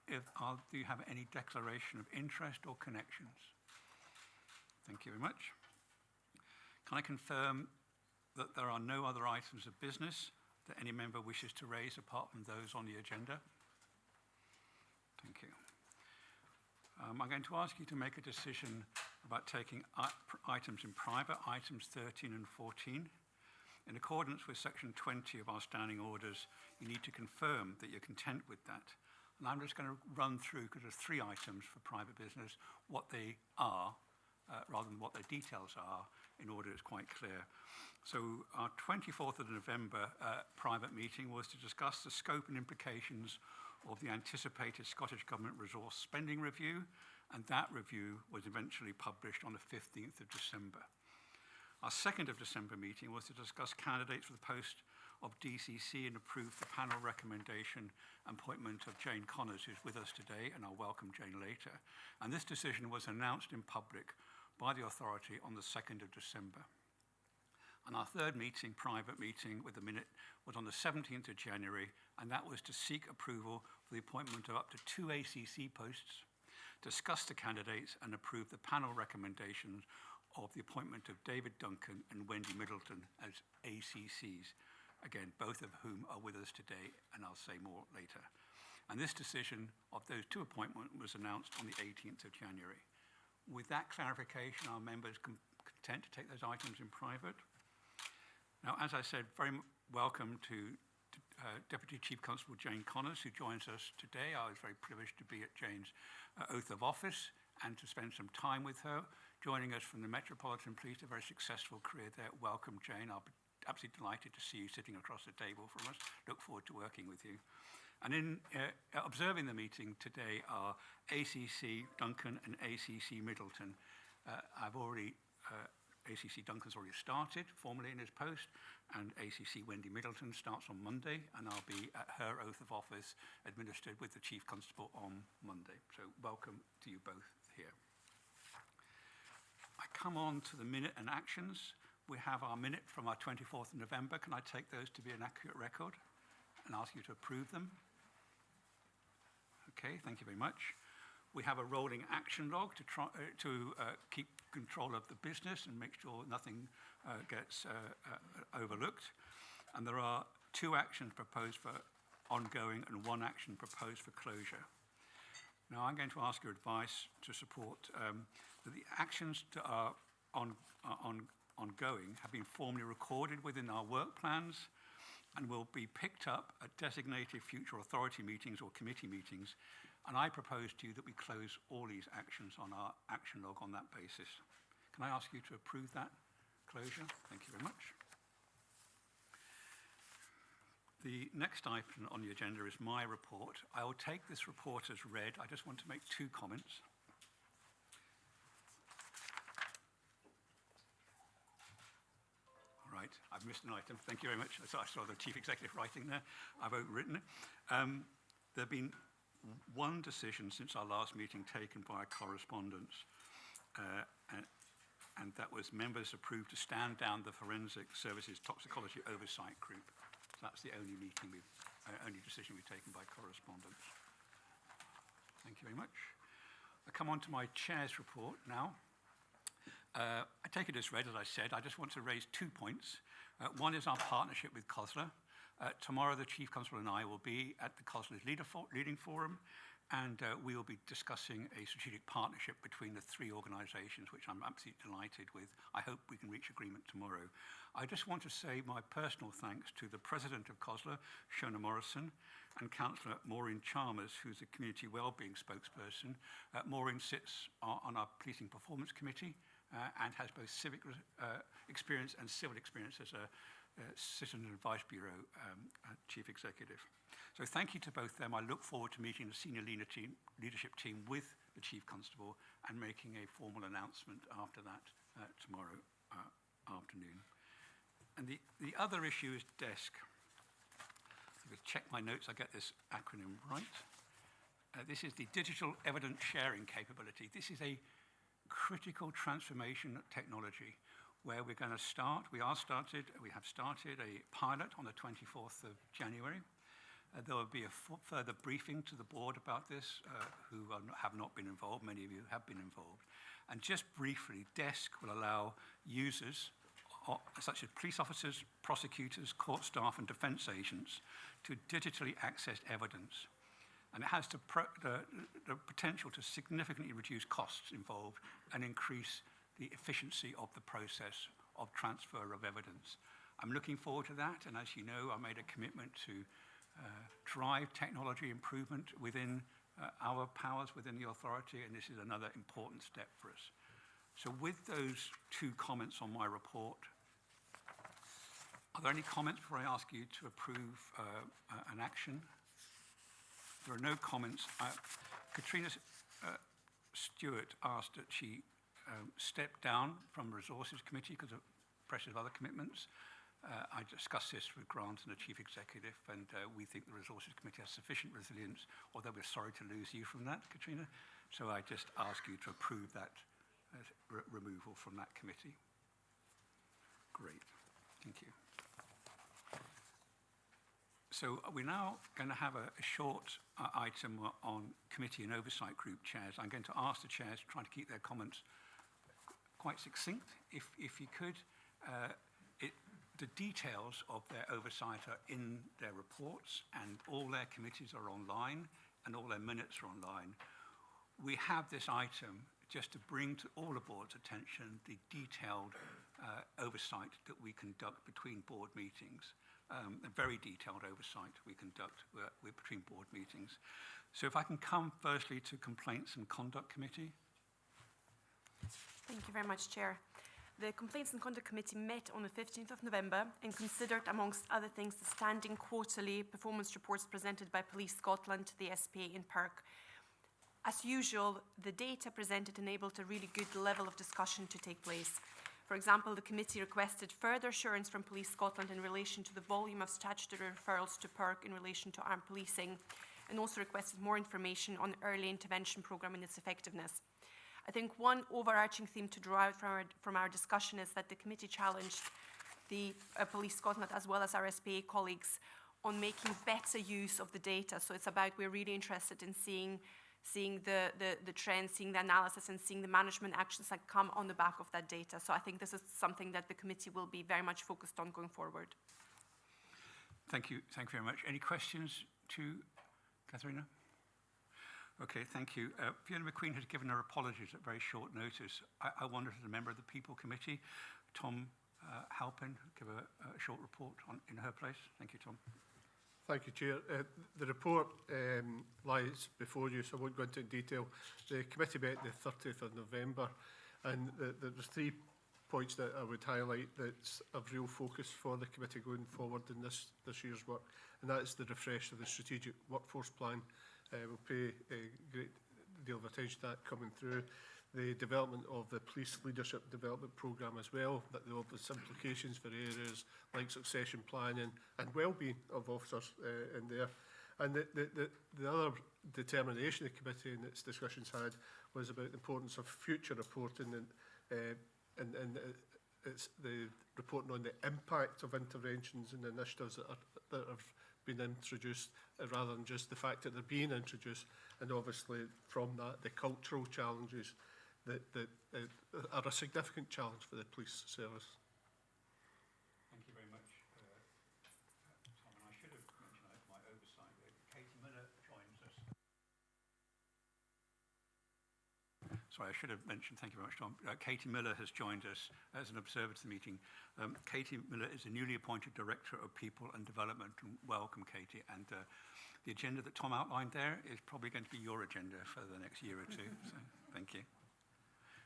do you have any declaration of interest or connections? Thank you very much. Can I confirm that there are no other items of business that any member wishes to raise apart from those on the agenda? Thank you. I'm going to ask you to make a decision about taking items in private, items 13 and 14. In accordance with section 20 of our standing orders, you need to confirm that you're content with that. And I'm just going to run through, because there's 3 items for private business, what they are, rather than what their details are, in order it's quite clear. So our 24th of November private meeting was to discuss the scope and implications of the anticipated Scottish Government resource spending review, and that review was eventually published on the 15th of December. Our 2nd of December meeting was to discuss candidates for the post of DCC and approve the panel recommendation and appointment of Jane Connors, who's with us today, and I'll welcome Jane later. And this decision was announced in public by the authority on the 2nd of December. And our 3rd meeting, private meeting with the minute, was on the 17th of January, and that was to seek approval for the appointment of up to 2 ACC posts, discuss the candidates and approve the panel recommendations of the appointment of David Duncan and Wendy Middleton as ACCs, again, both of whom are with us today, and I'll say more later. And this decision of those 2 appointments was announced on the 18th of January. With that clarification, are members content to take those items in private? Now, as I said, very welcome to Deputy Chief Constable Jane Connors, who joins us today. I was very privileged to be at Jane's oath of office and to spend some time with her. Joining us from the Metropolitan Police, a very successful career there. Welcome, Jane. I'll be absolutely delighted to see you sitting across the table from us. Look forward to working with you. And in observing the meeting today are ACC Duncan and ACC Middleton. ACC Duncan's already started formally in his post, and ACC Wendy Middleton starts on Monday, and I'll be at her oath of office administered with the Chief Constable on Monday. So welcome to you both here. I come on to the minute and actions. We have our minute from our 24th of November. Can I take those to be an accurate record and ask you to approve them? Okay, thank you very much. We have a rolling action log to keep control of the business and make sure nothing gets overlooked. And there are 2 actions proposed for ongoing and 1 action proposed for closure. Now, I'm going to ask your advice to support that the actions that are ongoing have been formally recorded within our work plans and will be picked up at designated future authority meetings or committee meetings. And I propose to you that we close all these actions on our action log on that basis. Can I ask you to approve that closure? Thank you very much. The next item on the agenda is my report. I will take this report as read. I just want to make 2 comments. All right, I've missed an item. Thank you very much. I saw the Chief Executive writing there. I've overwritten it. There have been 1 decision since our last meeting taken by correspondence, and that was members approved to stand down the Forensic Services Toxicology Oversight Group. So that's the only only decision we've taken by correspondence. Thank you very much. I come on to my chair's report now. I take it as read, as I said. I just want to raise 2 points. One is our partnership with COSLA. Tomorrow, the Chief Constable and I will be at the COSLA's Leading Forum, and we will be discussing a strategic partnership between the 3 organisations, which I'm absolutely delighted with. I hope we can reach agreement tomorrow. I just want to say my personal thanks to the President of COSLA, Shona Morrison, and Councillor Maureen Chalmers, who's a Community Wellbeing spokesperson. Maureen sits on our Policing Performance Committee and has both civic experience and civil experience as a Citizen Advice Bureau Chief Executive. So thank you to both them. I look forward to meeting the senior leadership team with the Chief Constable and making a formal announcement after that tomorrow afternoon. And the other issue is DESC. I'm going to check my notes, I get this acronym right. This is the Digital Evidence Sharing Capability. This is a critical transformation technology where we have started a pilot on the 24th of January. There will be a further briefing to the board about this, who have not been involved. Many of you have been involved. And just briefly, DESK will allow users, such as police officers, prosecutors, court staff, and defence agents, to digitally access evidence. And it has the potential to significantly reduce costs involved and increase the efficiency of the process of transfer of evidence. I'm looking forward to that, and as you know, I made a commitment to drive technology improvement within our powers within the authority, and this is another important step for us. So with those two comments on my report, are there any comments before I ask you to approve an action? There are no comments. Katrina Stewart asked that she step down from the Resources Committee because of pressure of other commitments. I discussed this with Grant and the Chief Executive, and we think the Resources Committee has sufficient resilience, although we're sorry to lose you from that, Katrina. So I just ask you to approve that removal from that committee. Great, thank you. So we're now going to have a short item on committee and oversight group chairs. I'm going to ask the chairs to try to keep their comments quite succinct, if you could. The details of their oversight are in their reports, and all their committees are online, and all their minutes are online. We have this item just to bring to all the board's attention the detailed oversight that we conduct between board meetings, a very detailed oversight we conduct between board meetings. So if I can come firstly to Complaints and Conduct Committee. Thank you very much, Chair. The Complaints and Conduct Committee met on the 15th of November and considered, amongst other things, the standing quarterly performance reports presented by Police Scotland to the SPA in Perk. As usual, the data presented enabled a really good level of discussion to take place. For example, the committee requested further assurance from Police Scotland in relation to the volume of statutory referrals to Perk in relation to armed policing, and also requested more information on the early intervention programme and its effectiveness. I think one overarching theme to draw out from our discussion is that the committee challenged the Police Scotland as well as our SPA colleagues on making better use of the data. So it's about, we're really interested in seeing the trends, seeing the analysis, and seeing the management actions that come on the back of that data. So I think this is something that the committee will be very much focused on going forward. Thank you very much. Any questions to Katharina? Okay, thank you. Fiona McQueen has given her apologies at very short notice. I wonder, as a member of the People Committee, Tom Halpin, give a short report in her place. Thank you, Tom. Thank you, Chair. The report lies before you, so I won't go into detail. The committee met the 30th of November, and there's 3 points that I would highlight that's of real focus for the committee going forward in this year's work, and that is the refresh of the strategic workforce plan. We'll pay a great deal of attention to that coming through. The development of the police leadership development programme as well, that there will be implications for areas like succession planning and well-being of officers in there. And the other determination the committee in its discussions had was about the importance of future reporting and it's the reporting on the impact of interventions and initiatives that have been introduced, rather than just the fact that they're being introduced, and obviously from that the cultural challenges that are a significant challenge for the police service. Thank you very much, Tom. And I should have mentioned my oversight. Katie Miller joins us. Sorry, I should have mentioned, thank you very much, Tom. Katie Miller has joined us as an observer to the meeting. Katie Miller is a newly appointed Director of People and Development. And welcome, Katie. And the agenda that Tom outlined there is probably going to be your agenda for the next year or two. So thank you.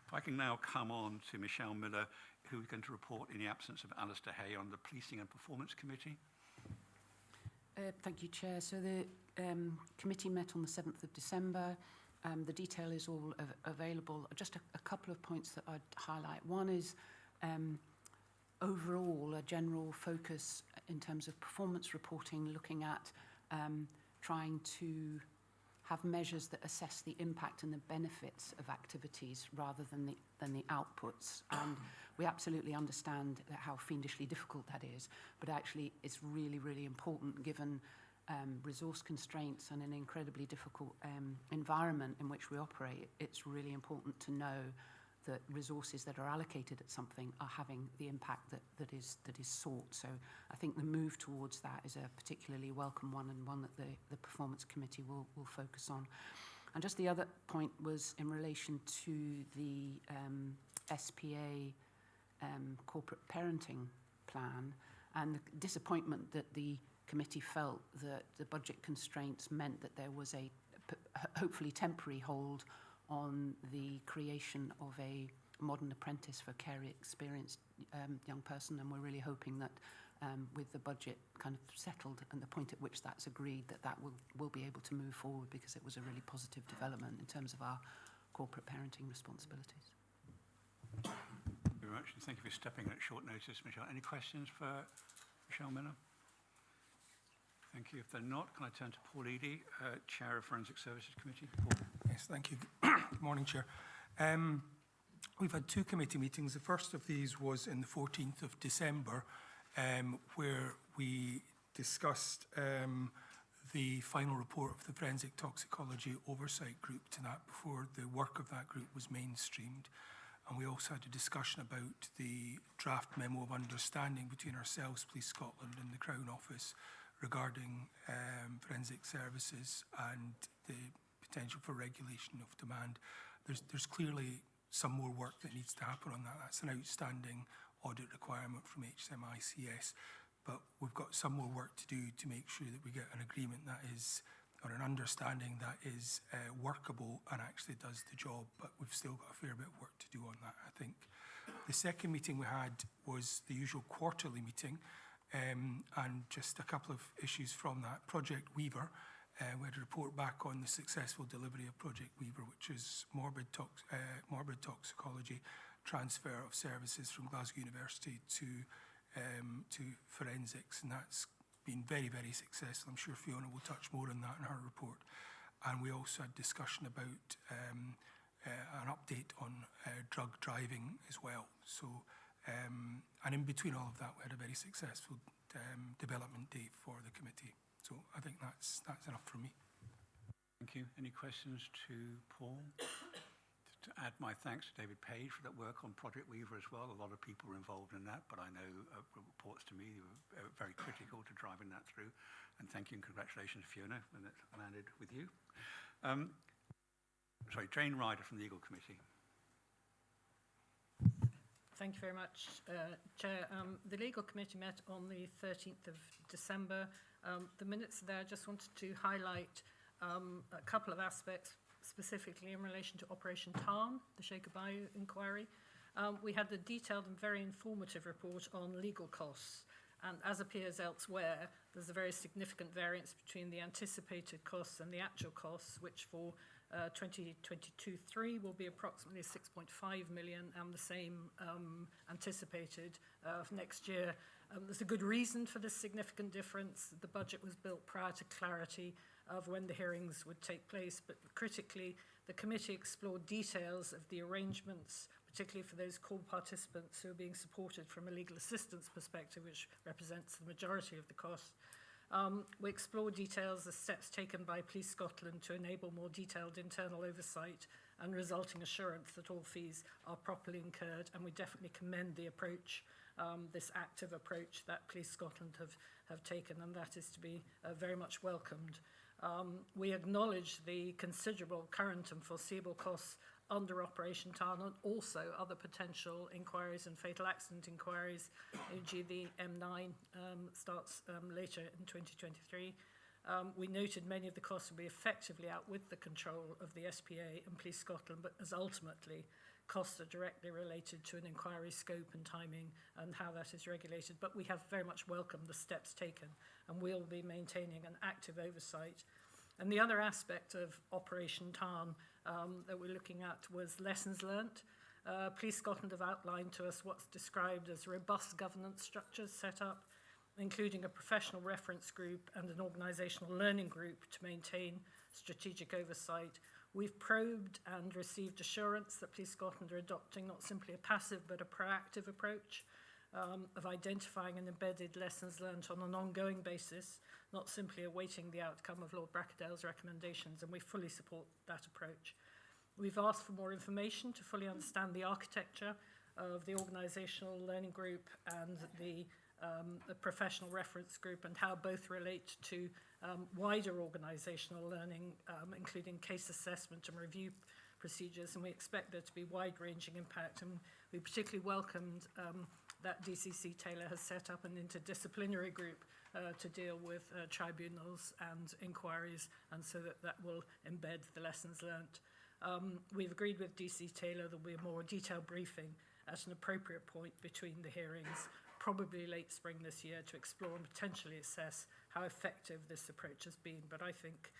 If I can now come on to Michelle Miller, who is going to report in the absence of Alistair Hay on the Policing and Performance Committee. Thank you, Chair. So the committee met on the 7th of December. The detail is all available. Just a couple of points that I'd highlight. One is overall a general focus in terms of performance reporting, looking at trying to have measures that assess the impact and the benefits of activities rather than the outputs. And we absolutely understand how fiendishly difficult that is, but actually it's really, really important given resource constraints and an incredibly difficult environment in which we operate, it's really important to know that resources that are allocated at something are having the impact that is sought. So I think the move towards that is a particularly welcome one, and one that the Performance Committee will focus on. And just the other point was in relation to the SPA corporate parenting plan, and the disappointment that the committee felt that the budget constraints meant that there was a hopefully temporary hold on the creation of a modern apprentice for care experienced young person, and we're really hoping that with the budget kind of settled and the point at which that's agreed, that will be able to move forward, because it was a really positive development in terms of our corporate parenting responsibilities. Thank you very much, and thank you for stepping in at short notice, Michelle. Any questions for Michelle Miller? Thank you. If they're not, can I turn to Paul Eadie, Chair of Forensic Services Committee? Paul. Yes, thank you. Good morning, Chair. We've had two committee meetings. The first of these was in the 14th of December, where we discussed the final report of the Forensic Toxicology Oversight Group to that before the work of that group was mainstreamed. And we also had a discussion about the draft memo of understanding between ourselves, Police Scotland and the Crown Office regarding forensic services and the potential for regulation of demand. There's clearly some more work that needs to happen on that. That's an outstanding audit requirement from HMICS, but we've got some more work to do to make sure that we get an agreement that is, or an understanding that is workable and actually does the job, but we've still got a fair bit of work to do on that, I think. The second meeting we had was the usual quarterly meeting, and just a couple of issues from that. Project Weaver, we had a report back on the successful delivery of Project Weaver, which is morbid toxicology transfer of services from Glasgow University to forensics, and that's been very, very successful. I'm sure Fiona will touch more on that in her report. And we also had discussion about an update on drug driving as well. So, and in between all of that, we had a very successful development day for the committee. So I think that's enough for me. Thank you. Any questions to Paul? To add my thanks to David Page for that work on Project Weaver as well. A lot of people were involved in that, but I know reports to me were very critical to driving that through. And thank you and congratulations, Fiona, when it landed with you. Jane Ryder from the Legal Committee. Thank you very much, Chair. The Legal Committee met on the 13th of December. The minutes there, I just wanted to highlight a couple of aspects, specifically in relation to Operation Tarn, the Shaker Bayou inquiry. We had a detailed and very informative report on legal costs. And as appears elsewhere, there's a very significant variance between the anticipated costs and the actual costs, which for 2022-3 will be approximately 6.5 million, and the same anticipated for next year. There's a good reason for this significant difference. The budget was built prior to clarity of when the hearings would take place, but critically, the committee explored details of the arrangements, particularly for those core participants who are being supported from a legal assistance perspective, which represents the majority of the cost. We explored details of steps taken by Police Scotland to enable more detailed internal oversight and resulting assurance that all fees are properly incurred, and we definitely commend the approach, this active approach that Police Scotland have taken, and that is to be very much welcomed. We acknowledge the considerable current and foreseeable costs under Operation Tarn, and also other potential inquiries and fatal accident inquiries, e.g. the M9 starts later in 2023. We noted many of the costs will be effectively out with the control of the SPA and Police Scotland, but as ultimately costs are directly related to an inquiry scope and timing and how that is regulated. But we have very much welcomed the steps taken, and we'll be maintaining an active oversight. And the other aspect of Operation Tarn that we're looking at was lessons learnt. Police Scotland have outlined to us what's described as robust governance structures set up, including a professional reference group and an organisational learning group to maintain strategic oversight. We've probed and received assurance that Police Scotland are adopting not simply a passive but a proactive approach. of identifying and embedded lessons learned on an ongoing basis, not simply awaiting the outcome of Lord Brackadale's recommendations, and we fully support that approach. We've asked for more information to fully understand the architecture of the organisational learning group and the professional reference group, and how both relate to wider organisational learning, including case assessment and review procedures, and we expect there to be wide-ranging impact. And we particularly welcomed that DCC Taylor has set up an interdisciplinary group to deal with tribunals and inquiries, and so that will embed the lessons learnt. We've agreed with DC Taylor there will be a more detailed briefing at an appropriate point between the hearings, probably late spring this year, to explore and potentially assess how effective this approach has been. But I think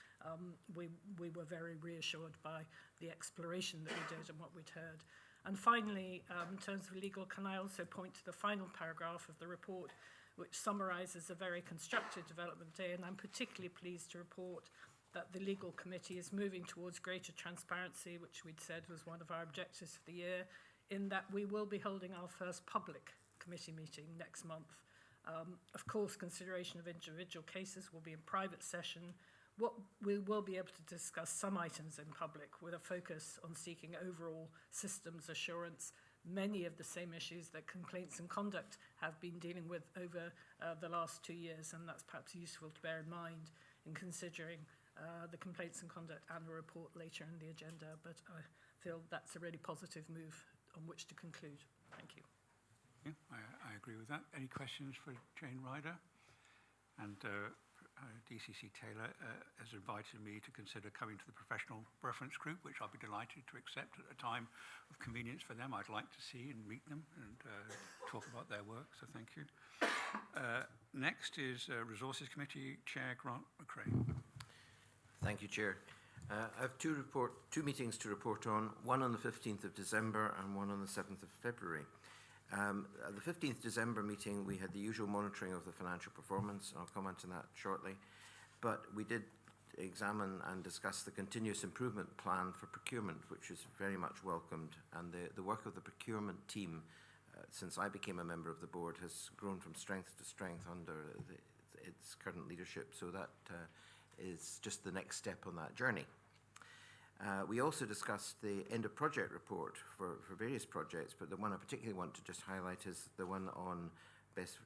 we were very reassured by the exploration that we did and what we'd heard. And finally, in terms of legal, can I also point to the final paragraph of the report, which summarises a very constructive development day, and I'm particularly pleased to report that the legal committee is moving towards greater transparency, which we'd said was one of our objectives for the year, in that we will be holding our first public committee meeting next month. Of course, consideration of individual cases will be in private session. What we will be able to discuss some items in public with a focus on seeking overall systems assurance, many of the same issues that complaints and conduct have been dealing with over the last 2 years, and that's perhaps useful to bear in mind in considering the complaints and conduct annual report later in the agenda. But I feel that's a really positive move on which to conclude. Thank you. Yeah, I agree with that. Any questions for Jane Ryder? And DCC Taylor has invited me to consider coming to the professional reference group, which I'll be delighted to accept at a time of convenience for them. I'd like to see and meet them and talk about their work, so thank you. Next is Resources Committee Chair Grant McRae. Thank you, Chair. I have two meetings to report on, one on the 15th of December and one on the 7th of February. At the 15th December meeting, we had the usual monitoring of the financial performance. I'll comment on that shortly. But we did examine and discuss the continuous improvement plan for procurement, which is very much welcomed. And the work of the procurement team, since I became a member of the board, has grown from strength to strength under its current leadership. So that is just the next step on that journey. We also discussed the end of project report for various projects, but the one I particularly want to just highlight is the one on best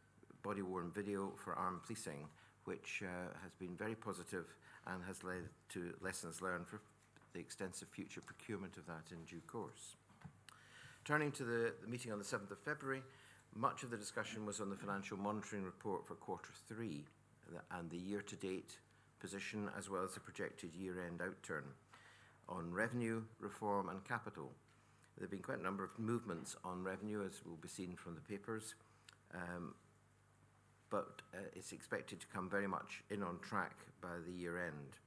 body-worn video for armed policing, which has been very positive and has led to lessons learned for the extensive future procurement of that in due course. Turning to the meeting on the 7th of February, much of the discussion was on the financial monitoring report for Q3 and the year-to-date position, as well as the projected year-end outturn on revenue, reform and capital. There have been quite a number of movements on revenue, as will be seen from the papers, but it's expected to come very much in on track by the year end.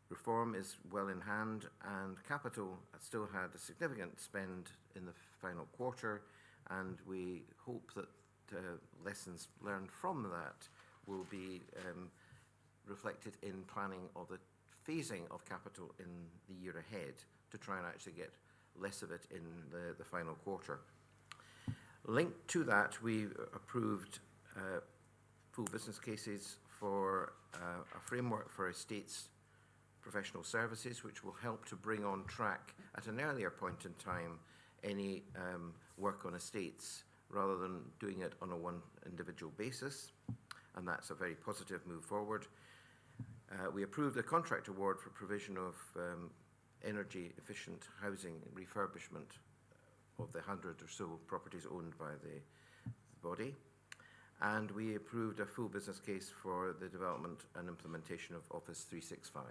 Reform is well in hand, and capital still had a significant spend in the final quarter, and we hope that lessons learned from that will be reflected in planning of the phasing of capital in the year ahead to try and actually get less of it in the final quarter. Linked to that, we approved full business cases for a framework for estates professional services, which will help to bring on track at an earlier point in time any work on estates rather than doing it on a one individual basis, and that's a very positive move forward. We approved a contract award for provision of energy efficient housing refurbishment of the 100 or so properties owned by the body. And we approved a full business case for the development and implementation of Office 365.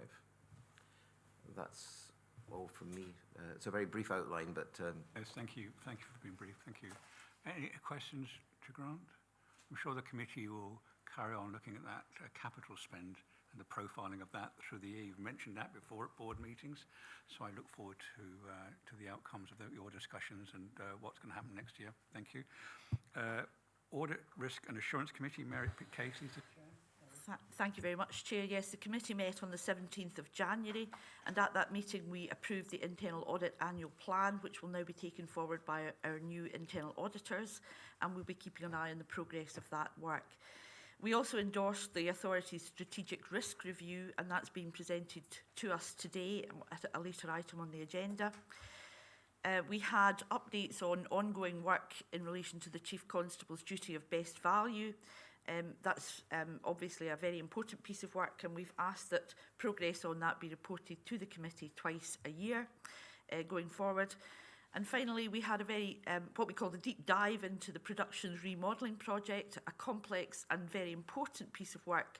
That's all from me. It's a very brief outline, but... Yes, thank you. Thank you for being brief. Thank you. Any questions to Grant? I'm sure the committee will carry on looking at that capital spend and the profiling of that through the year. You've mentioned that before at board meetings, so I look forward to the outcomes of your discussions and what's going to happen next year. Thank you. Audit, Risk and Assurance Committee, Mary Pitt Casey is the chair. Thank you very much, Chair. Yes, the committee met on the 17th of January, and at that meeting we approved the internal audit annual plan, which will now be taken forward by our new internal auditors, and we'll be keeping an eye on the progress of that work. We also endorsed the authority's strategic risk review, and that's being presented to us today at a later item on the agenda. We had updates on ongoing work in relation to the Chief Constable's duty of best value. That's obviously a very important piece of work, and we've asked that progress on that be reported to the committee twice a year going forward. And finally, we had a very, what we call the deep dive into the Productions Remodelling Project, a complex and very important piece of work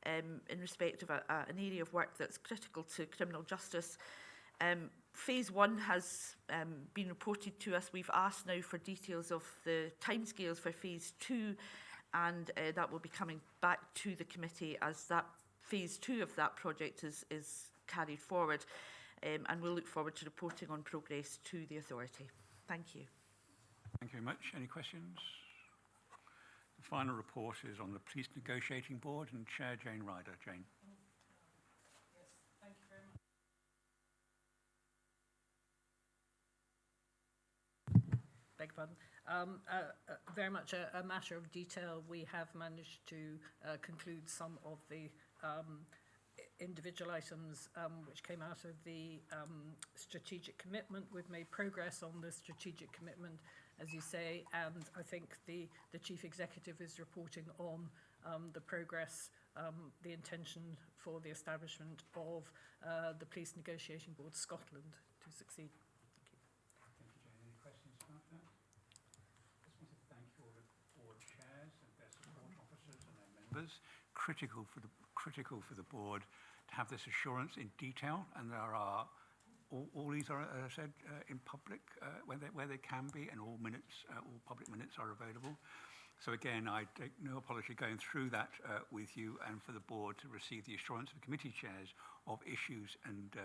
in respect of an area of work that's critical to criminal justice. Phase 1 has been reported to us. We've asked now for details of the timescales for Phase 2, and that will be coming back to the committee as that Phase 2 of that project is carried forward. And we'll look forward to reporting on progress to the authority. Thank you. Thank you very much. Any questions? The final report is on the Police Negotiating Board and Chair Jane Ryder. Jane. Yes, thank you very much. Beg your pardon. Very much a matter of detail. We have managed to conclude some of the individual items which came out of the strategic commitment. We've made progress on the strategic commitment, as you say, and I think the Chief Executive is reporting on the progress, the intention for the establishment of the Police Negotiating Board Scotland to succeed. Thank you, Jane. Any questions about that? I just want to thank all the board chairs and their support officers and their members. Critical for the board to have this assurance in detail, and there are all these are, as I said, in public where they can be, and all public minutes are available. So again, I take no apology going through that with you, and for the board to receive the assurance of the committee chairs of issues and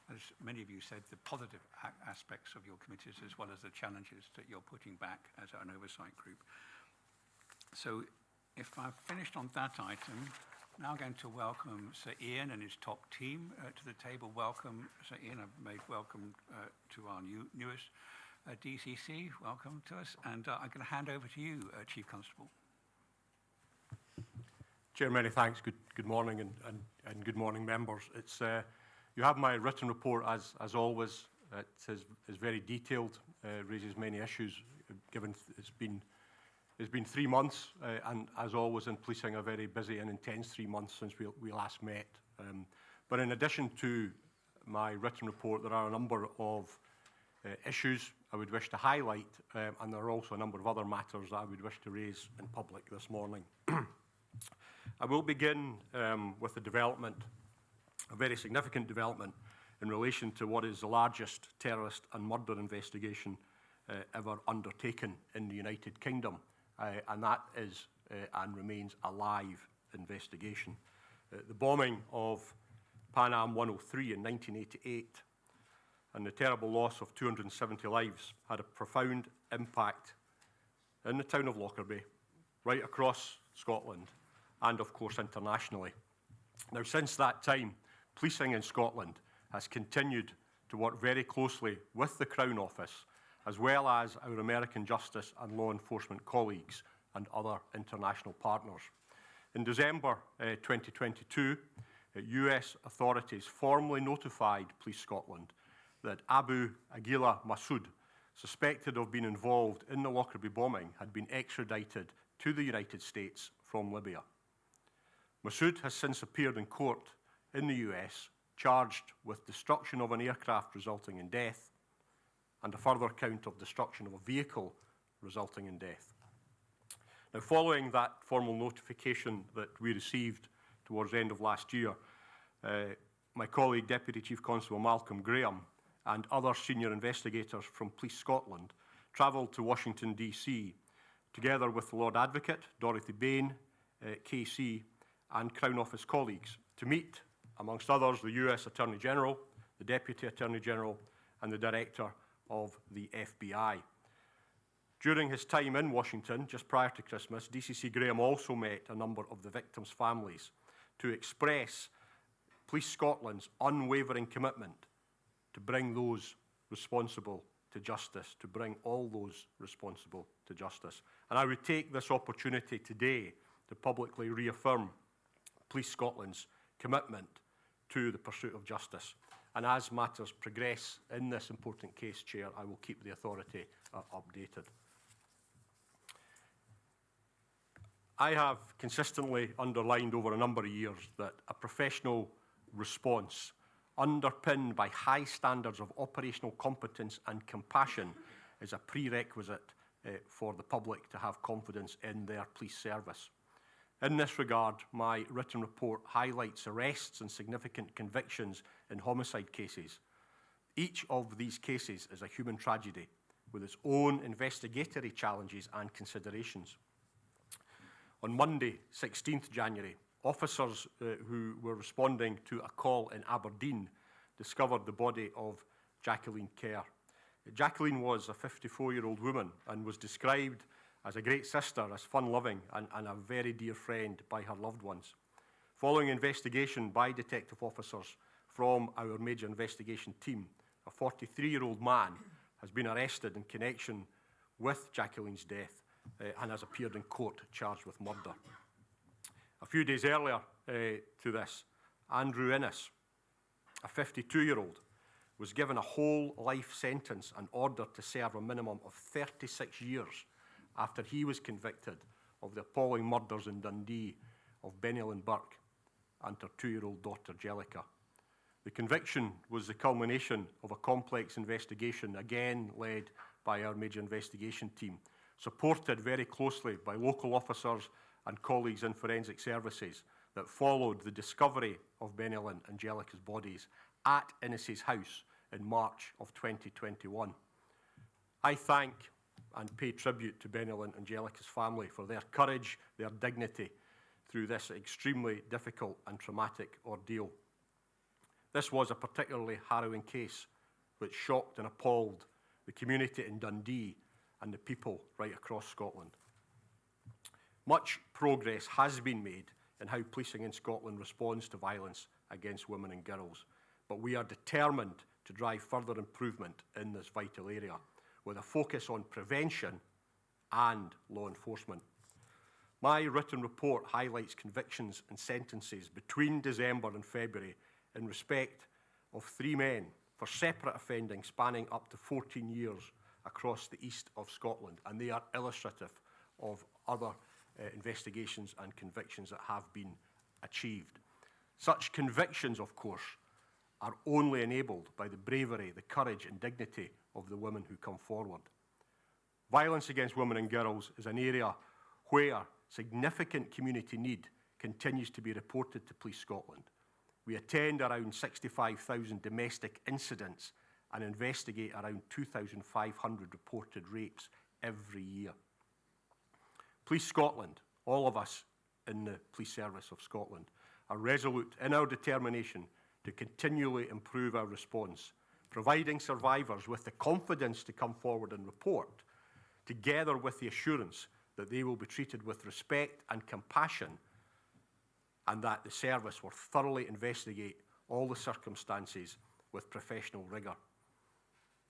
as many of you said, the positive aspects of your committees as well as the challenges that you're putting back as an oversight group. So if I've finished on that item, now I'm going to welcome Sir Ian and his top team to the table. Welcome, Sir Ian. I've made welcome to our newest DCC. Welcome to us. And I'm going to hand over to you, Chief Constable. Chair, many thanks. Good morning and good morning, members. It's you have my written report as always. It is very detailed, raises many issues. Given it's been 3 months, and as always in policing, a very busy and intense 3 months since we last met. But in addition to my written report, there are a number of issues I would wish to highlight, and there are also a number of other matters that I would wish to raise in public this morning. I will begin with a development, a very significant development in relation to what is the largest terrorist and murder investigation ever undertaken in the United Kingdom. And that is and remains a live investigation. The bombing of Pan Am 103 in 1988 and the terrible loss of 270 lives had a profound impact in the town of Lockerbie, right across Scotland, and of course internationally. Now, since that time, policing in Scotland has continued to work very closely with the Crown Office, as well as our American justice and law enforcement colleagues and other international partners. In December 2022, US authorities formally notified Police Scotland that Abu Aguila Masood, suspected of being involved in the Lockerbie bombing, had been extradited to the United States from Libya. Masood has since appeared in court in the US, charged with destruction of an aircraft resulting in death, and a further count of destruction of a vehicle resulting in death. Now, following that formal notification that we received towards the end of last year, my colleague, Deputy Chief Constable Malcolm Graham, and other senior investigators from Police Scotland travelled to Washington, DC, together with the Lord Advocate, Dorothy Bain, KC, and Crown Office colleagues, to meet, amongst others, the US Attorney General, the Deputy Attorney General, and the Director of the FBI. During his time in Washington, just prior to Christmas, DCC Graham also met a number of the victims' families to express Police Scotland's unwavering commitment to bring those responsible to justice, to bring all those responsible to justice. And I would take this opportunity today to publicly reaffirm Police Scotland's commitment to the pursuit of justice. And as matters progress in this important case, Chair, I will keep the authority updated. I have consistently underlined over a number of years that a professional response underpinned by high standards of operational competence and compassion is a prerequisite for the public to have confidence in their police service. In this regard, my written report highlights arrests and significant convictions in homicide cases. Each of these cases is a human tragedy with its own investigatory challenges and considerations. On Monday, 16th January, officers who were responding to a call in Aberdeen discovered the body of Jacqueline Kerr. Jacqueline was a 54-year-old woman and was described as a great sister, as fun-loving and a very dear friend by her loved ones. Following investigation by detective officers from our major investigation team, a 43-year-old man has been arrested in connection with Jacqueline's death and has appeared in court charged with murder. A few days earlier to this, Andrew Innes, a 52-year-old, was given a whole life sentence and ordered to serve a minimum of 36 years after he was convicted of the appalling murders in Dundee of Benilyn Burke and her 2-year-old daughter, Jellica. The conviction was the culmination of a complex investigation, again led by our major investigation team, supported very closely by local officers and colleagues in forensic services, that followed the discovery of Benilyn and Jellica's bodies at Innes's house in March of 2021. I thank and pay tribute to Benilyn and Jellica's family for their courage, their dignity through this extremely difficult and traumatic ordeal. This was a particularly harrowing case which shocked and appalled the community in Dundee and the people right across Scotland. Much progress has been made in how policing in Scotland responds to violence against women and girls, but we are determined to drive further improvement in this vital area, with a focus on prevention and law enforcement. My written report highlights convictions and sentences between December and February in respect of 3 men for separate offending spanning up to 14 years across the east of Scotland, and they are illustrative of other investigations and convictions that have been achieved. Such convictions, of course, are only enabled by the bravery, the courage and dignity of the women who come forward. Violence against women and girls is an area where significant community need continues to be reported to Police Scotland. We attend around 65,000 domestic incidents and investigate around 2,500 reported rapes every year. Police Scotland, all of us in the police service of Scotland, are resolute in our determination to continually improve our response, providing survivors with the confidence to come forward and report, together with the assurance that they will be treated with respect and compassion, and that the service will thoroughly investigate all the circumstances with professional rigour.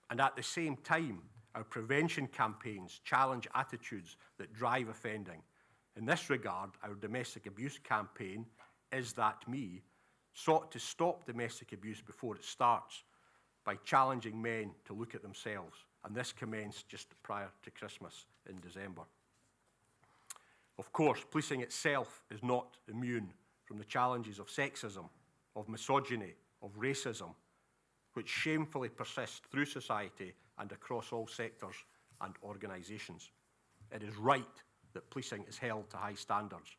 And at the same time, our prevention campaigns challenge attitudes that drive offending. In this regard, our domestic abuse campaign, Is That Me?, sought to stop domestic abuse before it starts by challenging men to look at themselves, and this commenced just prior to Christmas in December. Of course, policing itself is not immune from the challenges of sexism, of misogyny, of racism, which shamefully persist through society and across all sectors and organisations. It is right that policing is held to high standards.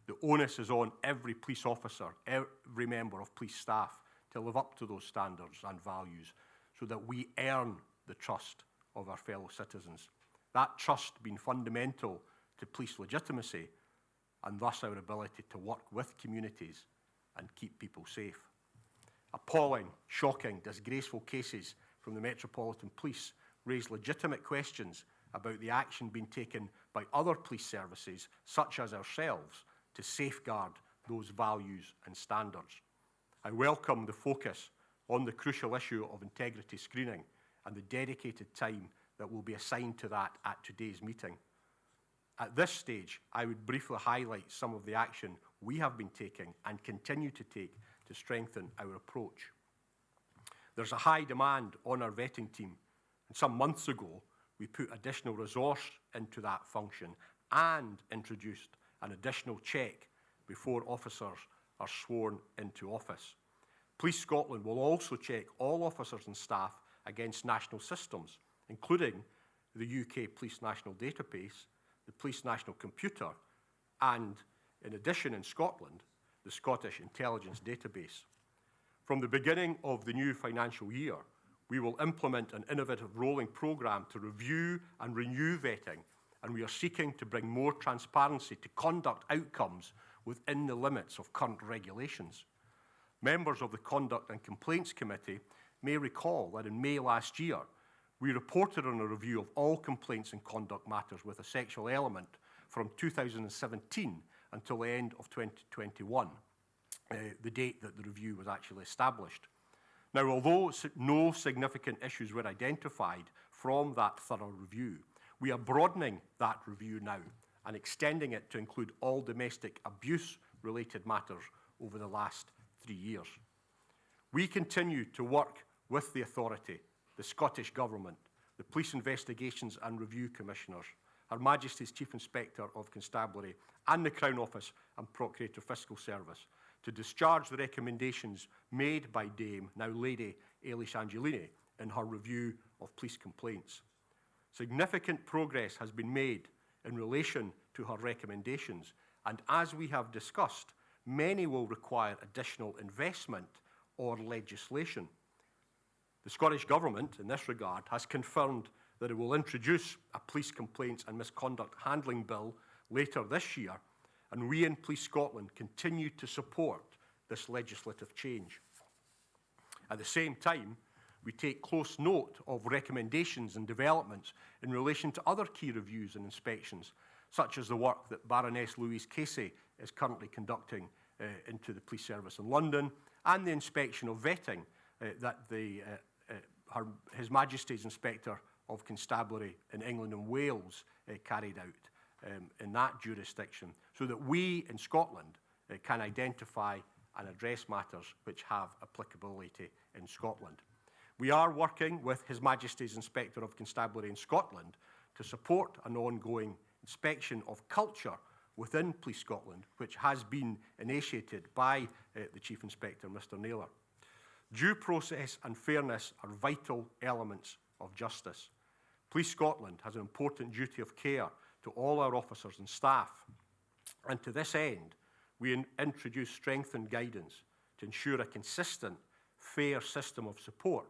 The onus is on every police officer, every member of police staff, to live up to those standards and values so that we earn the trust of our fellow citizens. That trust being fundamental to police legitimacy and thus our ability to work with communities and keep people safe. Appalling, shocking, disgraceful cases from the Metropolitan Police raise legitimate questions about the action being taken by other police services, such as ourselves, to safeguard those values and standards. I welcome the focus on the crucial issue of integrity screening and the dedicated time that will be assigned to that at today's meeting. At this stage, I would briefly highlight some of the action we have been taking and continue to take to strengthen our approach. There's a high demand on our vetting team, and some months ago, we put additional resource into that function and introduced an additional check before officers are sworn into office. Police Scotland will also check all officers and staff against national systems, including the UK Police National Database, the Police National Computer, and, in addition in Scotland, the Scottish Intelligence Database. From the beginning of the new financial year, we will implement an innovative rolling programme to review and renew vetting, and we are seeking to bring more transparency to conduct outcomes within the limits of current regulations. Members of the Conduct and Complaints Committee may recall that in May last year, we reported on a review of all complaints and conduct matters with a sexual element from 2017 until the end of 2021, the date that the review was actually established. Now, although no significant issues were identified from that thorough review, we are broadening that review now and extending it to include all domestic abuse-related matters over the last 3 years. We continue to work with the authority, the Scottish Government, the Police Investigations and Review Commissioners, Her Majesty's Chief Inspector of Constabulary and the Crown Office and Procurator Fiscal Service to discharge the recommendations made by Dame, now Lady Eilish Angelini, in her review of police complaints. Significant progress has been made in relation to her recommendations, and as we have discussed, many will require additional investment or legislation. The Scottish Government, in this regard, has confirmed that it will introduce a Police Complaints and Misconduct Handling Bill later this year, and we in Police Scotland continue to support this legislative change. At the same time, we take close note of recommendations and developments in relation to other key reviews and inspections, such as the work that Baroness Louise Casey is currently conducting into the police service in London, and the inspection of vetting that His Majesty's Inspector of Constabulary in England and Wales carried out in that jurisdiction, so that we in Scotland can identify and address matters which have applicability in Scotland. We are working with His Majesty's Inspector of Constabulary in Scotland to support an ongoing inspection of culture within Police Scotland, which has been initiated by the Chief Inspector, Mr Naylor. Due process and fairness are vital elements of justice. Police Scotland has an important duty of care to all our officers and staff, and to this end, we introduce strengthened guidance to ensure a consistent, fair system of support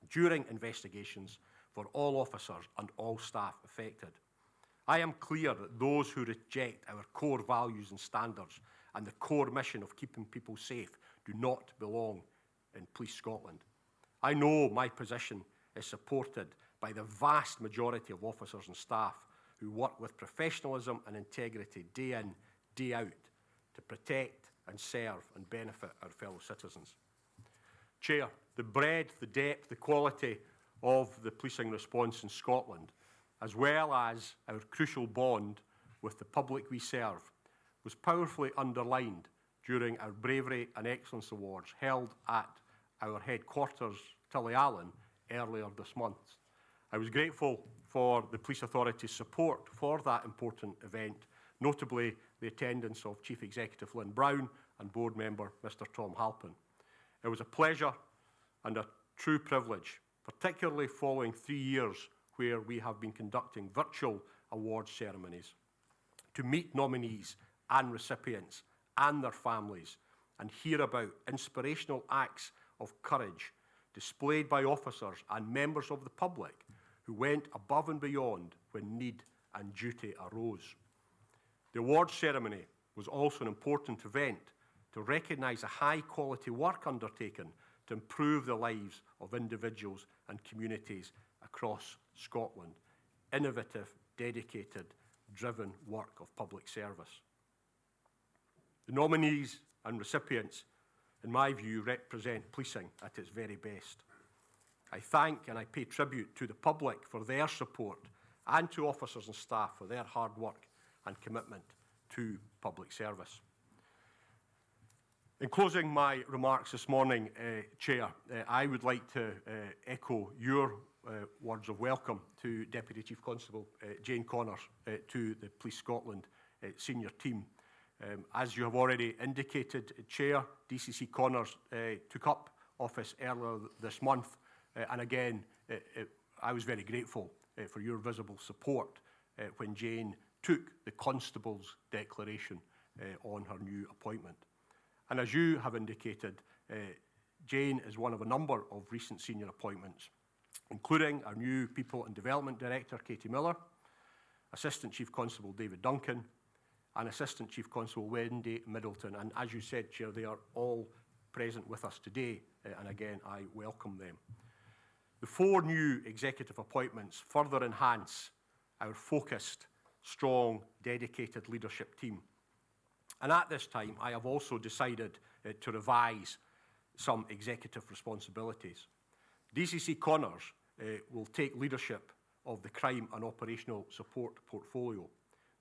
during investigations for all officers and all staff affected. I am clear that those who reject our core values and standards and the core mission of keeping people safe do not belong in Police Scotland. I know my position is supported by the vast majority of officers and staff who work with professionalism and integrity day in, day out to protect and serve and benefit our fellow citizens. Chair, the breadth, the depth, the quality of the policing response in Scotland, as well as our crucial bond with the public we serve, was powerfully underlined during our Bravery and Excellence Awards held at our headquarters, Tullyallen, earlier this month. I was grateful for the Police Authority's support for that important event, notably the attendance of Chief Executive Lynn Brown and Board Member Mr Tom Halpin. It was a pleasure and a true privilege, particularly following 3 years where we have been conducting virtual awards ceremonies, to meet nominees and recipients and their families and hear about inspirational acts of courage displayed by officers and members of the public who went above and beyond when need and duty arose. The awards ceremony was also an important event to recognise the high-quality work undertaken to improve the lives of individuals and communities across Scotland. innovative, dedicated, driven work of public service. The nominees and recipients, in my view, represent policing at its very best. I thank and I pay tribute to the public for their support and to officers and staff for their hard work and commitment to public service. In closing my remarks this morning, Chair, I would like to echo your words of welcome to Deputy Chief Constable Jane Connors to the Police Scotland senior team. As you have already indicated, Chair, DCC Connors took up office earlier this month, and again, I was very grateful for your visible support when Jane took the Constable's declaration on her new appointment. And as you have indicated, Jane is one of a number of recent senior appointments, including our new People and Development Director, Katie Miller, Assistant Chief Constable David Duncan, and Assistant Chief Constable Wendy Middleton. And as you said, Chair, they are all present with us today, and again, I welcome them. The 4 new executive appointments further enhance our focused, strong, dedicated leadership team. And at this time, I have also decided to revise some executive responsibilities. DCC Connors will take leadership of the Crime and Operational Support portfolio.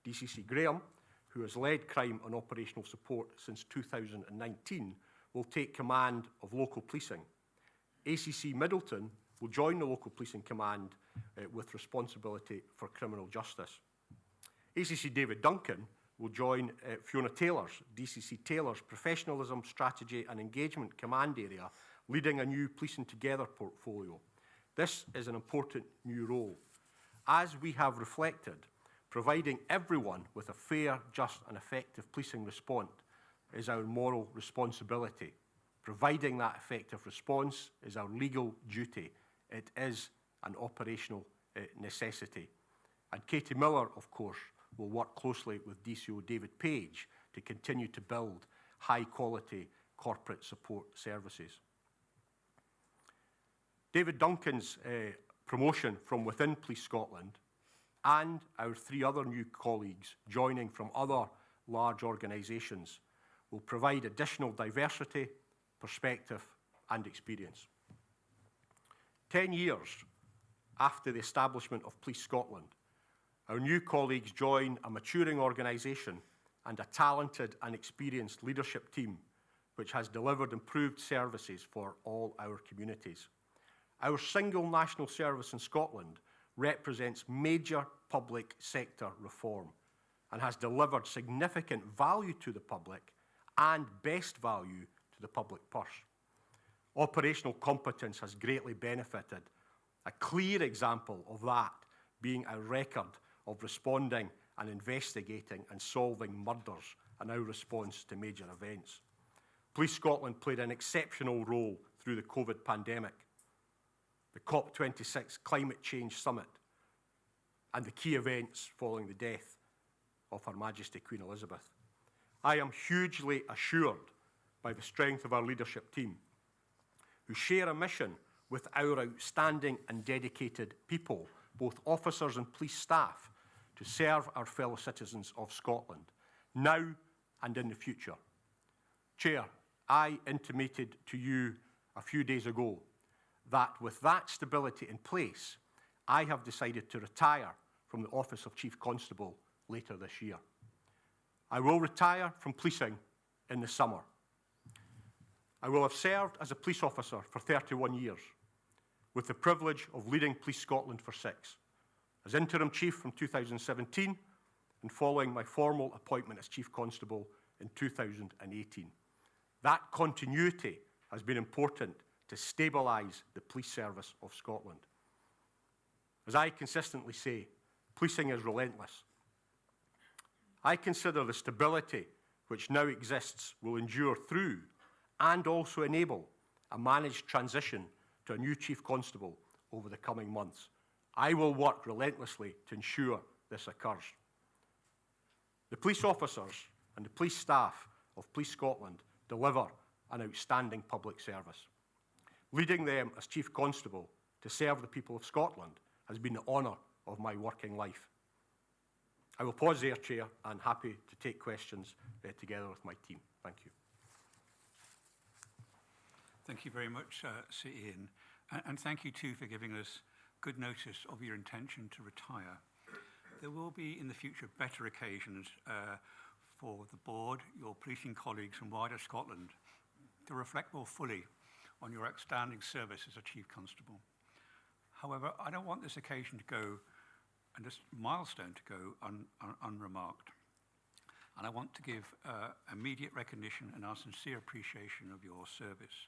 DCC Graham, who has led Crime and Operational Support since 2019, will take command of local policing. ACC Middleton will join the local policing command with responsibility for criminal justice. ACC David Duncan will join Fiona Taylor's, DCC Taylor's Professionalism, Strategy and Engagement Command area, leading a new Policing Together portfolio. This is an important new role. As we have reflected, providing everyone with a fair, just and effective policing response is our moral responsibility. Providing that effective response is our legal duty. It is an operational necessity. And Katie Miller, of course, will work closely with DCO David Page to continue to build high-quality corporate support services. David Duncan's promotion from within Police Scotland and our 3 other new colleagues joining from other large organisations will provide additional diversity, perspective and experience. 10 years after the establishment of Police Scotland, our new colleagues join a maturing organisation and a talented and experienced leadership team which has delivered improved services for all our communities. Our single national service in Scotland represents major public sector reform and has delivered significant value to the public and best value to the public purse. Operational competence has greatly benefited, a clear example of that being our record of responding and investigating and solving murders and our response to major events. Police Scotland played an exceptional role through the COVID pandemic, the COP26 Climate Change Summit, and the key events following the death of Her Majesty Queen Elizabeth. I am hugely assured by the strength of our leadership team, who share a mission with our outstanding and dedicated people, both officers and police staff, to serve our fellow citizens of Scotland, now and in the future. Chair, I intimated to you a few days ago that with that stability in place, I have decided to retire from the Office of Chief Constable later this year. I will retire from policing in the summer. I will have served as a police officer for 31 years, with the privilege of leading Police Scotland for 6, as interim chief from 2017 and following my formal appointment as Chief Constable in 2018. That continuity has been important to stabilise the police service of Scotland. As I consistently say, policing is relentless. I consider the stability which now exists will endure through and also enable a managed transition to a new Chief Constable over the coming months. I will work relentlessly to ensure this occurs. The police officers and the police staff of Police Scotland deliver an outstanding public service. Leading them as Chief Constable to serve the people of Scotland has been the honour of my working life. I will pause there, Chair, and happy to take questions together with my team. Thank you. Thank you very much, Sir Ian. And thank you too for giving us good notice of your intention to retire. There will be in the future better occasions for the board, your policing colleagues and wider Scotland to reflect more fully on your outstanding service as a Chief Constable. However, I don't want this occasion to go and this milestone to go unremarked. And I want to give immediate recognition and our sincere appreciation of your service.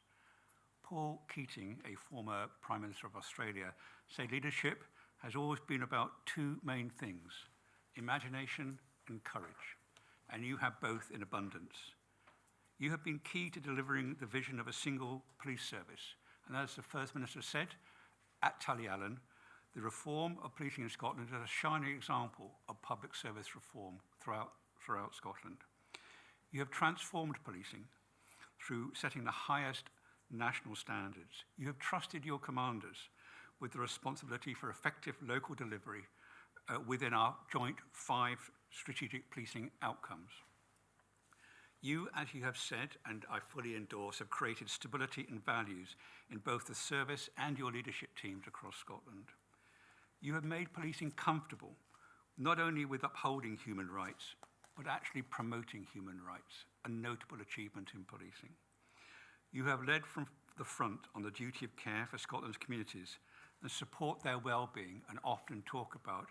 Paul Keating, a former Prime Minister of Australia, said leadership has always been about two main things, imagination and courage, and you have both in abundance. You have been key to delivering the vision of a single police service, and as the First Minister said at Tullyallen, the reform of policing in Scotland is a shining example of public service reform throughout Scotland. You have transformed policing through setting the highest national standards. You have trusted your commanders with the responsibility for effective local delivery within our joint 5 strategic policing outcomes. You, as you have said, and I fully endorse, have created stability and values in both the service and your leadership teams across Scotland. You have made policing comfortable, not only with upholding human rights, but actually promoting human rights, a notable achievement in policing. You have led from the front on the duty of care for Scotland's communities and support their well-being and often talk about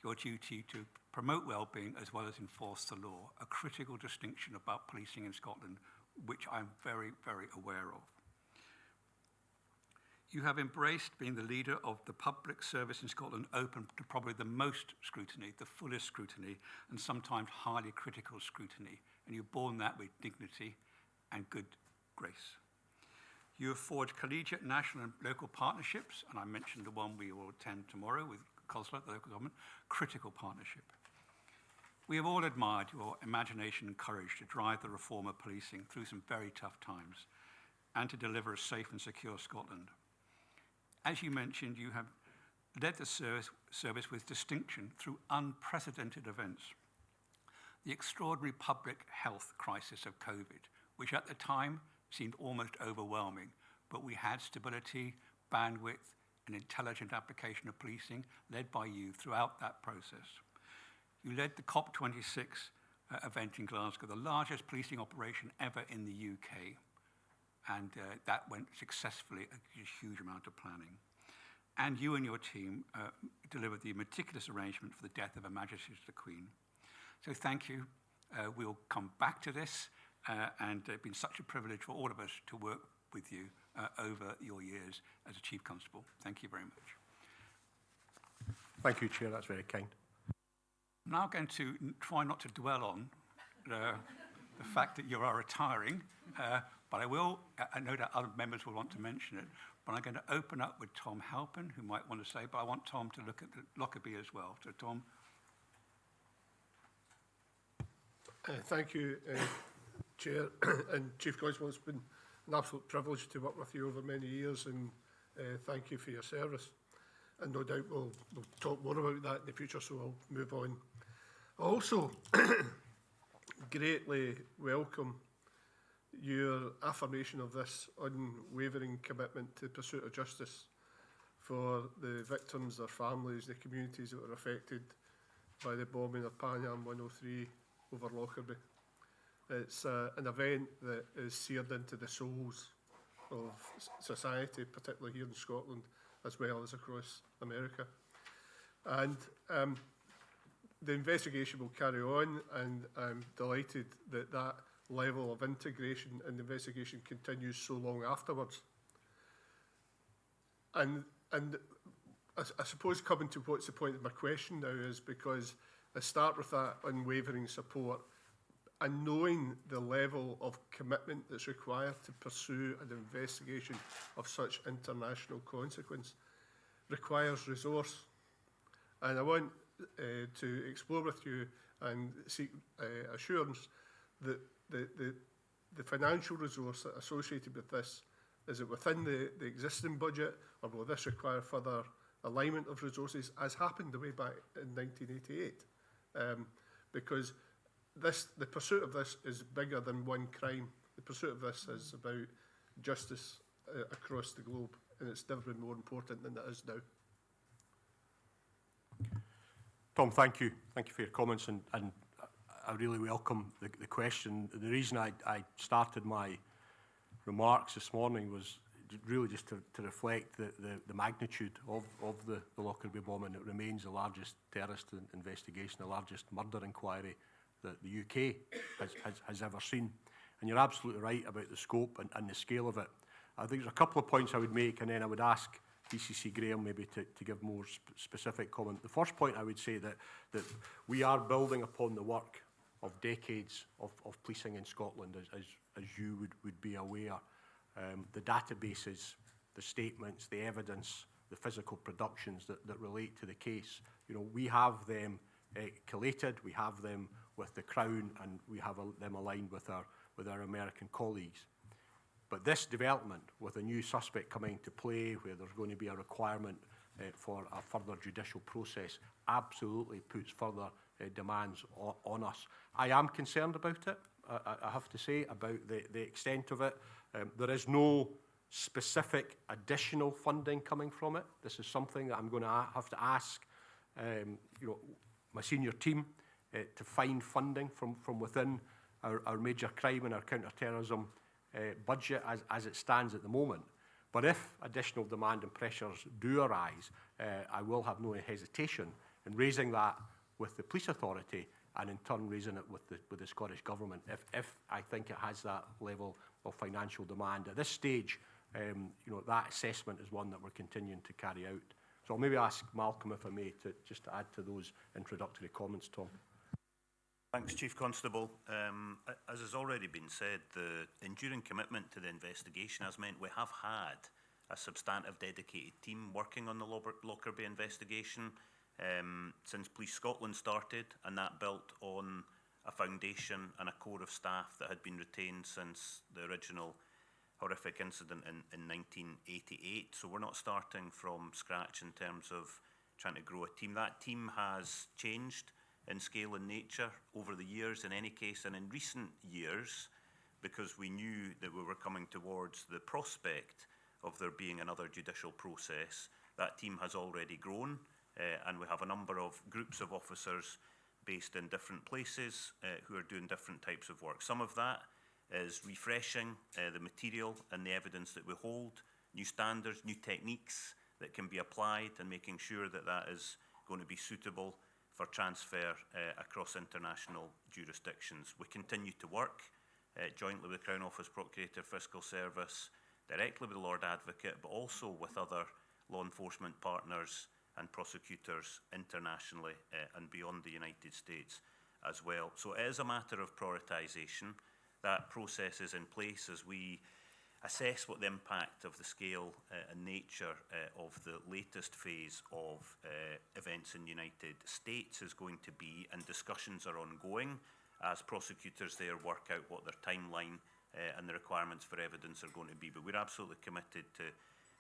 your duty to promote well-being as well as enforce the law, a critical distinction about policing in Scotland, which I'm very, very aware of. You have embraced being the leader of the public service in Scotland, open to probably the most scrutiny, the fullest scrutiny, and sometimes highly critical scrutiny, and you've borne that with dignity and good grace. You have forged collegiate, national and local partnerships, and I mentioned the one we will attend tomorrow with COSLA, the local government, critical partnership. We have all admired your imagination and courage to drive the reform of policing through some very tough times and to deliver a safe and secure Scotland. As you mentioned, you have led the service with distinction through unprecedented events. The extraordinary public health crisis of COVID, which at the time seemed almost overwhelming, but we had stability, bandwidth, and intelligent application of policing led by you throughout that process. You led the COP26 event in Glasgow, the largest policing operation ever in the UK, and that went successfully, a huge amount of planning. And you and your team delivered the meticulous arrangement for the death of Her Majesty the Queen. So thank you. We'll come back to this, and it's been such a privilege for all of us to work with you over your years as a Chief Constable. Thank you very much. Thank you, Chair. That's very kind. I'm now going to try not to dwell on the fact that you are retiring, but I will, I know that other members will want to mention it, but I'm going to open up with Tom Halpin, who might want to say, but I want Tom to look at the Lockerbie as well. So, Tom. Thank you, Chair and Chief Constable. It's been an absolute privilege to work with you over many years, and thank you for your service. And no doubt we'll talk more about that in the future, so I'll move on. I also greatly welcome your affirmation of this unwavering commitment to the pursuit of justice for the victims, their families, the communities that were affected by the bombing of Panyam 103 over Lockerbie. It's an event that is seared into the souls of society, particularly here in Scotland, as well as across America. And the investigation will carry on, and I'm delighted that that level of integration and investigation continues so long afterwards. And I suppose coming to what's the point of my question now is because I start with that unwavering support and knowing the level of commitment that's required to pursue an investigation of such international consequence requires resource. And I want to explore with you and seek assurance that the financial resource associated with this, is it within the existing budget, or will this require further alignment of resources, as happened the way back in 1988. Because the pursuit of this is bigger than one crime. The pursuit of this is about justice across the globe, and it's never been more important than it is now. Tom, thank you. Thank you for your comments, and I really welcome the question. The reason I started my remarks this morning was really just to reflect the magnitude of the Lockerbie bombing. It remains the largest terrorist investigation, the largest murder inquiry that the UK has ever seen. And you're absolutely right about the scope and the scale of it. I think there's a couple of points I would make, and then I would ask DCC Graham maybe to give more specific comment. The first point I would say that we are building upon the work of decades of policing in Scotland, as you would be aware. The databases, the statements, the evidence, the physical productions that relate to the case. You know, we have them collated, we have them with the Crown, and we have them aligned with our American colleagues. But this development, with a new suspect coming into play, where there's going to be a requirement for a further judicial process, absolutely puts further demands on us. I am concerned about it, I have to say, about the extent of it. There is no specific additional funding coming from it. This is something that I'm going to have to ask my senior team to find funding from within our major crime and our counter-terrorism budget as it stands at the moment. But if additional demand and pressures do arise, I will have no hesitation in raising that with the police authority, and in turn raising it with the Scottish Government if I think it has that level of financial demand. At this stage, that assessment is one that we're continuing to carry out. So I'll maybe ask Malcolm, if I may, to add to those introductory comments, Tom. Thanks, Chief Constable. As has already been said, the enduring commitment to the investigation has meant we have had a substantive dedicated team working on the Lockerbie investigation since Police Scotland started, and that built on a foundation and a core of staff that had been retained since the original horrific incident in 1988. So we're not starting from scratch in terms of trying to grow a team. That team has changed in scale and nature over the years in any case, and in recent years, because we knew that we were coming towards the prospect of there being another judicial process, that team has already grown, and we have a number of groups of officers based in different places who are doing different types of work. Some of that is refreshing the material and the evidence that we hold, new standards, new techniques that can be applied, and making sure that that is going to be suitable for transfer across international jurisdictions. We continue to work jointly with the Crown Office, Procurator, Fiscal Service, directly with the Lord Advocate, but also with other law enforcement partners and prosecutors internationally and beyond the United States as well. So it is a matter of prioritisation. That process is in place as we assess what the impact of the scale and nature of the latest phase of events in the United States is going to be, and discussions are ongoing as prosecutors there work out what their timeline and the requirements for evidence are going to be. But we're absolutely committed to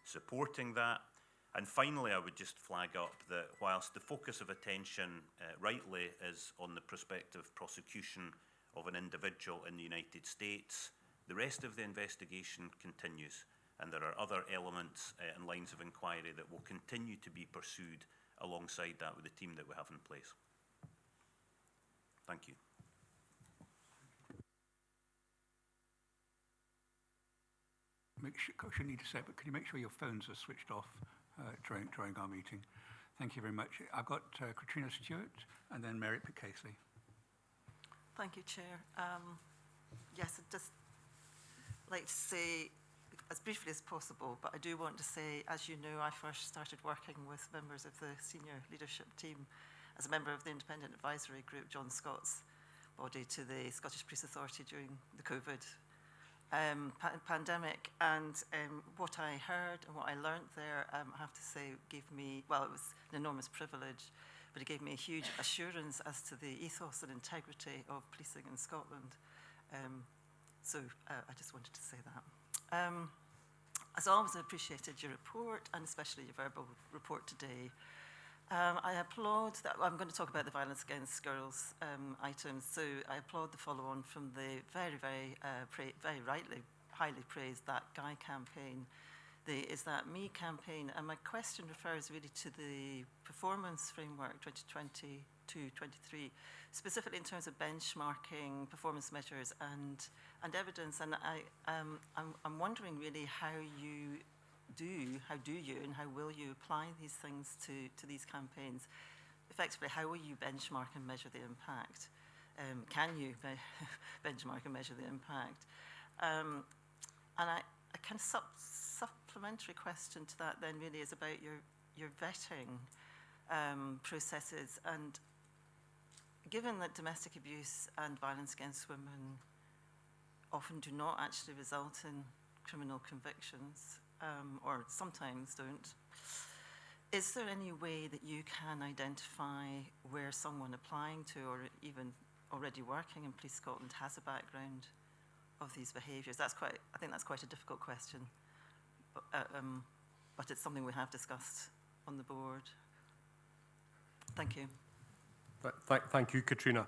supporting that. And finally, I would just flag up that whilst the focus of attention rightly is on the prospective prosecution of an individual in the United States, the rest of the investigation continues, and there are other elements and lines of inquiry that will continue to be pursued alongside that with the team that we have in place. Thank you. You need to say it, but can you make sure your phones are switched off during our meeting? Thank you very much. I've got Katrina Stewart and then Mary Pitt-Casely. Thank you, Chair. Yes, I'd just like to say as briefly as possible, but I do want to say, as you know, I first started working with members of the senior leadership team as a member of the Independent Advisory Group, John Scott's body, to the Scottish Police Authority during the COVID pandemic. And what I heard and what I learned there, I have to say, gave me, well, it was an enormous privilege, but it gave me a huge assurance as to the ethos and integrity of policing in Scotland. So I just wanted to say that. as always, I appreciated your report, and especially your verbal report today. I applaud that. I'm going to talk about the violence against girls items. So I applaud the follow-on from the very rightly, highly praised That Guy campaign, the Is That Me campaign. And my question refers really to the performance framework 2020-23, specifically in terms of benchmarking, performance measures, and evidence. And I'm wondering really how do you and how will you apply these things to these campaigns? Effectively, how will you benchmark and measure the impact? Can you benchmark and measure the impact? And a kind of supplementary question to that then really is about your vetting processes. And given that domestic abuse and violence against women often do not actually result in criminal convictions, or sometimes don't, is there any way that you can identify where someone applying to or even already working in Police Scotland has a background of these behaviours? I think that's quite a difficult question, but it's something we have discussed on the board. Thank you. Thank you, Katrina.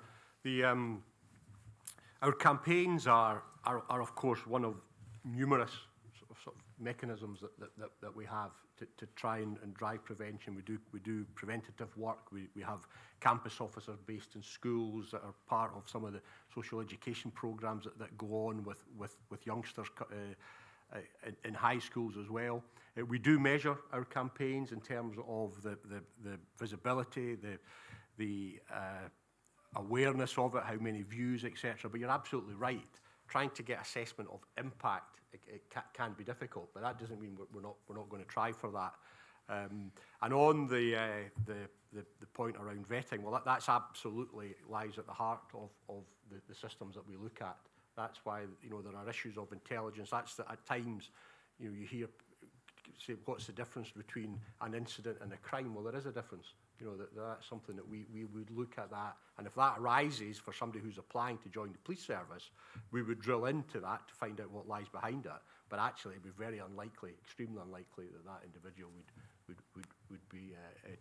Our campaigns are of course one of numerous sort of mechanisms that we have to try and drive prevention. We do preventative work. We have campus officers based in schools that are part of some of the social education programs that go on with youngsters in high schools as well. We do measure our campaigns in terms of the visibility, the awareness of it, how many views, etc. But you're absolutely right. Trying to get assessment of impact it can be difficult, but that doesn't mean we're not going to try for that. And on the point around vetting, well, that's absolutely lies at the heart of the systems that we look at. That's why there are issues of intelligence. At times you hear say, what's the difference between an incident and a crime? Well, there is a difference. That's something that we would look at that. And if that arises for somebody who's applying to join the police service, we would drill into that to find out what lies behind it. But actually, it would be very unlikely, extremely unlikely, that individual would be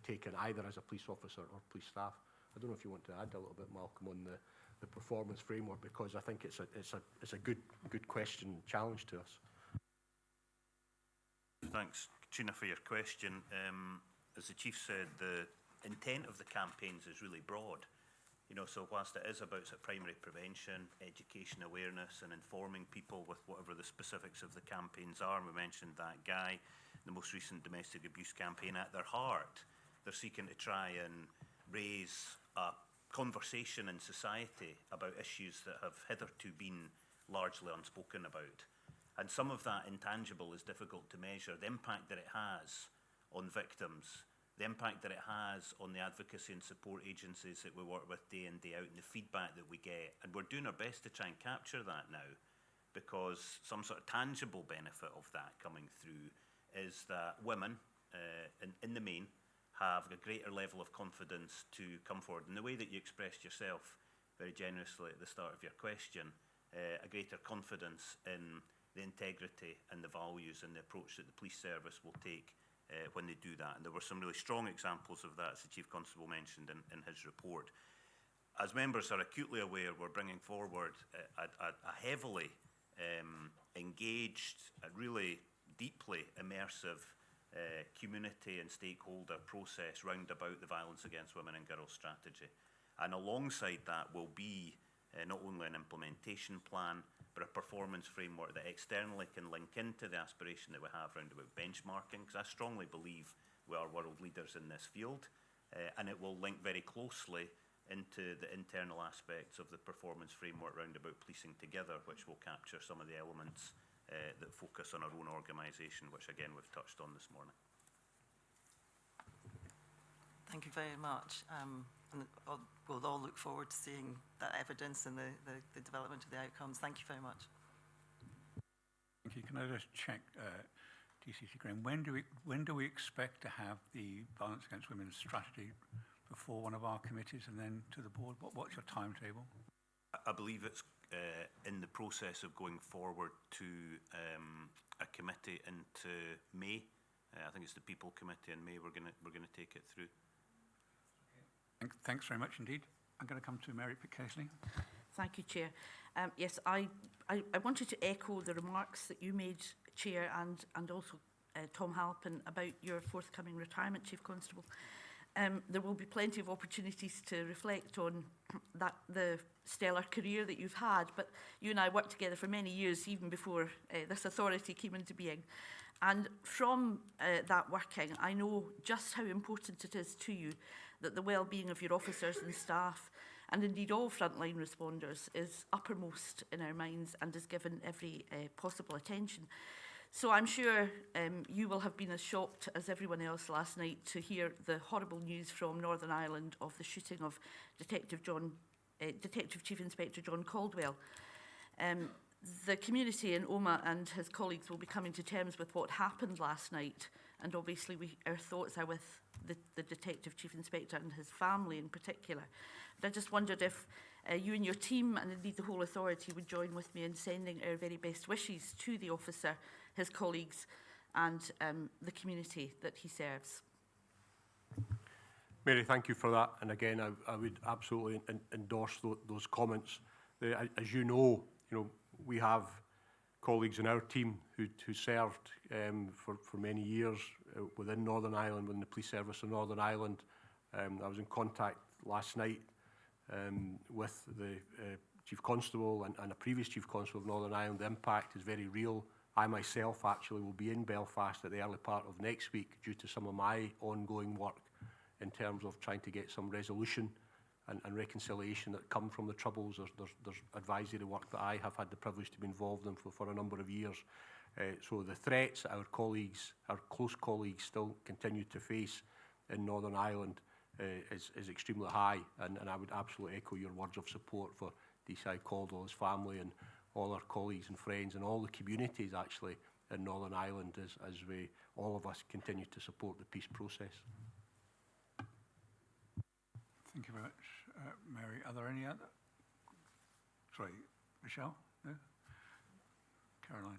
taken either as a police officer or police staff. I don't know if you want to add a little bit, Malcolm, on the performance framework, because I think it's a good question, challenge to us. Thanks, Katrina, for your question. As the Chief said, the intent of the campaigns is really broad. So whilst it is about primary prevention, education, awareness, and informing people with whatever the specifics of the campaigns are, and we mentioned That Guy, the most recent domestic abuse campaign, at their heart, they're seeking to try and raise a conversation in society about issues that have hitherto been largely unspoken about. And some of that intangible is difficult to measure. The impact that it has on victims, the impact that it has on the advocacy and support agencies that we work with day in, day out, and the feedback that we get. And we're doing our best to try and capture that now, because some sort of tangible benefit of that coming through is that women, in the main, have a greater level of confidence to come forward. In the way that you expressed yourself very generously at the start of your question, a greater confidence in the integrity and the values and the approach that the police service will take when they do that. And there were some really strong examples of that, as the Chief Constable mentioned in his report. As members are acutely aware, we're bringing forward a heavily engaged, a really deeply immersive community and stakeholder process round about the violence against women and girls strategy. And alongside that will be not only an implementation plan, but a performance framework that externally can link into the aspiration that we have around about benchmarking, because I strongly believe we are world leaders in this field, and it will link very closely into the internal aspects of the performance framework round about policing together, which will capture some of the elements that focus on our own organisation, which again we've touched on this morning. Thank you very much. And we'll all look forward to seeing that evidence and the development of the outcomes. Thank you very much. Thank you. Can I just check, DCC Graham, when do we expect to have the violence against women strategy before one of our committees and then to the board? What's your timetable? I believe it's in the process of going forward to a committee into May. I think it's the People Committee in May. We're going to take it through. Thanks very much indeed. I'm going to come to Mary Pickesley. Thank you, Chair. Yes, I wanted to echo the remarks that you made, Chair, and also Tom Halpin about your forthcoming retirement, Chief Constable. There will be plenty of opportunities to reflect on the stellar career that you've had, but you and I worked together for many years, even before this authority came into being. And from that working, I know just how important it is to you that the well-being of your officers and staff, and indeed all frontline responders, is uppermost in our minds and is given every possible attention. So I'm sure you will have been as shocked as everyone else last night to hear the horrible news from Northern Ireland of the shooting of Detective Chief Inspector John Caldwell. The community in Omagh and his colleagues will be coming to terms with what happened last night, and obviously our thoughts are with the Detective Chief Inspector and his family in particular. But I just wondered if you and your team, and indeed the whole authority, would join with me in sending our very best wishes to the officer, his colleagues and the community that he serves. Mary, thank you for that. And again, I would absolutely endorse those comments. As you know, we have colleagues in our team who served for many years within Northern Ireland, within the police service in Northern Ireland. I was in contact last night with the Chief Constable and a previous Chief Constable of Northern Ireland. The impact is very real. I myself actually will be in Belfast at the early part of next week due to some of my ongoing work in terms of trying to get some resolution and reconciliation that come from the Troubles. There's advisory work that I have had the privilege to be involved in for a number of years. So the threats that our close colleagues still continue to face in Northern Ireland is extremely high, and I would absolutely echo your words of support for DCI Caldwell, his family, and all our colleagues and friends and all the communities actually in Northern Ireland as we, all of us, continue to support the peace process. Thank you very much, Mary. Are there any other? Sorry, Michelle? No? Caroline?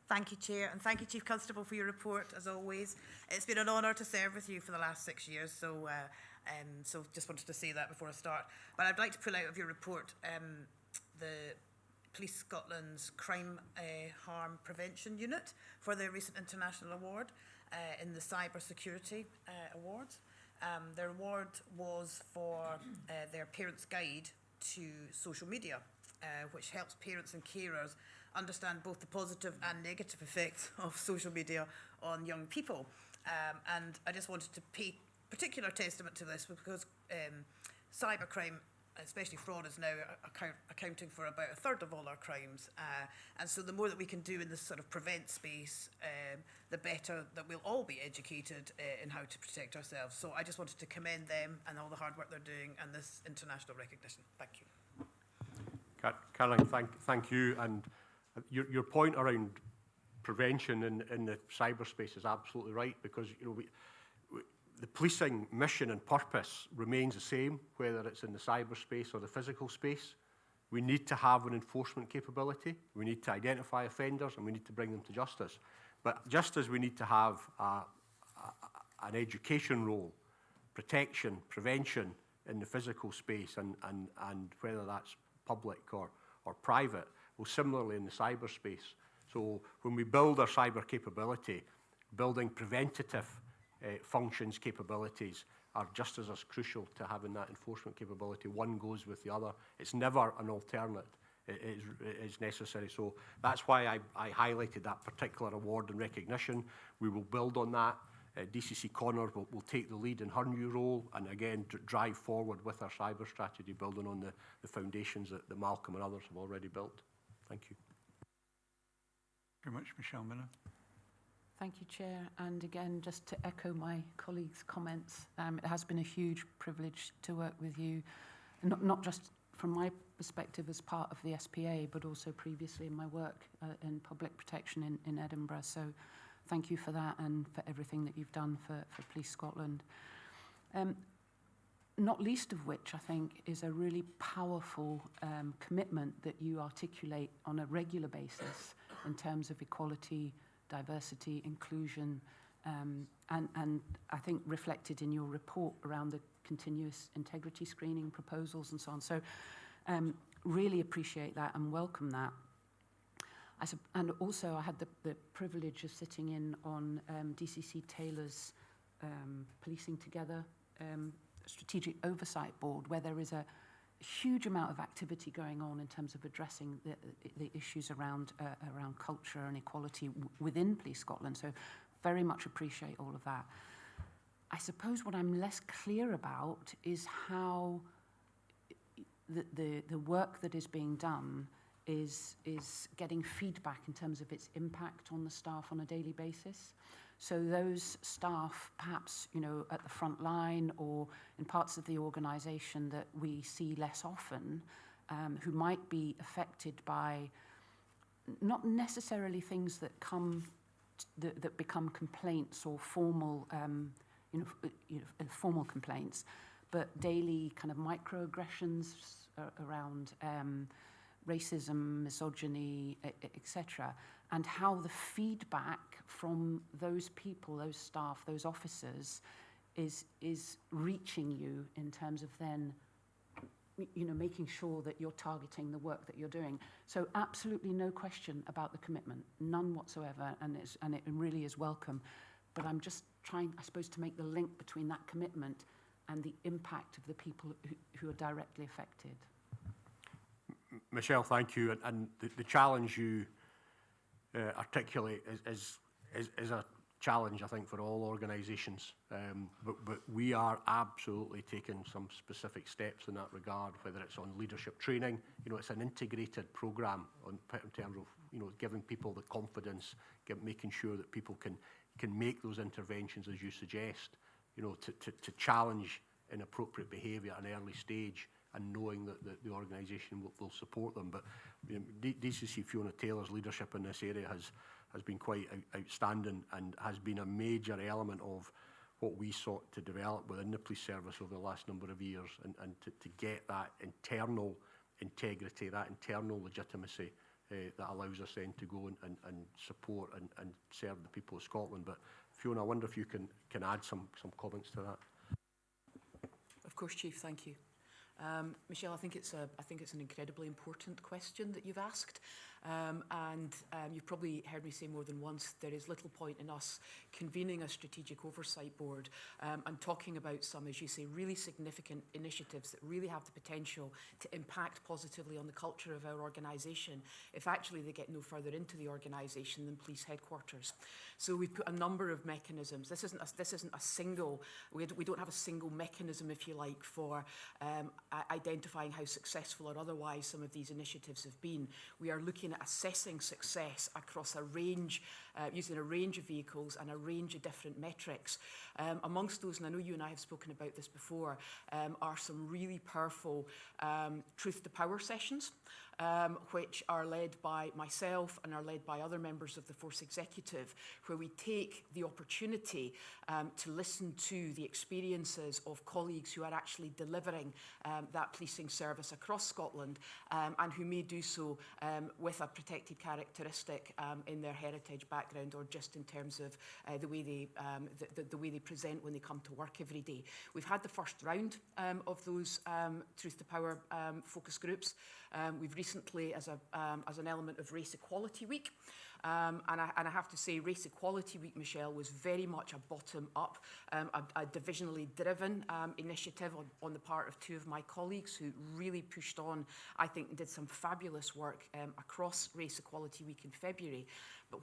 Thank you, Chair, and thank you, Chief Constable, for your report, as always. It's been an honour to serve with you for the last 6 years, so just wanted to say that before I start. But I'd like to pull out of your report the Police Scotland's Crime Harm Prevention Unit for their recent international award in the Cyber Security Awards. Their award was for their Parents' Guide to Social Media, which helps parents and carers understand both the positive and negative effects of social media on young people. And I just wanted to pay particular testament to this because cybercrime, especially fraud, is now accounting for about a third of all our crimes. And so the more that we can do in this sort of prevent space, the better that we'll all be educated in how to protect ourselves. So I just wanted to commend them and all the hard work they're doing and this international recognition. Thank you. Caroline, thank you. And your point around prevention in the cyberspace is absolutely right, because the policing mission and purpose remains the same, whether it's in the cyberspace or the physical space. We need to have an enforcement capability, we need to identify offenders, and we need to bring them to justice. But just as we need to have an education role, protection, prevention in the physical space, and whether that's public or private, well, similarly in the cyberspace. So when we build our cyber capability, building preventative functions capabilities are just as crucial to having that enforcement capability. One goes with the other. It's never an alternate. It is necessary. So that's why I highlighted that particular award and recognition. We will build on that. DCC Connor will take the lead in her new role and again drive forward with our cyber strategy, building on the foundations that Malcolm and others have already built. Thank you. Very much, Michelle Miller. Thank you, Chair. And again, just to echo my colleagues' comments, it has been a huge privilege to work with you, not just from my perspective as part of the SPA, but also previously in my work in public protection in Edinburgh. So thank you for that and for everything that you've done for Police Scotland. not least of which I think is a really powerful commitment that you articulate on a regular basis in terms of equality, diversity, inclusion, and I think reflected in your report around the continuous integrity screening proposals and so on. So really appreciate that and welcome that. And also I had the privilege of sitting in on DCC Taylor's Policing Together Strategic Oversight Board, where there is a huge amount of activity going on in terms of addressing the issues around culture and equality within Police Scotland. So very much appreciate all of that. I suppose what I'm less clear about is how the work that is being done is getting feedback in terms of its impact on the staff on a daily basis. So those staff, perhaps, you know, at the front line or in parts of the organisation that we see less often, who might be affected by not necessarily things that that become complaints or formal, formal complaints, but daily kind of microaggressions around racism, misogyny, etc., and how the feedback from those people, those staff, those officers is reaching you in terms of then, you know, making sure that you're targeting the work that you're doing. So absolutely no question about the commitment, none whatsoever, and it really is welcome. But I'm just trying, I suppose, to make the link between that commitment and the impact of the people who are directly affected. Michelle, thank you. And the challenge you articulate is a challenge, I think, for all organisations. But we are absolutely taking some specific steps in that regard, whether it's on leadership training. You know, it's an integrated programme in terms of, you know, giving people the confidence, making sure that people can make those interventions, as you suggest, you know, to challenge inappropriate behaviour at an early stage, and knowing that the organisation will support them. But you know, DCC Fiona Taylor's leadership in this area has been quite outstanding and has been a major element of what we sought to develop within the police service over the last number of years, and to get that internal integrity, that internal legitimacy that allows us then to go and support and serve the people of Scotland. But Fiona, I wonder if you can add some comments to that. Of course, Chief, thank you. Michelle, I think it's an incredibly important question that you've asked. And you've probably heard me say more than once, there is little point in us convening a strategic oversight board and talking about some, as you say, really significant initiatives that really have the potential to impact positively on the culture of our organisation if actually they get no further into the organisation than police headquarters. So we've put a number of mechanisms. This isn't a single, we don't have a single mechanism, if you like, for identifying how successful or otherwise some of these initiatives have been. We are looking at assessing success across a range, using a range of vehicles and a range of different metrics. Amongst those, and I know you and I have spoken about this before, are some really powerful truth to power sessions, which are led by myself and are led by other members of the Force Executive, where we take the opportunity to listen to the experiences of colleagues who are actually delivering that policing service across Scotland, and who may do so with a protected characteristic in their heritage background, or just in terms of the way they present when they come to work every day. We've had the first round of those Truth to Power focus groups. We've recently, as an element of Race Equality Week, and I have to say, Race Equality Week, Michelle, was very much a bottom-up, a divisionally driven initiative on the part of two of my colleagues who really pushed on, I think, and did some fabulous work across Race Equality Week in February.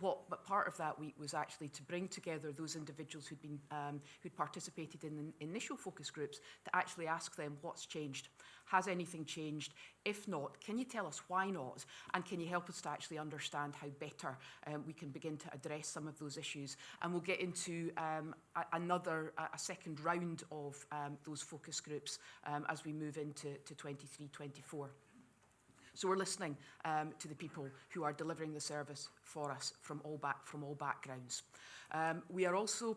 But part of that week was actually to bring together those individuals who'd participated in the initial focus groups to actually ask them what's changed. Has anything changed? If not, can you tell us why not? And can you help us to actually understand how better we can begin to address some of those issues? And we'll get into a second round of those focus groups as we move into 23-24. So we're listening to the people who are delivering the service for us from all backgrounds. We are also,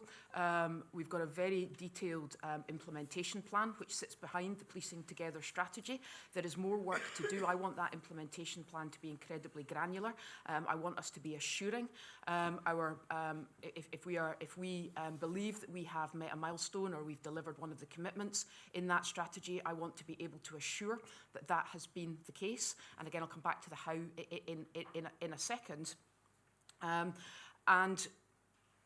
we've got a very detailed implementation plan which sits behind the Policing Together strategy. There is more work to do. I want that implementation plan to be incredibly granular. I want us to be assuring if we believe that we have met a milestone or we've delivered one of the commitments in that strategy, I want to be able to assure that that has been the case. And again, I'll come back to the how in a second. And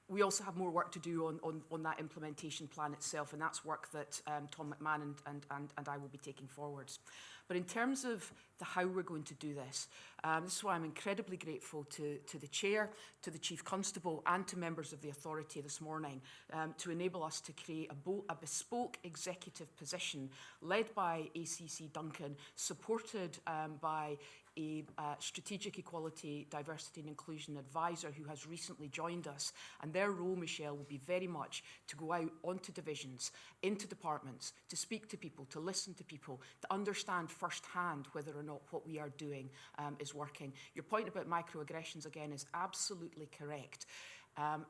we also have more work to do on that implementation plan itself, and that's work that Tom McMahon and I will be taking forwards. But in terms of the how we're going to do this, this is why I'm incredibly grateful to the Chair, to the Chief Constable and to members of the authority this morning to enable us to create a bespoke executive position led by ACC Duncan, supported by a strategic equality, diversity and inclusion advisor who has recently joined us. And their role, Michelle, will be very much to go out onto divisions, into departments, to speak to people, to listen to people, to understand firsthand whether or not what we are doing is working. Your point about microaggressions, again, is absolutely correct.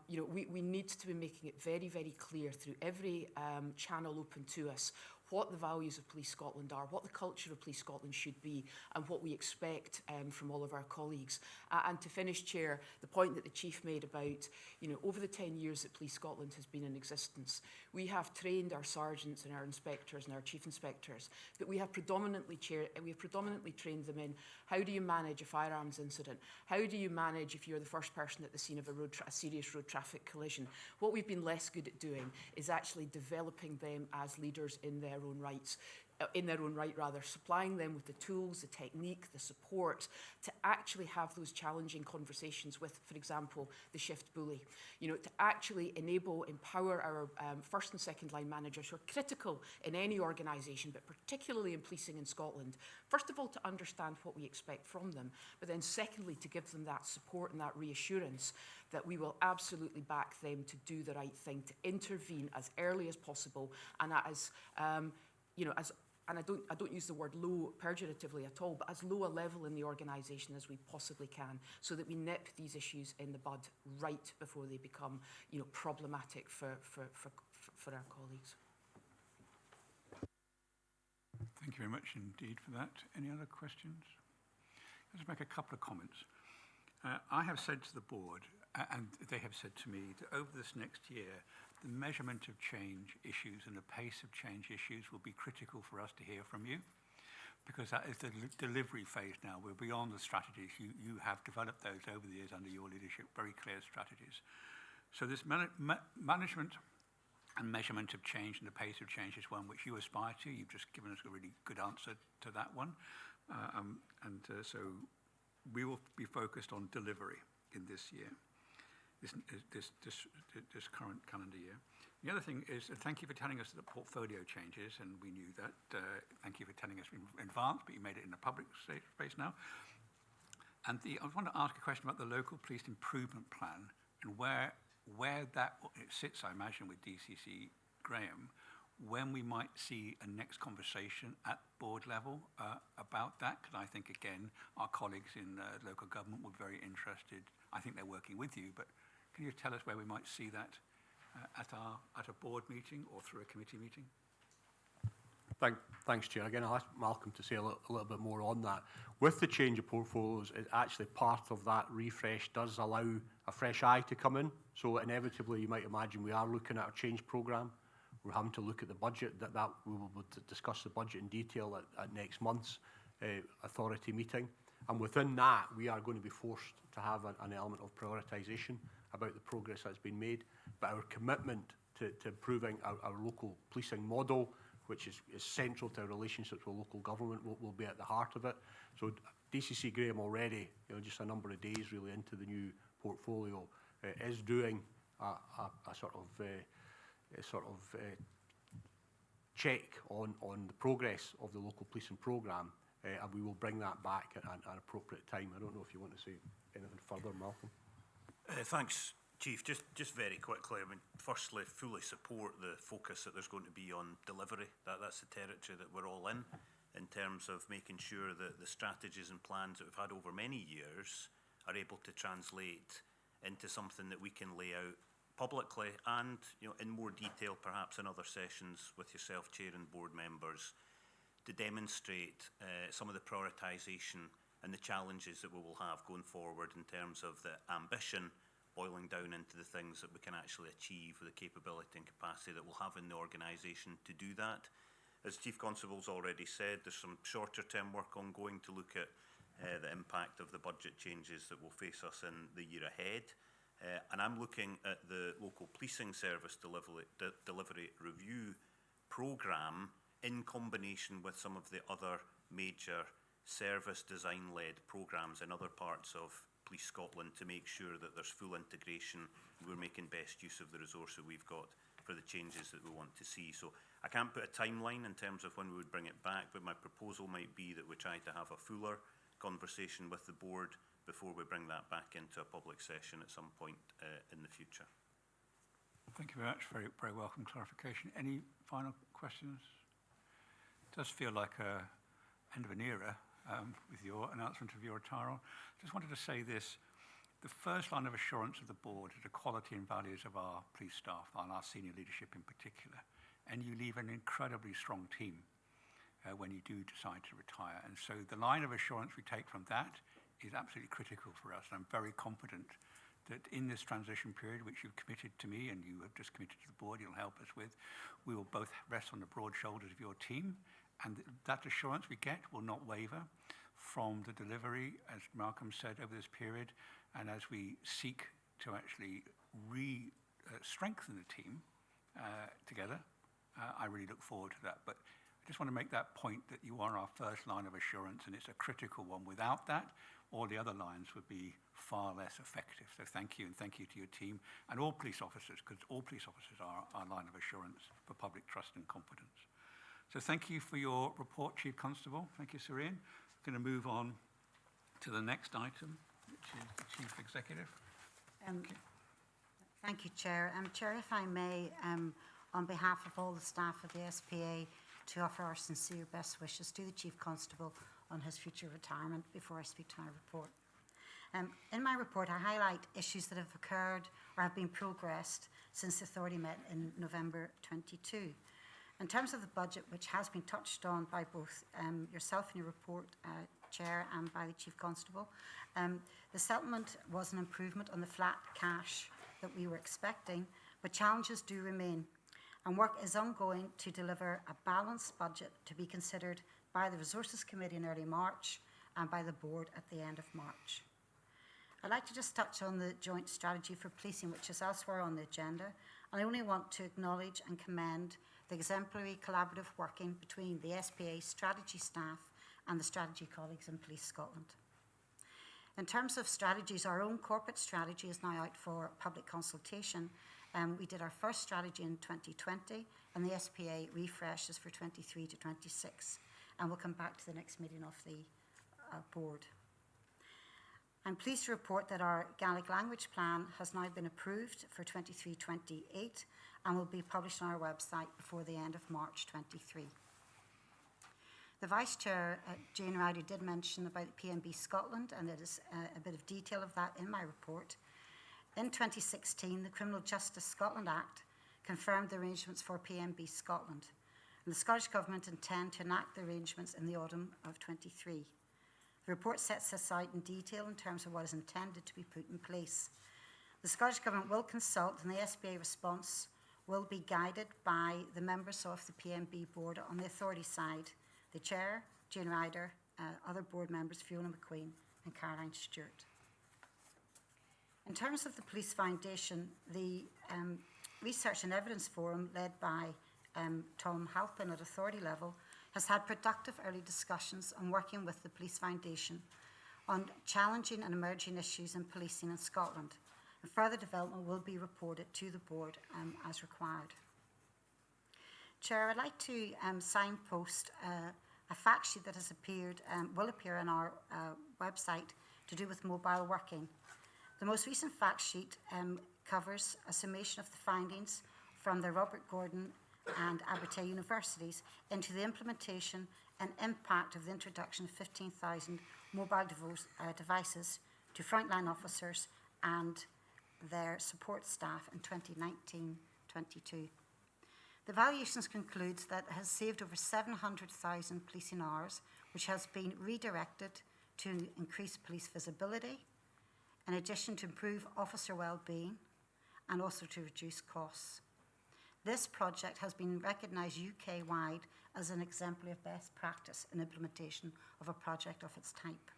You know, we need to be making it very, very clear through every channel open to us what the values of Police Scotland are, what the culture of Police Scotland should be, and what we expect from all of our colleagues. And to finish, Chair, the point that the Chief made about, you know, over the 10 years that Police Scotland has been in existence, we have trained our sergeants and our inspectors and our chief inspectors, but we have predominantly trained them in how do you manage a firearms incident? How do you manage if you're the first person at the scene of a serious road traffic collision? What we've been less good at doing is actually developing them as leaders in their own rights. In their own right, supplying them with the tools, the technique, the support to actually have those challenging conversations with, for example, the shift bully. You know, to actually empower our first and second line managers who are critical in any organisation, but particularly in policing in Scotland. First of all, to understand what we expect from them, but then secondly, to give them that support and that reassurance that we will absolutely back them to do the right thing, to intervene as early as possible and as you know, and I don't use the word low pejoratively at all, but as low a level in the organisation as we possibly can, so that we nip these issues in the bud right before they become, you know, problematic for our colleagues. Thank you very much indeed for that. Any other questions? I'll just make a couple of comments. I have said to the board, and they have said to me, that over this next year, the measurement of change issues and the pace of change issues will be critical for us to hear from you, because that is the delivery phase now. We're beyond the strategies. You have developed those over the years under your leadership, very clear strategies. So this management and measurement of change and the pace of change is one which you aspire to. You've just given us a really good answer to that one. So we will be focused on delivery in this year. This current calendar year. The other thing is, thank you for telling us that the portfolio changes, and we knew that. Thank you for telling us in advance, but you made it in the public space now. And I want to ask a question about the local police improvement plan and where that it sits, I imagine, with DCC Graham, when we might see a next conversation at board level about that, because I think, again, our colleagues in local government were very interested. I think they're working with you, but can you tell us where we might see that at a board meeting or through a committee meeting? Thanks, Chair. Again, I'll ask Malcolm to say a little bit more on that. With the change of portfolios, it actually part of that refresh does allow a fresh eye to come in. So inevitably, you might imagine we are looking at our change programme. We're having to look at the budget. That we will discuss the budget in detail at next month's authority meeting. And within that, we are going to be forced to have an element of prioritisation about the progress that's been made. But our commitment to improving our local policing model, which is central to our relationships with local government, will be at the heart of it. So DCC Graham already, you know, just a number of days really into the new portfolio, is doing a sort of check on the progress of the local policing programme, and we will bring that back at an appropriate time. I don't know if you want to say anything further, Malcolm. Thanks, Chief. Just very quickly, I mean, firstly, fully support the focus that there's going to be on delivery. That's the territory that we're all in. in terms of making sure that the strategies and plans that we've had over many years are able to translate into something that we can lay out publicly and, you know, in more detail perhaps in other sessions with yourself, Chair, and board members, to demonstrate some of the prioritisation and the challenges that we will have going forward in terms of the ambition boiling down into the things that we can actually achieve with the capability and capacity that we'll have in the organisation to do that. As Chief Constable's already said, there's some shorter term work ongoing to look at the impact of the budget changes that will face us in the year ahead. And I'm looking at the local policing service delivery review programme in combination with some of the other major service design-led programmes in other parts of Police Scotland to make sure that there's full integration and we're making best use of the resource that we've got for the changes that we want to see. So I can't put a timeline in terms of when we would bring it back, but my proposal might be that we try to have a fuller conversation with the board before we bring that back into a public session at some point in the future. Thank you very much. Very, very welcome clarification. Any final questions? It does feel like a end of an era with your announcement of your retirement. Just wanted to say this. The first line of assurance of the board is the quality and values of our police staff and our senior leadership in particular. And you leave an incredibly strong team when you do decide to retire. And so the line of assurance we take from that is absolutely critical for us. And I'm very confident that in this transition period, which you've committed to me and you have just committed to the board, you'll help us with, we will both rest on the broad shoulders of your team. And that assurance we get will not waver from the delivery, as Malcolm said, over this period. And as we seek to actually strengthen the team together, I really look forward to that. But I just want to make that point that you are our first line of assurance, and it's a critical one. Without that, all the other lines would be far less effective. So thank you, and thank you to your team and all police officers, because all police officers are our line of assurance for public trust and confidence. So thank you for your report, Chief Constable. Thank you, Sir Ian. I'm going to move on to the next item, which is the Chief Executive. Thank you, Chair. Chair, if I may, on behalf of all the staff of the SPA, to offer our sincere best wishes to the Chief Constable on his future retirement before I speak to my report. In my report, I highlight issues that have occurred or have been progressed since the authority met in November 22. In terms of the budget, which has been touched on by both yourself in your report, Chair, and by the Chief Constable, the settlement was an improvement on the flat cash that we were expecting, but challenges do remain. And work is ongoing to deliver a balanced budget to be considered by the Resources Committee in early March and by the board at the end of March. I'd like to just touch on the joint strategy for policing, which is elsewhere on the agenda. And I only want to acknowledge and commend the exemplary collaborative working between the SPA strategy staff and the strategy colleagues in Police Scotland. In terms of strategies, our own corporate strategy is now out for public consultation. We did our first strategy in 2020, and the SPA refreshes for 23 to 26, and we'll come back to the next meeting of the board. I'm pleased to report that our Gaelic language plan has now been approved for 23-28 and will be published on our website before the end of March 23. The Vice Chair, Jane Rowdy, did mention about PMB Scotland, and there is a bit of detail of that in my report. In 2016, the Criminal Justice Scotland Act confirmed the arrangements for PMB Scotland, and the Scottish Government intend to enact the arrangements in the autumn of 23. The report sets this out in detail in terms of what is intended to be put in place. The Scottish Government will consult, and the SPA response will be guided by the members of the PMB board on the authority side, the Chair, Jane Ryder, other board members, Fiona McQueen and Caroline Stewart. In terms of the Police Foundation, the Research and Evidence Forum, led by Tom Halpin at authority level, has had productive early discussions on working with the Police Foundation on challenging and emerging issues in policing in Scotland. And further development will be reported to the board as required. Chair, I'd like to signpost a fact sheet that has appeared, will appear on our website to do with mobile working. The most recent fact sheet covers a summation of the findings from the Robert Gordon and Abertay universities into the implementation an impact of the introduction of 15,000 mobile devices to frontline officers and their support staff in 2019-22. The evaluations concludes that it has saved over 700,000 policing hours, which has been redirected to increase police visibility, in addition to improve officer well-being and also to reduce costs. This project has been recognised UK-wide as an exemplary of best practice in implementation of a project of its type.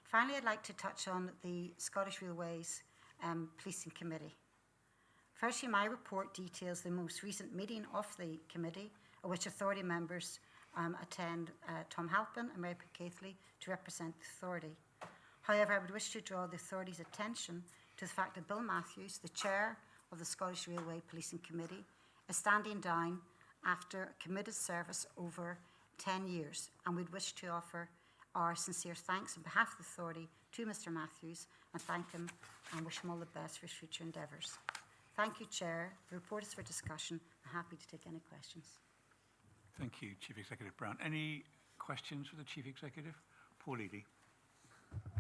Finally, I'd like to touch on the Scottish Railways Policing Committee. Firstly, my report details the most recent meeting of the committee, at which authority members attend Tom Halpin and Mary Caithley to represent the authority. However, I would wish to draw the authority's attention to the fact that Bill Matthews, the chair of the Scottish Railway Policing Committee, is standing down after committed service over 10 years, and we'd wish to offer our sincere thanks on behalf of the authority to Mr Matthews and thank him and wish him all the best for his future endeavours. Thank you, Chair. The report is for discussion. I'm happy to take any questions. Thank you, Chief Executive Brown. Any questions for the Chief Executive? Paul Eady.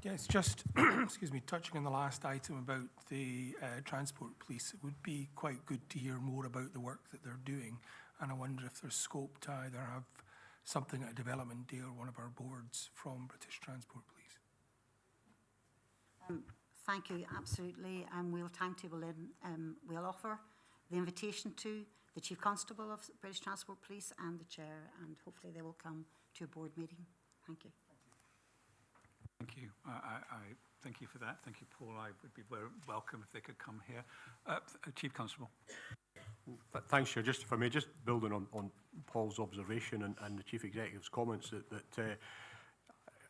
Yes, just, excuse me, touching on the last item about the Transport Police, it would be quite good to hear more about the work that they're doing. And I wonder if there's scope to either have something at a development day or one of our boards from British Transport Police. Thank you, absolutely. We'll timetable in, we'll offer the invitation to the Chief Constable of British Transport Police and the Chair, and hopefully they will come to a board meeting. Thank you. Thank you. I thank you for that. Thank you, Paul. I would be very welcome if they could come here. Chief Constable. Thanks, Chair. Just if I may, just building on Paul's observation and the Chief Executive's comments, that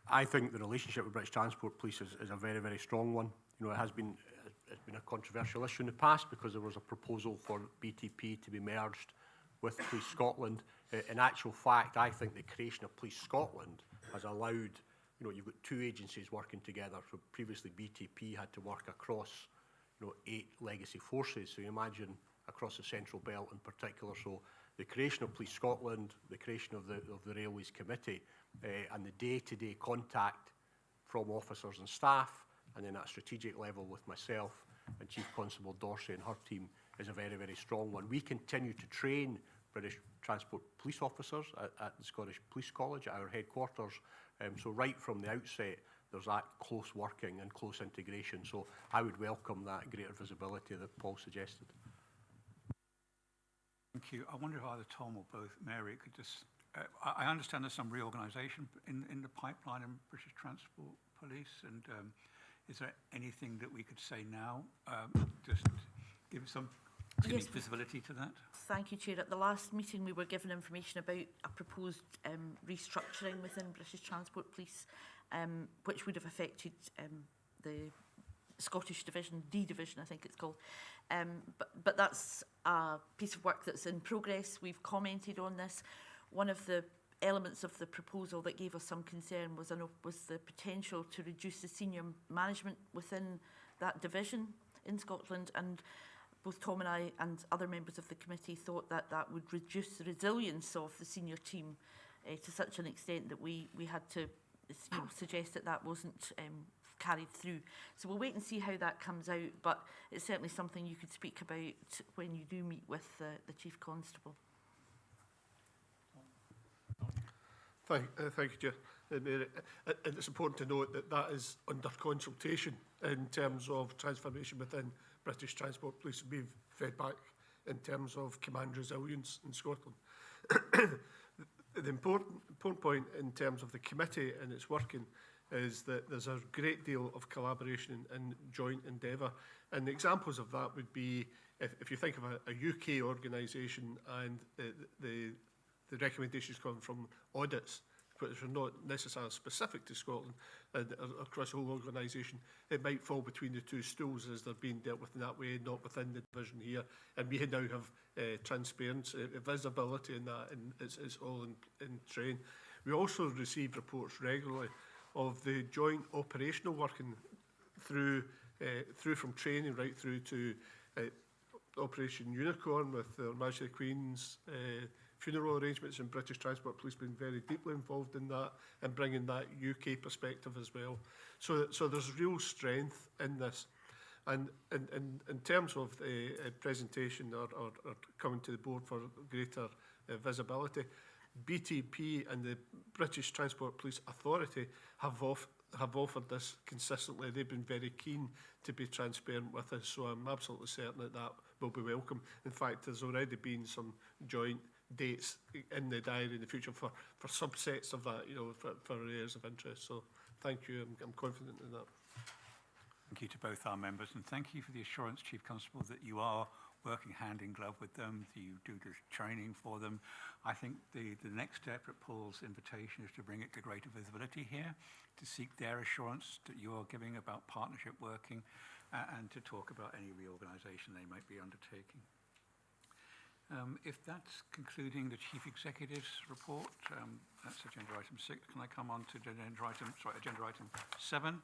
I think the relationship with British Transport Police is a very, very strong one. You know, it's been a controversial issue in the past because there was a proposal for BTP to be merged with Police Scotland. In actual fact, I think the creation of Police Scotland has allowed, you know, you've got two agencies working together. So previously BTP had to work across, you know, 8 legacy forces. So you imagine across the Central Belt in particular. So the creation of Police Scotland, the creation of the Railways Committee, and the day-to-day contact from officers and staff, and then at a strategic level with myself and Chief Constable Dorsey and her team is a very, very strong one. We continue to train British Transport Police officers at the Scottish Police College, at our headquarters. So right from the outset, there's that close working and close integration. So I would welcome that greater visibility that Paul suggested. Thank you. I wonder if either Tom or both, Mary, could just... I understand there's some reorganisation in the pipeline in British Transport Police, and is there anything that we could say now? Just give some Yes. visibility to that. Thank you, Chair. At the last meeting, we were given information about a proposed restructuring within British Transport Police, which would have affected the Scottish Division, D Division, I think it's called. But that's a piece of work that's in progress. We've commented on this. One of the elements of the proposal that gave us some concern was the potential to reduce the senior management within that division in Scotland, and both Tom and I and other members of the committee thought that that would reduce the resilience of the senior team to such an extent that we had to suggest that that wasn't carried through. So we'll wait and see how that comes out, but it's certainly something you could speak about when you do meet with the Chief Constable. Thank you, Chair. And it's important to note that that is under consultation in terms of transformation within British Transport Police. We've fed back in terms of command resilience in Scotland. The important point in terms of the committee and its working is that there's a great deal of collaboration and joint endeavour. And the examples of that would be, if you think of a UK organisation and the recommendations come from audits, which are not necessarily specific to Scotland and across the whole organisation, it might fall between the two stools as they're being dealt with in that way, not within the division here. And we now have transparency, visibility in that, and it's all in train. We also receive reports regularly of the joint operational working through from training right through to Operation Unicorn with Her Majesty the Queen's funeral arrangements, and British Transport Police been very deeply involved in that and bringing that UK perspective as well. So there's real strength in this. And in terms of the presentation or coming to the board for greater visibility, BTP and the British Transport Police Authority have offered this consistently. They've been very keen to be transparent with us, so I'm absolutely certain that that will be welcome. In fact, there's already been some joint dates in the diary in the future for subsets of that, you know, for areas of interest. So thank you. I'm confident in that. Thank you to both our members, and thank you for the assurance, Chief Constable, that you are working hand in glove with them, that you do the training for them. I think the next step at Paul's invitation is to bring it to greater visibility here, to seek their assurance that you are giving about partnership working, and to talk about any reorganisation they might be undertaking. If that's concluding the Chief Executive's report, that's agenda item 6. Can I come on to agenda item 7,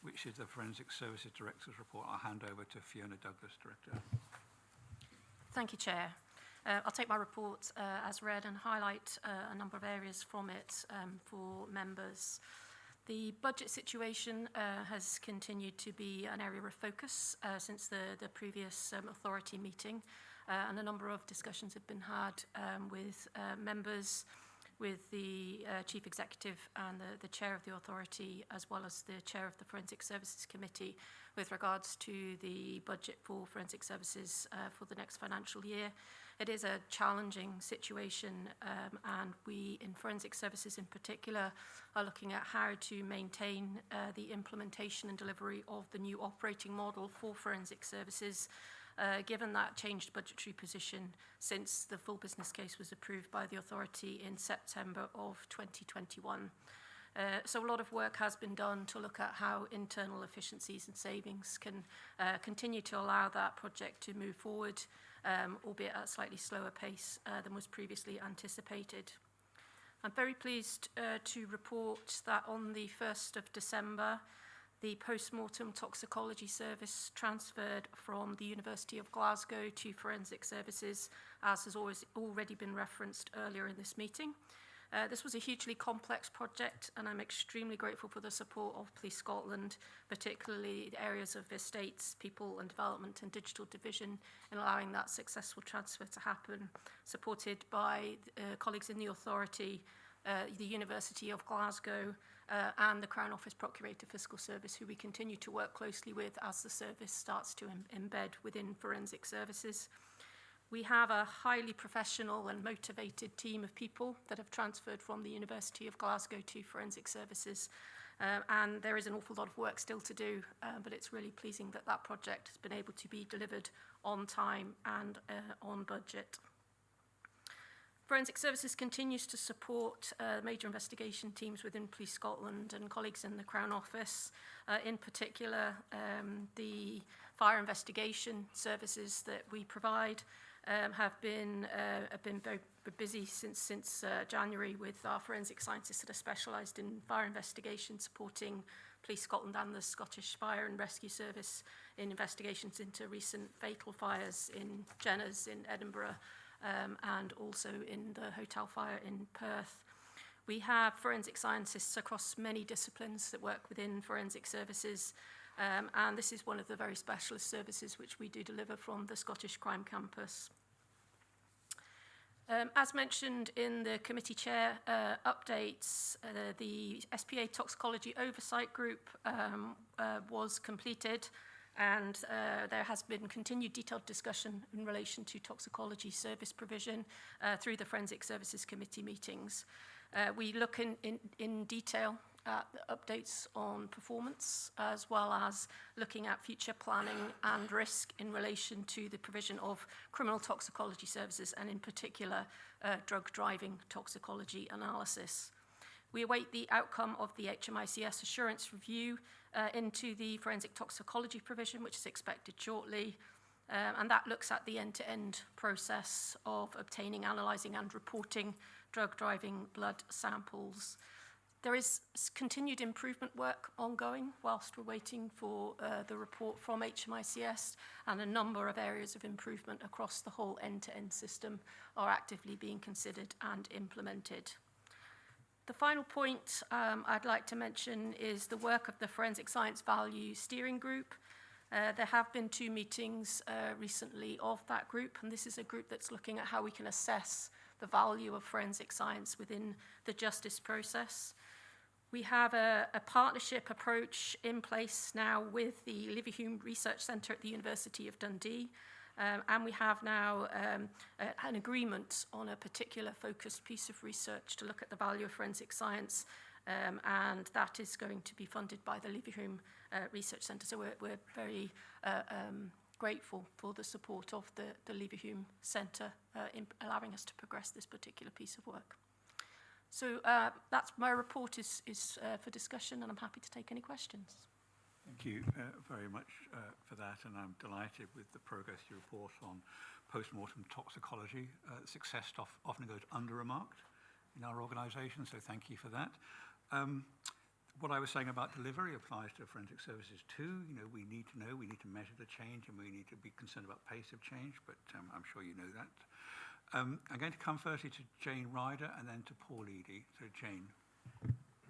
which is the Forensic Services Director's report? I'll hand over to Fiona Douglas, Director. Thank you, Chair. I'll take my report as read and highlight a number of areas from it for members. The budget situation has continued to be an area of focus since the previous authority meeting, and a number of discussions have been had with members, with the Chief Executive and the Chair of the Authority, as well as the Chair of the Forensic Services Committee, with regards to the budget for forensic services for the next financial year. It is a challenging situation, and we, in forensic services in particular, are looking at how to maintain the implementation and delivery of the new operating model for forensic services, given that changed budgetary position since the full business case was approved by the authority in September of 2021. So a lot of work has been done to look at how internal efficiencies and savings can continue to allow that project to move forward, albeit at a slightly slower pace than was previously anticipated. I'm very pleased to report that on the 1st of December, the post-mortem toxicology service transferred from the University of Glasgow to Forensic Services, as has already been referenced earlier in this meeting. This was a hugely complex project, and I'm extremely grateful for the support of Police Scotland, particularly the areas of estates, people and development and digital division, in allowing that successful transfer to happen, supported by colleagues in the authority, the University of Glasgow, and the Crown Office Procurator Fiscal Service, who we continue to work closely with as the service starts to embed within forensic services. We have a highly professional and motivated team of people that have transferred from the University of Glasgow to Forensic Services, and there is an awful lot of work still to do, but it's really pleasing that that project has been able to be delivered on time and on budget. Forensic Services continues to support major investigation teams within Police Scotland and colleagues in the Crown Office, in particular the fire investigation services that we provide. Have been very busy since January with our forensic scientists that are specialised in fire investigation, supporting Police Scotland and the Scottish Fire and Rescue Service in investigations into recent fatal fires in Jenners in Edinburgh, and also in the hotel fire in Perth. We have forensic scientists across many disciplines that work within forensic services, and this is one of the very specialist services which we do deliver from the Scottish Crime Campus. As mentioned in the committee chair updates, the SPA Toxicology Oversight Group was completed, and there has been continued detailed discussion in relation to toxicology service provision through the Forensic Services Committee meetings. We look in detail at the updates on performance, as well as looking at future planning and risk in relation to the provision of criminal toxicology services, and in particular, drug driving toxicology analysis. We await the outcome of the HMICS assurance review into the forensic toxicology provision, which is expected shortly, and that looks at the end-to-end process of obtaining, analysing and reporting drug driving blood samples. There is continued improvement work ongoing whilst we're waiting for the report from HMICS, and a number of areas of improvement across the whole end-to-end system are actively being considered and implemented. The final point I'd like to mention is the work of the Forensic Science Value Steering Group. There have been 2 meetings recently of that group, and this is a group that's looking at how we can assess the value of forensic science within the justice process. We have a partnership approach in place now with the Liverhume Research Centre at the University of Dundee, and we have now an agreement on a particular focused piece of research to look at the value of forensic science, and that is going to be funded by the Liverhume Research Centre. So we're very grateful for the support of the Liverhume Centre in allowing us to progress this particular piece of work. So that's my report is for discussion, and I'm happy to take any questions. Thank you very much for that, and I'm delighted with the progress you report on post-mortem toxicology. Success often goes under-remarked in our organisation, so thank you for that. What I was saying about delivery applies to forensic services too. You know, we need to measure the change, and we need to be concerned about pace of change, but I'm sure you know that. I'm going to come firstly to Jane Ryder and then to Paul Eady. So Jane.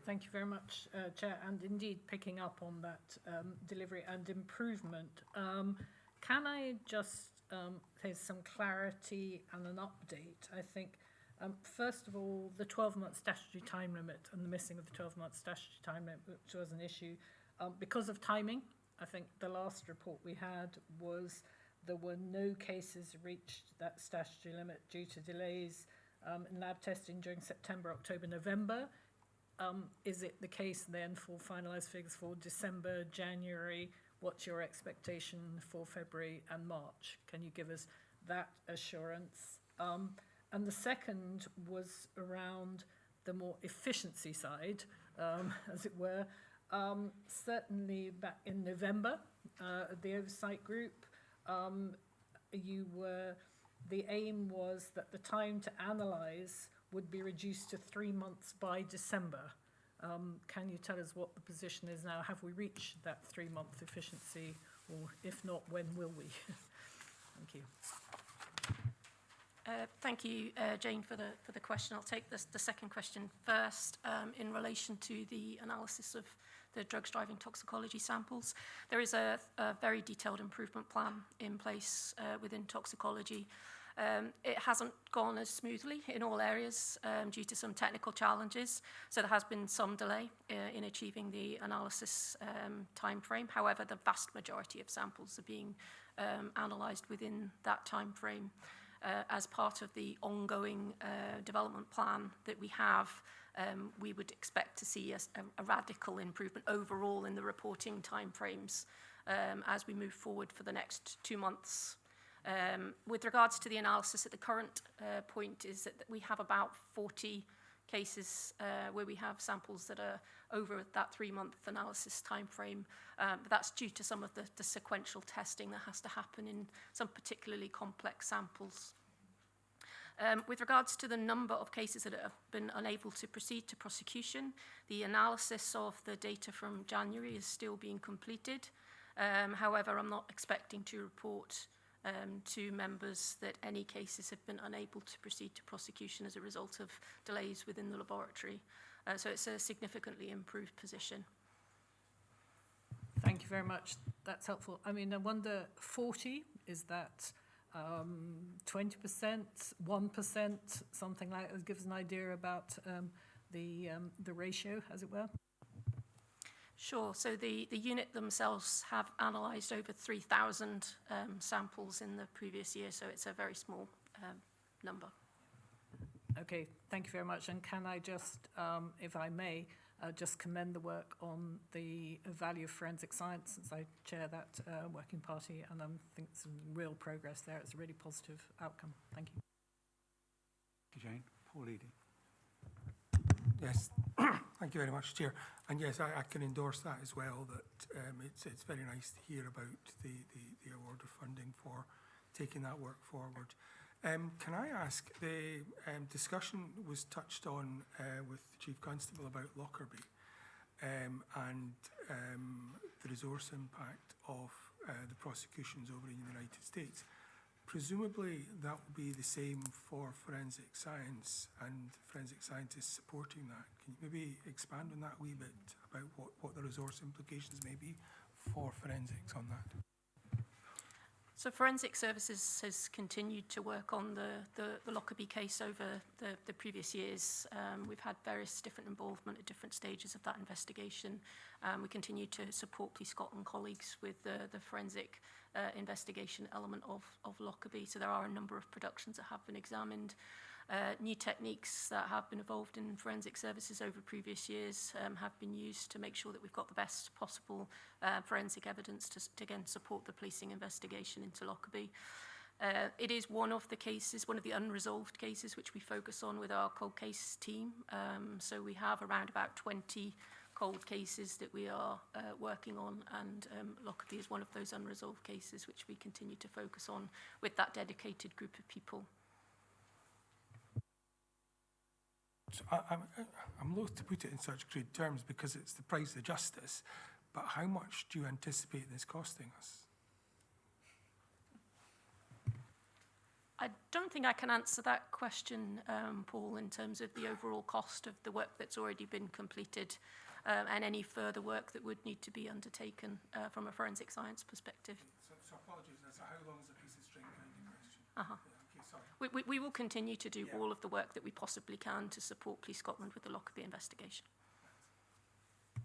Thank you very much, Chair, and indeed picking up on that delivery and improvement. Can I just say some clarity and an update? I think, first of all, the 12-month statutory time limit and the missing of the 12-month statutory time limit, which was an issue. Because of timing, I think the last report we had was there were no cases reached that statutory limit due to delays in lab testing during September, October, November. Is it the case then for finalised figures for December, January? What's your expectation for February and March? Can you give us that assurance? And the second was around the more efficiency side, as it were. Certainly back in November, the oversight group, the aim was that the time to analyse would be reduced to 3 months by December. Can you tell us what the position is now? Have we reached that 3-month efficiency, or if not, when will we? Thank you. Thank you, Jane, for the question. I'll take the second question first. In relation to the analysis of the drugs driving toxicology samples, there is a very detailed improvement plan in place within toxicology. It hasn't gone as smoothly in all areas due to some technical challenges, so there has been some delay in achieving the analysis time frame. However, the vast majority of samples are being analysed within that time frame. As part of the ongoing development plan that we have, we would expect to see a radical improvement overall in the reporting timeframes as we move forward for the next 2 months. With regards to the analysis at the current point is that we have about 40 cases where we have samples that are over that 3-month analysis timeframe. But that's due to some of the sequential testing that has to happen in some particularly complex samples. With regards to the number of cases that have been unable to proceed to prosecution, the analysis of the data from January is still being completed. However, I'm not expecting to report to members that any cases have been unable to proceed to prosecution as a result of delays within the laboratory. So it's a significantly improved position. Thank you very much. That's helpful. I mean, I wonder, 40, is that 20%, 1%, something like that? Give us an idea about the ratio, as it were. Sure. So the unit themselves have analysed over 3,000 samples in the previous year, so it's a very small number. Okay, thank you very much. And can I just, if I may, just commend the work on the value of forensic science, since I chair that working party, and I think some real progress there. It's a really positive outcome. Thank you. Thank you, Jane. Paul Eady. Yes, thank you very much, Chair. And yes, I can endorse that as well, that it's very nice to hear about the award of funding for taking that work forward. Can I ask, the discussion was touched on with the Chief Constable about Lockerbie and the resource impact of the prosecutions over in the United States. Presumably that will be the same for forensic science and forensic scientists supporting that. Can you maybe expand on that a wee bit about what the resource implications may be for forensics on that? So Forensic Services has continued to work on the Lockerbie case over the previous years. We've had various different involvement at different stages of that investigation. We continue to support Police Scotland colleagues with the forensic investigation element of Lockerbie. So there are a number of productions that have been examined. New techniques that have been evolved in forensic services over previous years have been used to make sure that we've got the best possible forensic evidence to again support the policing investigation into Lockerbie. It is one of the cases, one of the unresolved cases which we focus on with our cold case team. So we have around about 20 cold cases that we are working on, and Lockerbie is one of those unresolved cases which we continue to focus on with that dedicated group of people. So I'm loath to put it in such crude terms because it's the price of justice, but how much do you anticipate this costing us? I don't think I can answer that question, Paul, in terms of the overall cost of the work that's already been completed and any further work that would need to be undertaken from a forensic science perspective. So apologies, so how long is a piece of string kind of question? Uh-huh. Okay, sorry. We will continue to do all of the work that we possibly can to support Police Scotland with the Lockerbie investigation.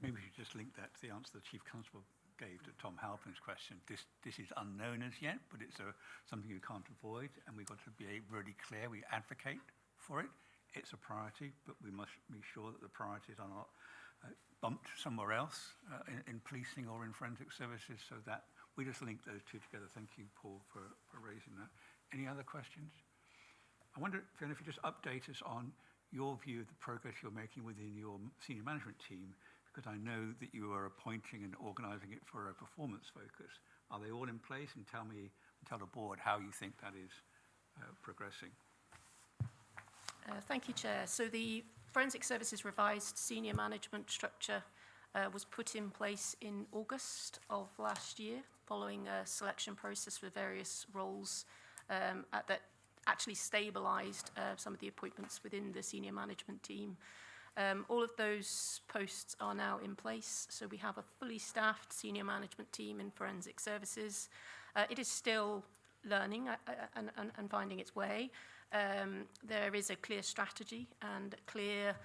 Maybe we should just link that to the answer the Chief Constable gave to Tom Halpin's question. This is unknown as yet, but it's something you can't avoid, and we've got to be really clear. We advocate for it. It's a priority, but we must be sure that the priorities are not bumped somewhere else in policing or in forensic services, so that we just link those two together. Thank you, Paul, for raising that. Any other questions? I wonder, Fiona, if you just update us on your view of the progress you're making within your senior management team, because I know that you are appointing and organising it for a performance focus. Are they all in place? And tell the board how you think that is progressing. Thank you, Chair. So the Forensic Services revised senior management structure was put in place in August of last year, following a selection process for various roles that actually stabilised some of the appointments within the senior management team. All of those posts are now in place, so we have a fully staffed senior management team in Forensic Services. It is still learning and finding its way. There is a clear strategy and a clear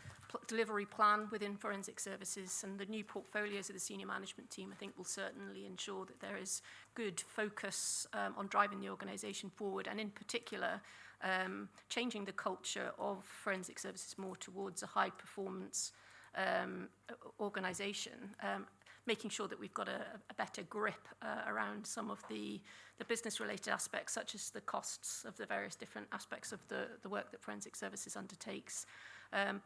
delivery plan within Forensic Services, and the new portfolios of the senior management team, I think, will certainly ensure that there is good focus on driving the organisation forward, and in particular, changing the culture of Forensic Services more towards a high-performance organisation, making sure that we've got a better grip around some of the business-related aspects, such as the costs of the various different aspects of the work that Forensic Services undertakes.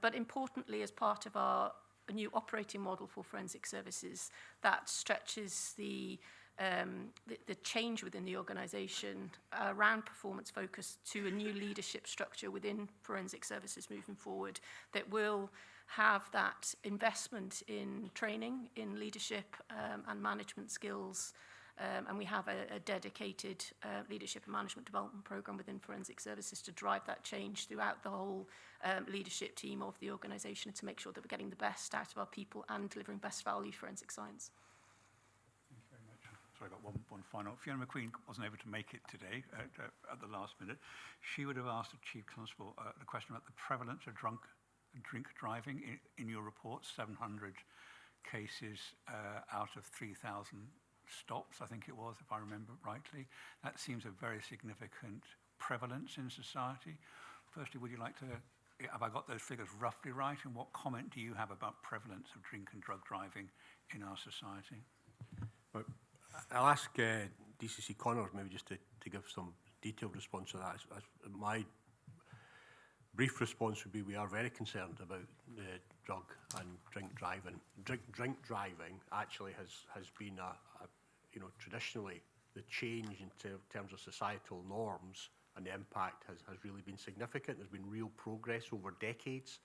But importantly, as part of our new operating model for Forensic Services, that stretches the change within the organisation around performance focus to a new leadership structure within Forensic Services moving forward that will have that investment in training, in leadership and management skills. And we have a dedicated leadership and management development programme within Forensic Services to drive that change throughout the whole leadership team of the organisation, and to make sure that we're getting the best out of our people and delivering best value forensic science. Thank you very much. Sorry, I got one final. Fiona McQueen wasn't able to make it today at the last minute. She would have asked the Chief Constable the question about the prevalence of drink driving in your report. 700 cases out of 3,000 stops, I think it was, if I remember rightly. That seems a very significant prevalence in society. Firstly, would you like to, have I got those figures roughly right? And what comment do you have about prevalence of drink and drug driving in our society? Well, I'll ask DCC Connors maybe just to give some detailed response to that. My brief response would be we are very concerned about drug and drink driving. Drink driving actually has been traditionally the change in terms of societal norms and the impact has really been significant. There's been real progress over decades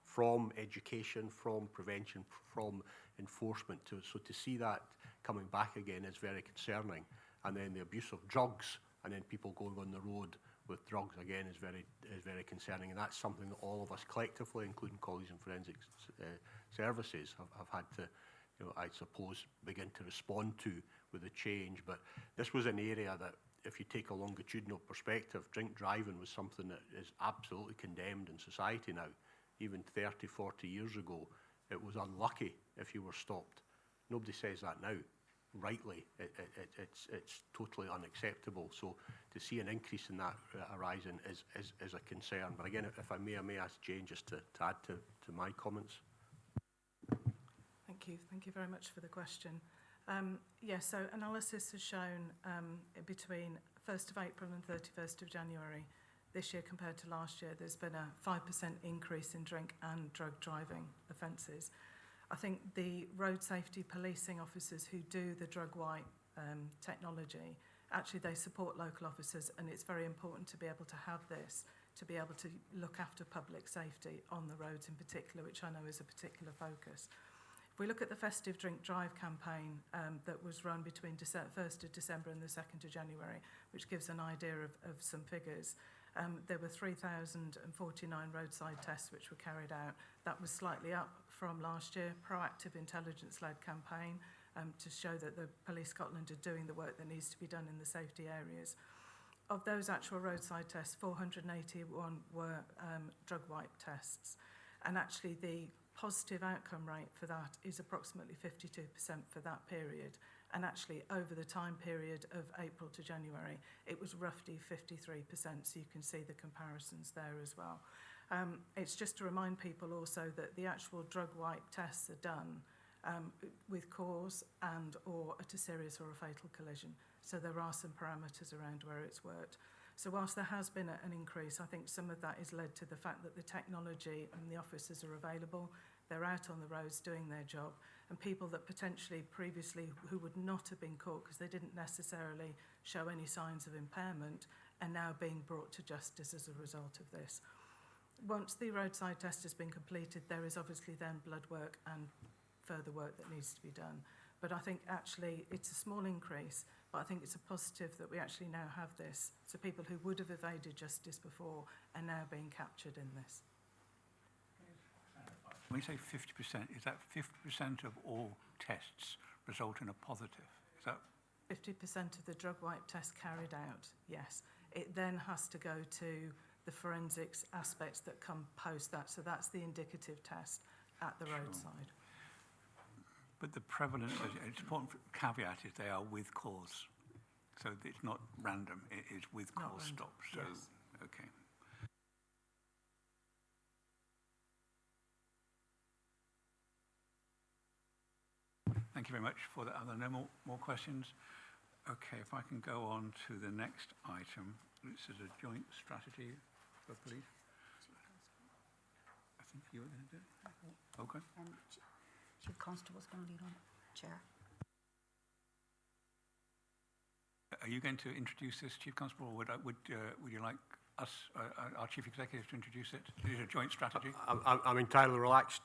from education, from prevention, from enforcement. So to see that coming back again is very concerning. And then the abuse of drugs and then people going on the road with drugs again is very concerning. And that's something that all of us collectively, including colleagues in forensic services, have had to, I suppose, begin to respond to with the change. But this was an area that, if you take a longitudinal perspective, drink driving was something that is absolutely condemned in society now. Even 30, 40 years ago, it was unlucky if you were stopped. Nobody says that now. Rightly, it's totally unacceptable. So to see an increase in that arising is a concern. But again, if I may ask Jane just to add to my comments. Thank you very much for the question. Yes, so analysis has shown between 1st of April and 31st of January this year compared to last year, there's been a 5% increase in drink and drug driving offences. I think the road safety policing officers who do the drug white technology, actually they support local officers, and it's very important to be able to have this, to be able to look after public safety on the roads in particular, which I know is a particular focus. If we look at the festive drink drive campaign that was run between 1st of December and the 2nd of January, which gives an idea of some figures, there were 3,049 roadside tests which were carried out. That was slightly up from last year. Proactive intelligence-led campaign to show that the Police Scotland are doing the work that needs to be done in the safety areas. Of those actual roadside tests, 481 were drug wipe tests. And actually the positive outcome rate for that is approximately 52% for that period. And actually, over the time period of April to January, it was roughly 53%, so you can see the comparisons there as well. It's just to remind people also that the actual drug wipe tests are done with cause and or at a serious or a fatal collision. So there are some parameters around where it's worked. So whilst there has been an increase, I think some of that is led to the fact that the technology and the officers are available. They're out on the roads doing their job, and people that potentially previously who would not have been caught because they didn't necessarily show any signs of impairment are now being brought to justice as a result of this. Once the roadside test has been completed, there is obviously then blood work and further work that needs to be done. But I think actually it's a small increase, but I think it's a positive that we actually now have this. So people who would have evaded justice before are now being captured in this. When you say 50%, is that 50% of all tests result in a positive? Is that 50% of the drug wipe test carried out, yes. It then has to go to the forensics aspects that come post that. So that's the indicative test at the roadside. But the prevalence, it's important caveat is they are with cause. So it's not random, it is with cause stops. So, yes. Okay. Thank you very much for that. Are there no more questions? Okay, if I can go on to the next item. This is a joint strategy for police. I think you were going to do it. Okay. Chief Constable's going to lead on it, Chair. Are you going to introduce this, Chief Constable, or would you like us, our Chief Executive, to introduce it? Is it a joint strategy? I'm entirely relaxed,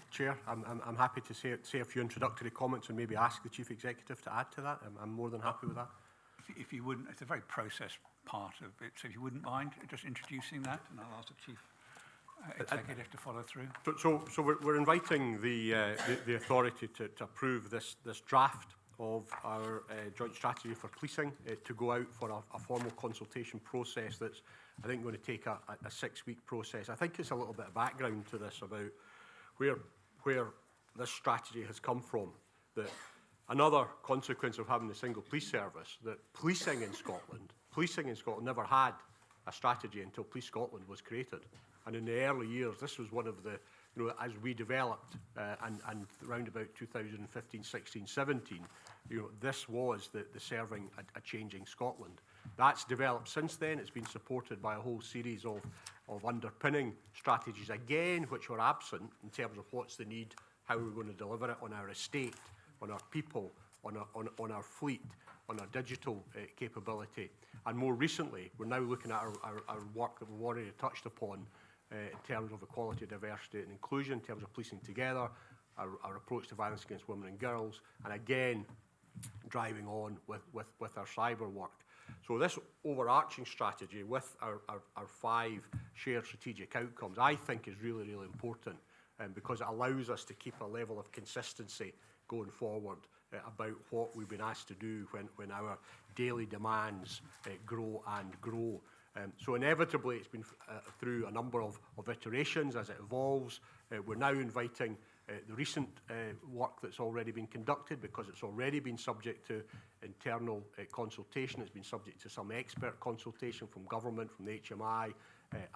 Chair. I'm happy to say a few introductory comments and maybe ask the Chief Executive to add to that. I'm more than happy with that. If you wouldn't, it's a very process part of it, so if you wouldn't mind just introducing that, and I'll ask the Chief Executive to follow through. So we're inviting the authority to approve this draft of our joint strategy for policing to go out for a formal consultation process that's, I think, going to take a 6-week process. I think it's a little bit of background to this about where this strategy has come from. That another consequence of having the single police service, that policing in Scotland never had a strategy until Police Scotland was created. And in the early years, this was one of the, as we developed and around about 2015, 16, 17, this was the serving a changing Scotland. That's developed since then. It's been supported by a whole series of underpinning strategies, again, which were absent in terms of what's the need, how we're going to deliver it on our estate, on our people, on our fleet, on our digital capability. And more recently, we're now looking at our work that we've already touched upon in terms of equality, diversity and inclusion, in terms of policing together, our approach to violence against women and girls, and again, driving on with our cyber work. So this overarching strategy with our 5 shared strategic outcomes, I think is really, really important because it allows us to keep a level of consistency going forward about what we've been asked to do when our daily demands grow and grow. So inevitably, it's been through a number of iterations as it evolves. We're now inviting the recent work that's already been conducted, because it's already been subject to internal consultation. It's been subject to some expert consultation from government, from the HMI,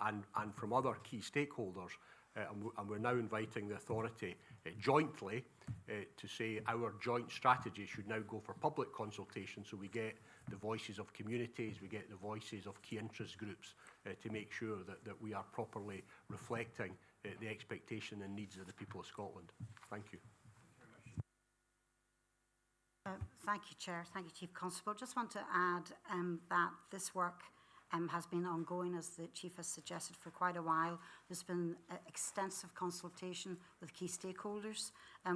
and from other key stakeholders. And we're now inviting the authority jointly to say our joint strategy should now go for public consultation, so we get the voices of communities, we get the voices of key interest groups to make sure that we are properly reflecting the expectation and needs of the people of Scotland. Thank you. Thank you, Chair. Thank you, Chief Constable. Just want to add that this work has been ongoing, as the Chief has suggested, for quite a while. There's been extensive consultation with key stakeholders.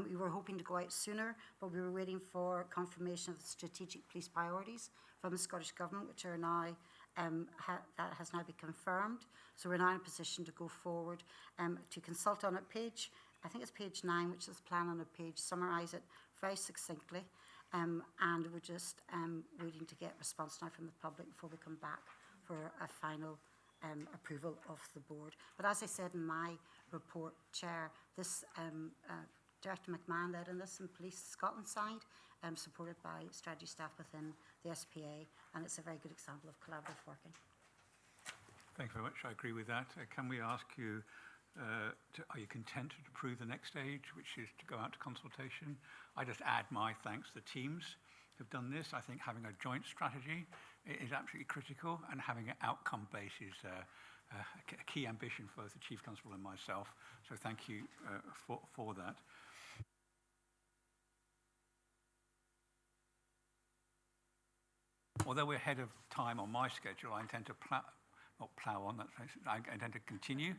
We were hoping to go out sooner, but we were waiting for confirmation of the strategic police priorities from the Scottish Government, which are now, that has now been confirmed. So we're now in a position to go forward to consult on it. I think it's page 9, which is the plan on a page, summarise it very succinctly. And we're just waiting to get response now from the public before we come back for a final approval of the board. But as I said in my report, Chair, this Director McMahon led in this in Police Scotland side, supported by strategy staff within the SPA, and it's a very good example of collaborative working. Thank you very much. I agree with that. Can we ask you, are you content to approve the next stage, which is to go out to consultation? I just add my thanks to the teams who've done this. I think having a joint strategy is absolutely critical, and having an outcome base is a key ambition for both the Chief Constable and myself. So thank you for that. Although we're ahead of time on my schedule, I intend to I intend to continue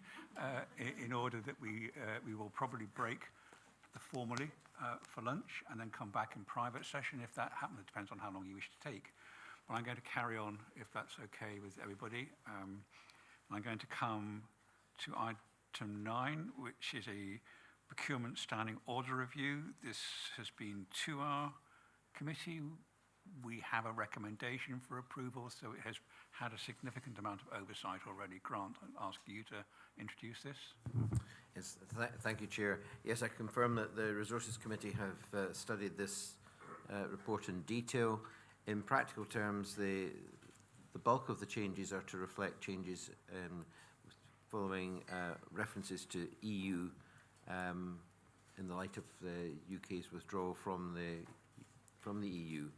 in order that we will probably break formally for lunch and then come back in private session if that happens. It depends on how long you wish to take. But I'm going to carry on if that's okay with everybody. I'm going to come to item 9, which is a procurement standing order review. This has been to our committee. We have a recommendation for approval, so it has had a significant amount of oversight already. Grant, I'll ask you to introduce this. Yes, thank you, Chair. Yes, I confirm that the Resources Committee have studied this report in detail. In practical terms, the bulk of the changes are to reflect changes following references to EU in the light of the UK's withdrawal from the EU,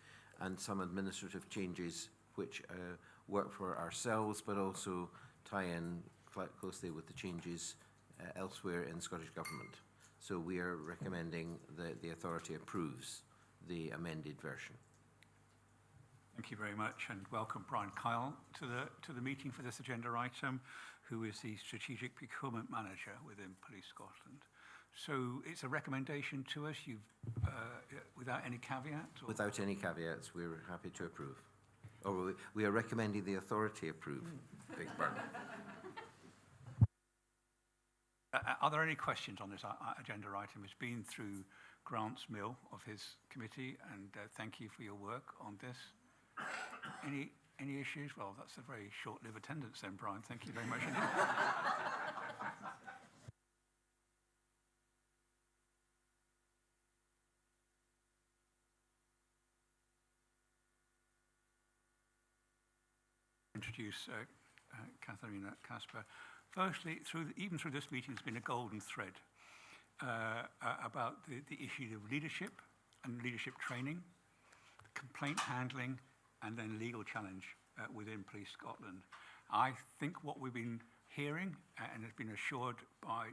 and some administrative changes which work for ourselves but also tie in quite closely with the changes elsewhere in Scottish Government. So we are recommending that the authority approves the amended version. Thank you very much, and welcome Brian Kyle to the meeting for this agenda item, who is the Strategic Procurement Manager within Police Scotland. So it's a recommendation to us, without any caveats? Without any caveats, we're happy to approve. Or we are recommending the authority approve. Big pardon. Are there any questions on this agenda item? It's been through Grant's mill of his committee, and thank you for your work on this. Any issues? Well, that's a very short-lived attendance then, Brian. Thank you very much indeed. Introduce Katharina Casper. Firstly, even through this meeting, there's been a golden thread about the issue of leadership and leadership training, complaint handling, and then legal challenge within Police Scotland. I think what we've been hearing and has been assured by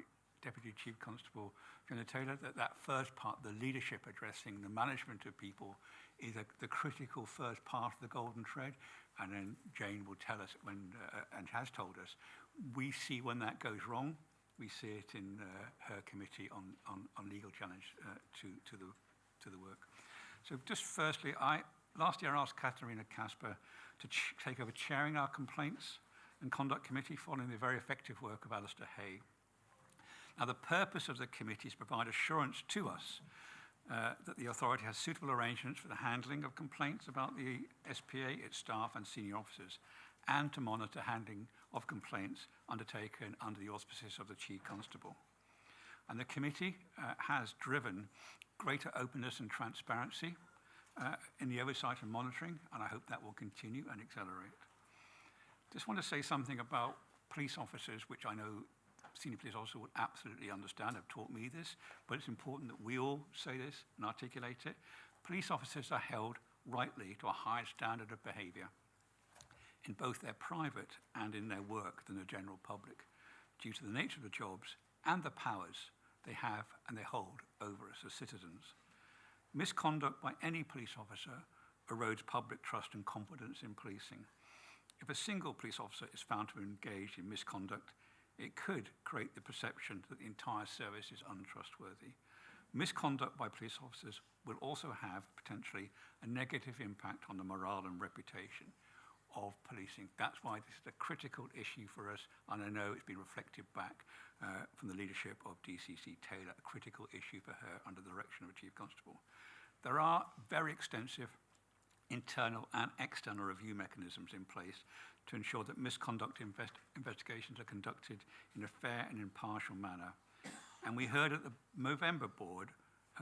Deputy Chief Constable Fiona Taylor, that first part, the leadership addressing the management of people, is the critical first part of the golden thread. And then Jane will tell us when, and has told us, we see when that goes wrong. We see it in her committee on legal challenge to the work. So just firstly, last year I asked Katharina Casper to take over chairing our complaints and conduct committee following the very effective work of Alistair Hay. Now, the purpose of the committee is to provide assurance to us that the authority has suitable arrangements for the handling of complaints about the SPA, its staff and senior officers, and to monitor handling of complaints undertaken under the auspices of the Chief Constable. And the committee has driven greater openness and transparency in the oversight and monitoring, and I hope that will continue and accelerate. Just want to say something about police officers, which I know senior police officers would absolutely understand, have taught me this, but it's important that we all say this and articulate it. Police officers are held rightly to a higher standard of behaviour in both their private and in their work than the general public, due to the nature of the jobs and the powers they have and they hold over us as citizens. Misconduct by any police officer erodes public trust and confidence in policing. If a single police officer is found to engage in misconduct, it could create the perception that the entire service is untrustworthy. Misconduct by police officers will also have potentially a negative impact on the morale and reputation of policing. That's why this is a critical issue for us, and I know it's been reflected back from the leadership of DCC Taylor, a critical issue for her under the direction of a Chief Constable. There are very extensive internal and external review mechanisms in place to ensure that misconduct investigations are conducted in a fair and impartial manner. And we heard at the Movember board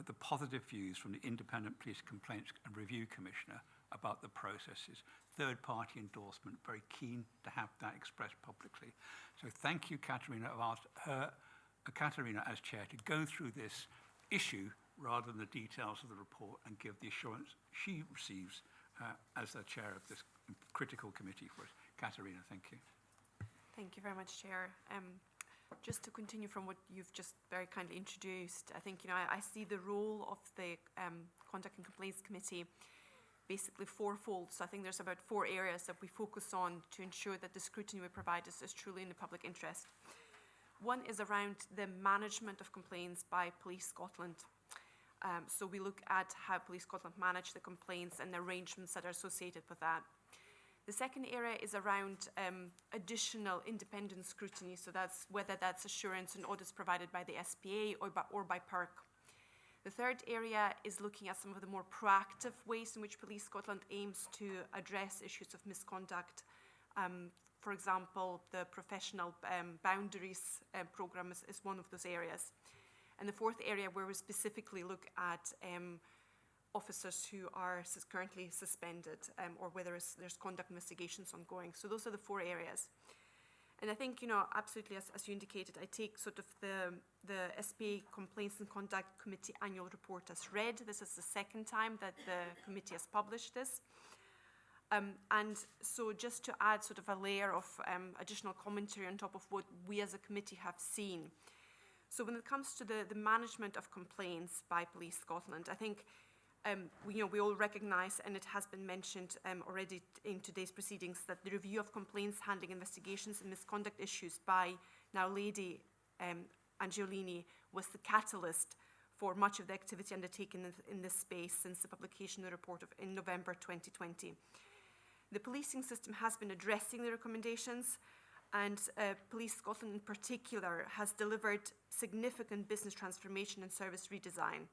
the positive views from the Independent Police Complaints and Review Commissioner about the processes. Third-party endorsement, very keen to have that expressed publicly. So thank you, Katharina. I've asked Katharina as chair to go through this issue rather than the details of the report and give the assurance she receives as the chair of this critical committee for us. Katharina, thank you. Thank you very much, Chair. Just to continue from what you've just very kindly introduced, I think, I see the role of the Conduct and Complaints Committee basically fourfold. So I think there's about 4 areas that we focus on to ensure that the scrutiny we provide is truly in the public interest. One is around the management of complaints by Police Scotland. So we look at how Police Scotland manage the complaints and the arrangements that are associated with that. The second area is around additional independent scrutiny, so that's whether that's assurance and audits provided by the SPA or by PERC. The third area is looking at some of the more proactive ways in which Police Scotland aims to address issues of misconduct. For example, the professional boundaries programme is one of those areas. And the fourth area where we specifically look at officers who are currently suspended or whether there's conduct investigations ongoing. So those are the 4 areas. And I think, absolutely, as you indicated, I take sort of the SPA Complaints and Conduct Committee annual report as read. This is the second time that the committee has published this. And so just to add sort of a layer of additional commentary on top of what we as a committee have seen. So when it comes to the management of complaints by Police Scotland, I think we all recognise, and it has been mentioned already in today's proceedings, that the review of complaints handling investigations and misconduct issues by now Lady Angiolini was the catalyst for much of the activity undertaken in this space since the publication of the report in November 2020. The policing system has been addressing the recommendations, and Police Scotland in particular has delivered significant business transformation and service redesign.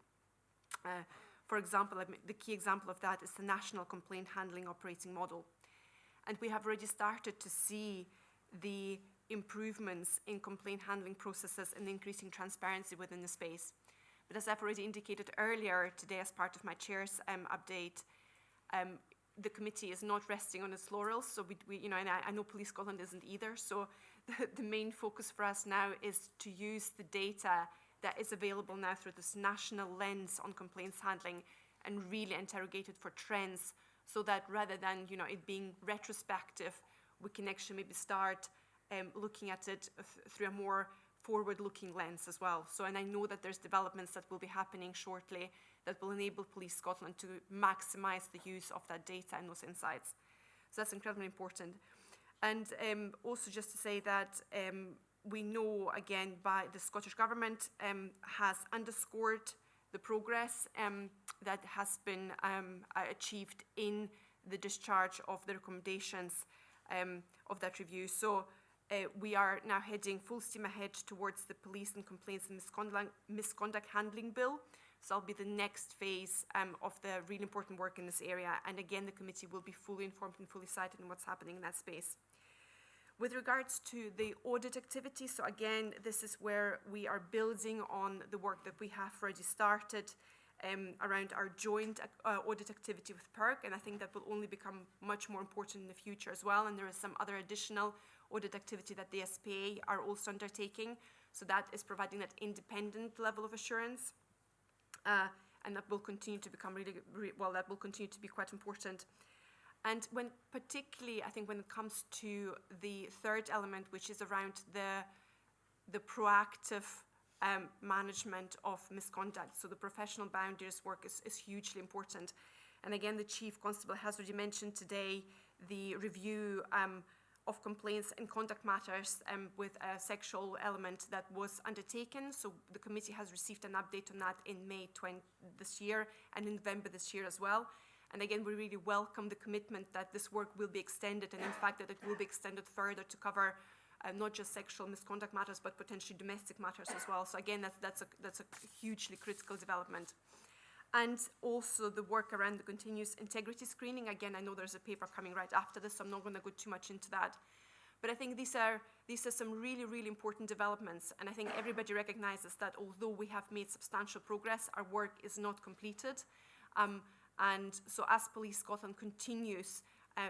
For example, the key example of that is the National Complaint Handling Operating Model. And we have already started to see the improvements in complaint handling processes and increasing transparency within the space. But as I've already indicated earlier today as part of my chair's update, the committee is not resting on its laurels. So and I know Police Scotland isn't either. So the main focus for us now is to use the data that is available now through this national lens on complaints handling and really interrogate it for trends, so that rather than it being retrospective, we can actually maybe start looking at it through a more forward-looking lens as well. So, and I know that there's developments that will be happening shortly that will enable Police Scotland to maximise the use of that data and those insights. So that's incredibly important. And also just to say that we know, again, by the Scottish Government has underscored the progress that has been achieved in the discharge of the recommendations of that review. So we are now heading full steam ahead towards the Police and Complaints and Misconduct Handling Bill. So that'll be the next phase of the really important work in this area. And again, the committee will be fully informed and fully cited in what's happening in that space. With regards to the audit activity, so again, this is where we are building on the work that we have already started around our joint audit activity with PERC, and I think that will only become much more important in the future as well. And there is some other additional audit activity that the SPA are also undertaking. So that is providing that independent level of assurance. And that will continue to become that will continue to be quite important. And when particularly, I think when it comes to the third element, which is around the proactive management of misconduct. So the professional boundaries work is hugely important. And again, the Chief Constable has already mentioned today the review of complaints and conduct matters with a sexual element that was undertaken. So the committee has received an update on that in May this year and in November this year as well. And again, we really welcome the commitment that this work will be extended, and in fact that it will be extended further to cover not just sexual misconduct matters, but potentially domestic matters as well. So again, that's a hugely critical development. And also the work around the continuous integrity screening. Again, I know there's a paper coming right after this, so I'm not going to go too much into that. But I think these are some really, really important developments. And I think everybody recognizes that although we have made substantial progress, our work is not completed. And so as Police Scotland continues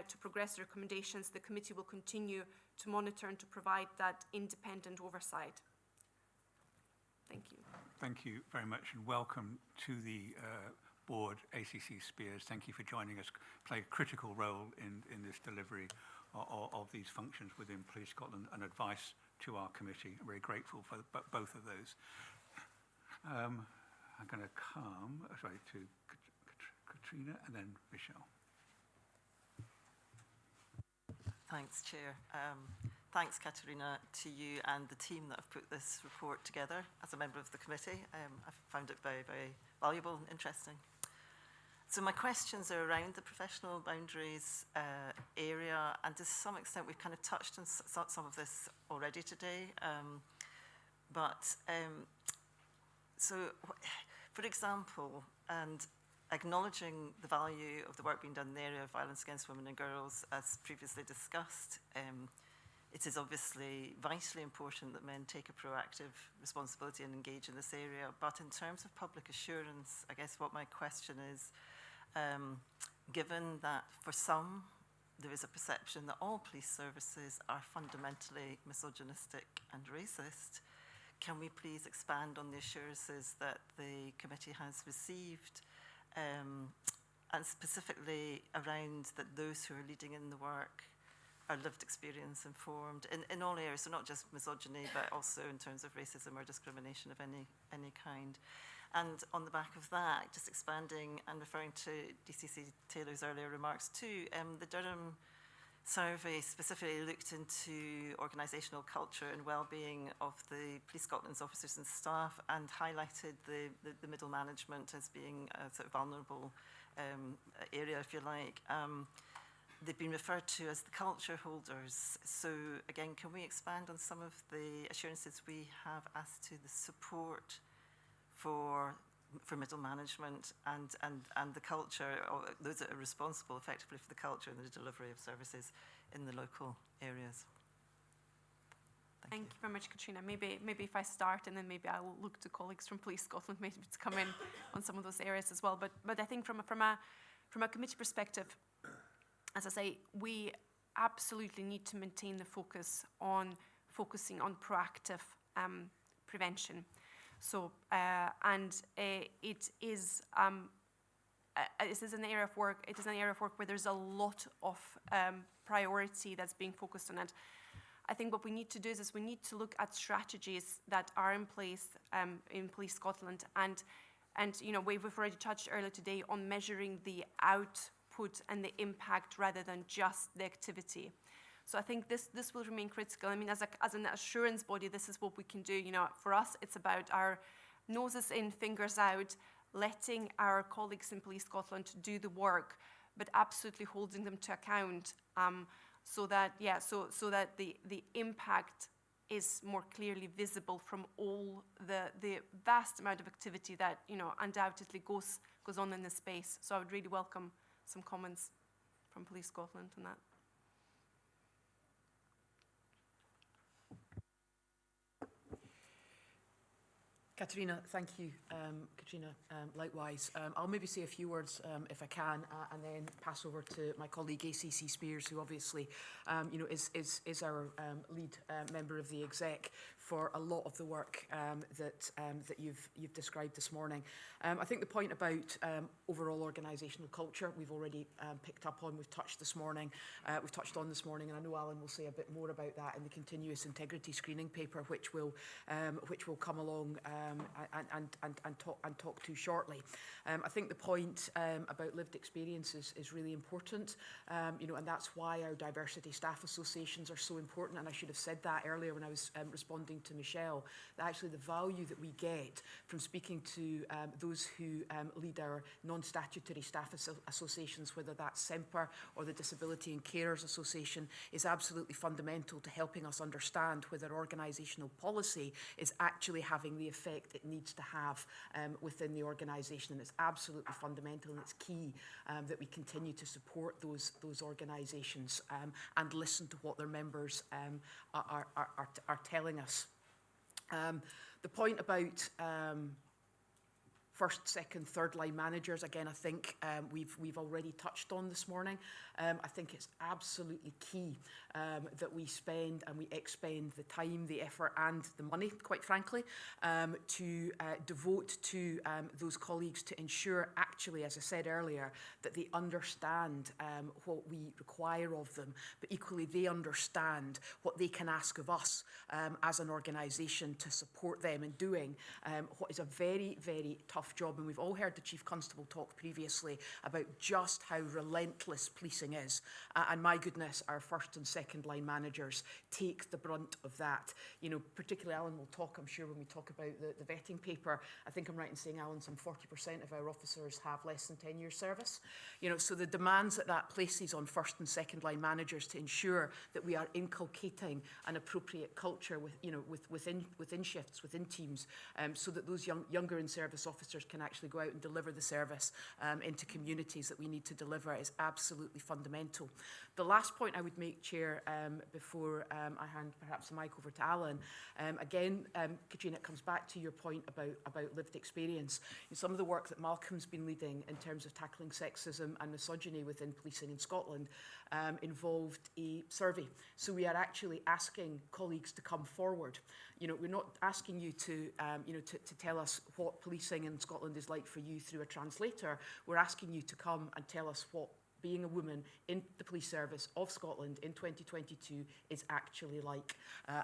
to progress the recommendations, the committee will continue to monitor and to provide that independent oversight. Thank you. Thank you very much, and welcome to the board, ACC Spears. Thank you for joining us. Play a critical role in this delivery of these functions within Police Scotland and advice to our committee. I'm very grateful for both of those. I'm going to come to Katrina and then Michelle. Thanks, Chair. Thanks, Katerina, to you and the team that have put this report together as a member of the committee. I've found it very, very valuable and interesting. So my questions are around the professional boundaries area, and to some extent we've kind of touched on some of this already today. So, for example, and acknowledging the value of the work being done in the area of violence against women and girls, as previously discussed, it is obviously vitally important that men take a proactive responsibility and engage in this area. But in terms of public assurance, I guess what my question is, given that for some, there is a perception that all police services are fundamentally misogynistic and racist, can we please expand on the assurances that the committee has received, and specifically around that those who are leading in the work are lived experience informed in all areas, so not just misogyny, but also in terms of racism or discrimination of any kind. And on the back of that, just expanding and referring to DCC Taylor's earlier remarks too, the Durham survey specifically looked into organisational culture and well-being of the Police Scotland's officers and staff, and highlighted the middle management as being a sort of vulnerable area, if you like. They've been referred to as the culture holders. So again, can we expand on some of the assurances we have as to the support for middle management and the culture, or those that are responsible effectively for the culture and the delivery of services in the local areas? Thank you very much, Katrina. Maybe if I start, and then maybe I will look to colleagues from Police Scotland maybe to come in on some of those areas as well. But I think from a committee perspective, as I say, we absolutely need to maintain the focusing on proactive prevention. So, it is an area of work. It is an area of work where there's a lot of priority that's being focused on it. I think what we need to do is we need to look at strategies that are in place in Police Scotland, and you know, we've already touched earlier today on measuring the output and the impact rather than just the activity. So I think this will remain critical. I mean, as an assurance body, this is what we can do. You know, for us, it's about our noses in, fingers out, letting our colleagues in Police Scotland do the work, but absolutely holding them to account, so that the impact is more clearly visible from all the vast amount of activity that, you know, undoubtedly goes on in this space. So I would really welcome some comments from Police Scotland on that. Katerina, thank you. Katrina, likewise. I'll maybe say a few words, if I can, and then pass over to my colleague ACC Spears, who obviously, you know, is our lead member of the exec for a lot of the work that you've described this morning. I think the point about overall organisational culture we've already picked up on. We've touched on this morning, and I know Alan will say a bit more about that in the continuous integrity screening paper, which will come along and talk to shortly. I think the point about lived experience is really important, you know, and that's why our diversity staff associations are so important. And I should have said that earlier when I was responding to Michelle, that actually the value that we get from speaking to those who lead our non-statutory staff associations, whether that's SEMPER or the Disability and Carers Association, is absolutely fundamental to helping us understand whether organisational policy is actually having the effect it needs to have within the organisation. And it's absolutely fundamental, and it's key that we continue to support those organisations and listen to what their members are telling us. The point about first, second, third line managers, again, I think we've already touched on this morning. I think it's absolutely key that we spend and we expend the time, the effort and the money, quite frankly, to devote to those colleagues to ensure, actually, as I said earlier, that they understand what we require of them, but equally they understand what they can ask of us as an organisation to support them in doing what is a very, very tough job. And we've all heard the Chief Constable talk previously about just how relentless policing is. And my goodness, our first and second line managers take the brunt of that. You know, particularly Alan will talk, I'm sure, when we talk about the vetting paper. I think I'm right in saying, Alan, some 40% of our officers have less than 10 years service. You know, so the demands that places on first and second line managers to ensure that we are inculcating an appropriate culture within shifts, within teams, so that those younger in service officers can actually go out and deliver the service into communities that we need to deliver is absolutely fundamental. The last point I would make, Chair, before I hand perhaps the mic over to Alan, again, Katrina, it comes back to your point about lived experience. Some of the work that Malcolm's been leading in terms of tackling sexism and misogyny within policing in Scotland involved a survey. So we are actually asking colleagues to come forward. You know, we're not asking you to tell us what policing in Scotland is like for you through a translator. We're asking you to come and tell us what being a woman in the police service of Scotland in 2022 is actually like.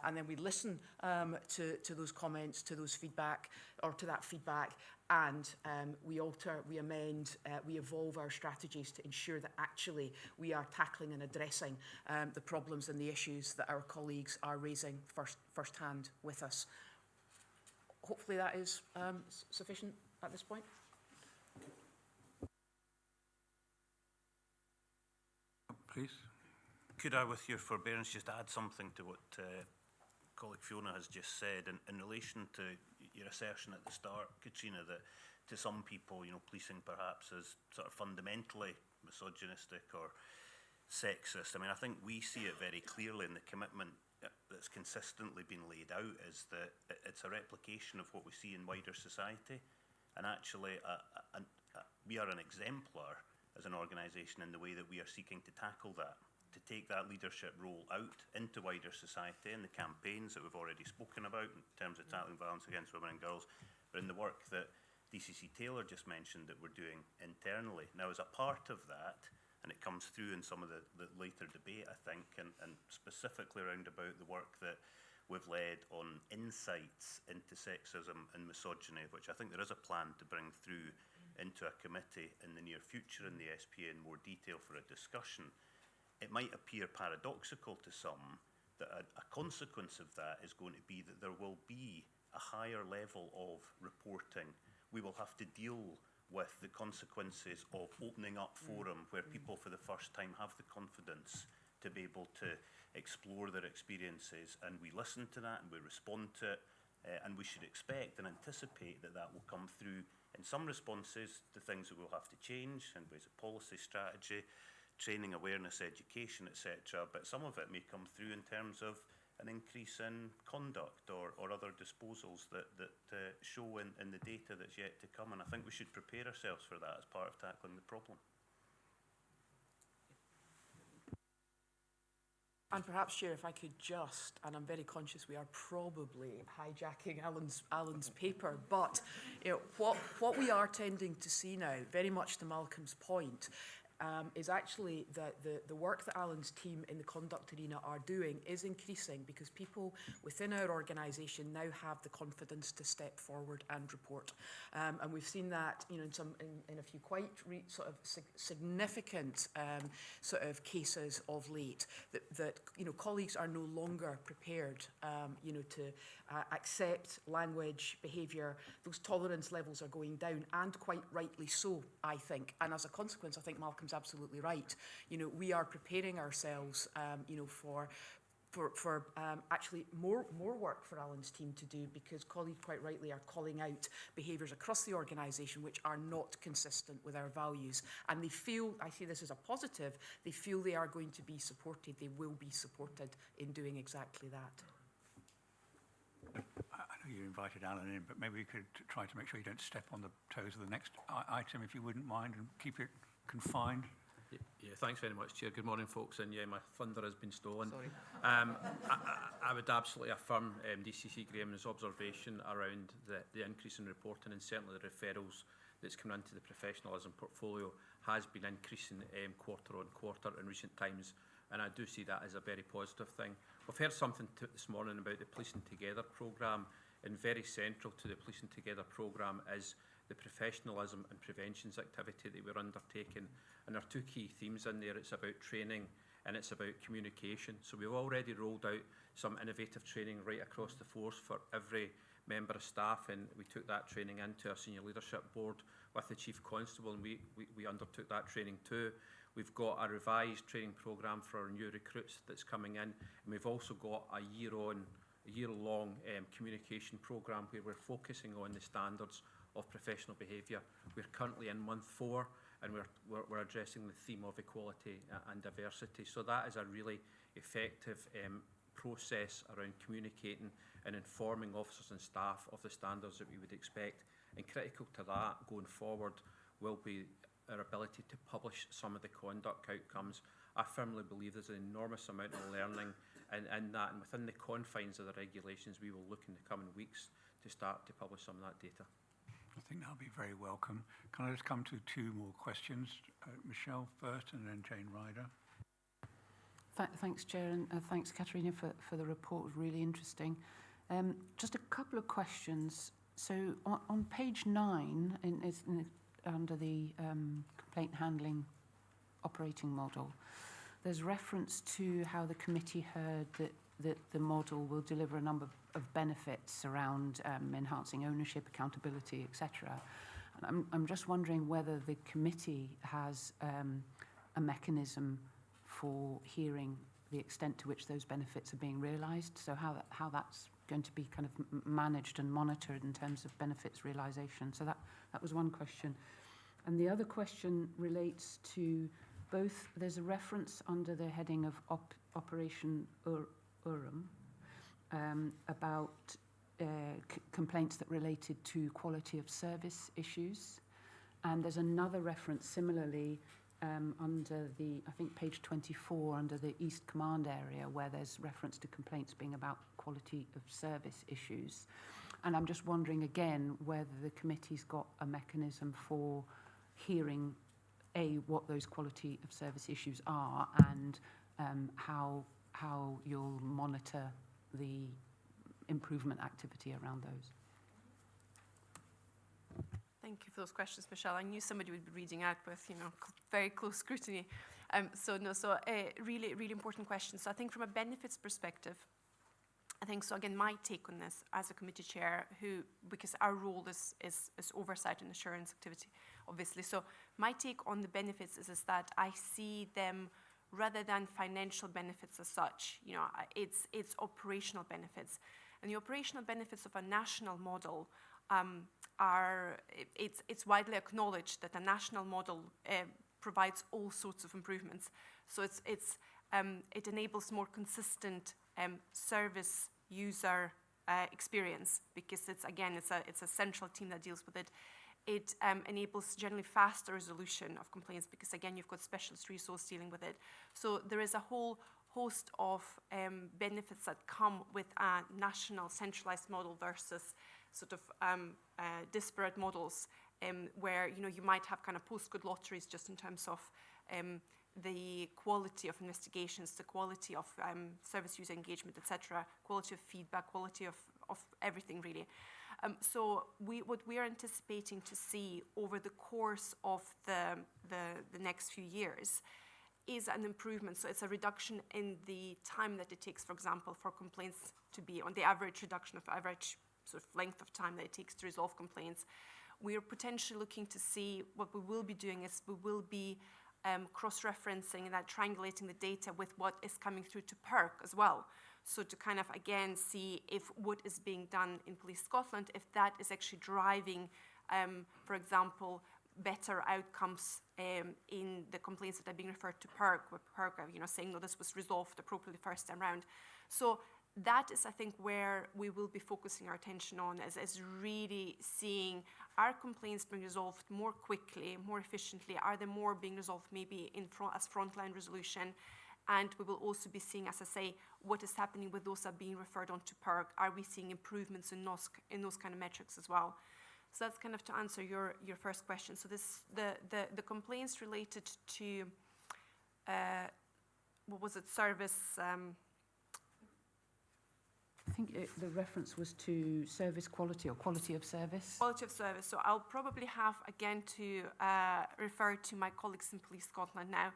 And then we listen to those comments, to those feedback, or to that feedback, and we alter, we amend, we evolve our strategies to ensure that actually we are tackling and addressing the problems and the issues that our colleagues are raising firsthand with us. Hopefully that is sufficient at this point. Please. Could I, with your forbearance, just add something to what colleague Fiona has just said in relation to your assertion at the start, Katrina, that to some people, you know, policing perhaps is sort of fundamentally misogynistic or sexist. I mean, I think we see it very clearly in the commitment that's consistently been laid out is that it's a replication of what we see in wider society. And actually, we are an exemplar as an organisation in the way that we are seeking to tackle that, to take that leadership role out into wider society in the campaigns that we've already spoken about in terms of tackling violence against women and girls, but in the work that DCC Taylor just mentioned that we're doing internally. Now, as a part of that, and it comes through in some of the later debate, I think, and specifically around about the work that we've led on insights into sexism and misogyny, which I think there is a plan to bring through into a committee in the near future in the SPA in more detail for a discussion. It might appear paradoxical to some that a consequence of that is going to be that there will be a higher level of reporting. We will have to deal with the consequences of opening up forum where people for the first time have the confidence to be able to explore their experiences, and we listen to that and we respond to it, and we should expect and anticipate that that will come through in some responses to things that we'll have to change in ways of policy, strategy, training, awareness, education, etc. But some of it may come through in terms of an increase in conduct or other disposals that show in the data that's yet to come. And I think we should prepare ourselves for that as part of tackling the problem. And perhaps, Chair, if I could just, and I'm very conscious we are probably hijacking Alan's paper, but you know, what we are tending to see now, very much to Malcolm's point, is actually that the work that Alan's team in the conduct arena are doing is increasing because people within our organisation now have the confidence to step forward and report. And we've seen that, you know, in a few quite significant sort of cases of late, that you know, colleagues are no longer prepared, you know, to accept language, behaviour. Those tolerance levels are going down, and quite rightly so, I think. And as a consequence, I think Malcolm's absolutely right. You know, we are preparing ourselves, you know, for actually more work for Alan's team to do, because colleagues quite rightly are calling out behaviours across the organisation which are not consistent with our values. And they feel, I see this as a positive, they feel they are going to be supported, they will be supported in doing exactly that. I know you invited Alan in, but maybe we could try to make sure you don't step on the toes of the next item, if you wouldn't mind, and keep it confined. Yeah, thanks very much, Chair. Good morning, folks. And yeah, my thunder has been stolen. Sorry. I would absolutely affirm DCC Graham's observation around the increase in reporting, and certainly the referrals that's come into the professionalism portfolio has been increasing quarter on quarter in recent times. And I do see that as a very positive thing. We've heard something this morning about the Policing Together programme, and very central to the Policing Together programme is the professionalism and preventions activity that we're undertaking. And there are two key themes in there. It's about training and it's about communication. So we've already rolled out some innovative training right across the force for every member of staff, and we took that training into our senior leadership board with the Chief Constable, and we undertook that training too. We've got a revised training programme for our new recruits that's coming in, and we've also got a year-long communication programme where we're focusing on the standards of professional behaviour. We're currently in month 4, and we're addressing the theme of equality and diversity. So that is a really effective process around communicating and informing officers and staff of the standards that we would expect. And critical to that going forward will be our ability to publish some of the conduct outcomes. I firmly believe there's an enormous amount of learning in that, and within the confines of the regulations, we will look in the coming weeks to start to publish some of that data. I think that'll be very welcome. Can I just come to 2 more questions? Michelle first, and then Jane Ryder. Thanks, Chair, and thanks, Katerina, for the report. It was really interesting. Just a couple of questions. So on page 9, under the complaint handling operating model, there's reference to how the committee heard that the model will deliver a number of benefits around enhancing ownership, accountability, etc. And I'm just wondering whether the committee has a mechanism for hearing the extent to which those benefits are being realised, so how that's going to be kind of managed and monitored in terms of benefits realisation. So that was one question. And the other question relates to both, there's a reference under the heading of Operation Urim about complaints that related to quality of service issues. And there's another reference similarly under the, I think, page 24, under the East Command area, where there's reference to complaints being about quality of service issues. And I'm just wondering again whether the committee's got a mechanism for hearing what those quality of service issues are and how you'll monitor the improvement activity around those. Thank you for those questions, Michelle. I knew somebody would be reading out with, very close scrutiny. Really, really important question. So I think from a benefits perspective, I think so. Again, my take on this as a committee chair, because our role is oversight and assurance activity, obviously. So my take on the benefits is that I see them rather than financial benefits as such. It's operational benefits, and the operational benefits of a national model it's widely acknowledged that a national model provides all sorts of improvements. So it enables more consistent service user experience, because it's a central team that deals with it. It enables generally faster resolution of complaints, because again you've got specialist resource dealing with it. So there is a whole host of benefits that come with a national centralized model versus sort of disparate models where you might have kind of postcode lotteries just in terms of the quality of investigations, the quality of service user engagement, etc., quality of feedback, quality of everything really. So what we are anticipating to see over the course of the next few years is an improvement. So it's a reduction in the time that it takes, for example, for complaints to be on the average reduction of average sort of length of time that it takes to resolve complaints. We are potentially looking to see, what we will be doing is we will be cross-referencing and triangulating the data with what is coming through to PERC as well. So to kind of, again, see if what is being done in Police Scotland, if that is actually driving, for example, better outcomes in the complaints that are being referred to PERC, where PERC saying, no, this was resolved appropriately first time round. So that is, I think, where we will be focusing our attention on, is really seeing, are complaints being resolved more quickly, more efficiently? Are they more being resolved maybe as frontline resolution? And we will also be seeing, as I say, what is happening with those that are being referred on to PERC. Are we seeing improvements in those kind of metrics as well? So that's kind of to answer your first question. So the complaints related to, what was it, service... I think the reference was to service quality or quality of service. Quality of service. So I'll probably have, again, to refer to my colleagues in Police Scotland now.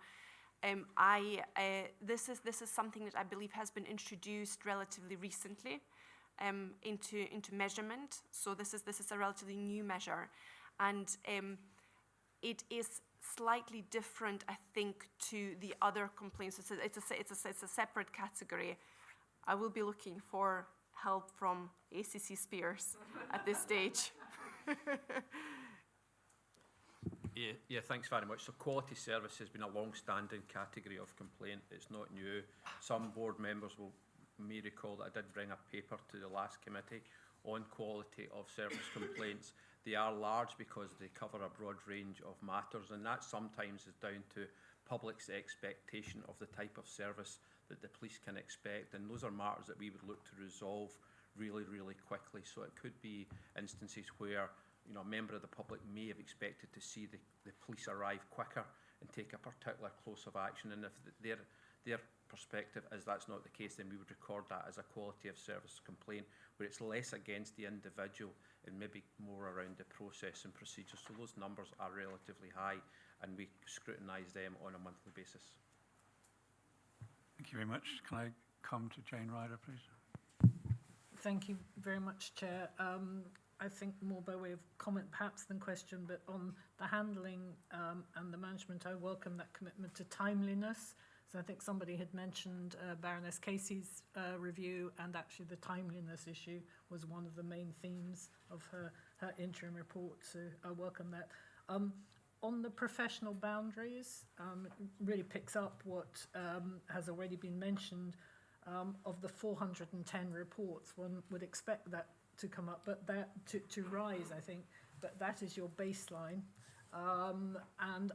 This is something that I believe has been introduced relatively recently into measurement. So this is a relatively new measure, and it is slightly different, I think, to the other complaints. It's a separate category. I will be looking for help from ACC Spears at this stage. Yeah, thanks very much. So quality service has been a long-standing category of complaint. It's not new. Some board members may recall that I did bring a paper to the last committee on quality of service complaints. They are large because they cover a broad range of matters, and that sometimes is down to public's expectation of the type of service that the police can expect, and those are matters that we would look to resolve really, really quickly. So it could be instances where a member of the public may have expected to see the police arrive quicker and take a particular course of action, and if their perspective is that's not the case, then we would record that as a quality of service complaint, where it's less against the individual and maybe more around the process and procedures. So those numbers are relatively high, and we scrutinise them on a monthly basis. Thank you very much. Can I come to Jane Ryder, please? Thank you very much, Chair. I think more by way of comment perhaps than question, but on the handling and the management, I welcome that commitment to timeliness. So I think somebody had mentioned Baroness Casey's review, and actually the timeliness issue was one of the main themes of her interim report, so I welcome that. On the professional boundaries, it really picks up what has already been mentioned. Of the 410 reports, one would expect that to come up, but that to rise, I think, but that is your baseline. And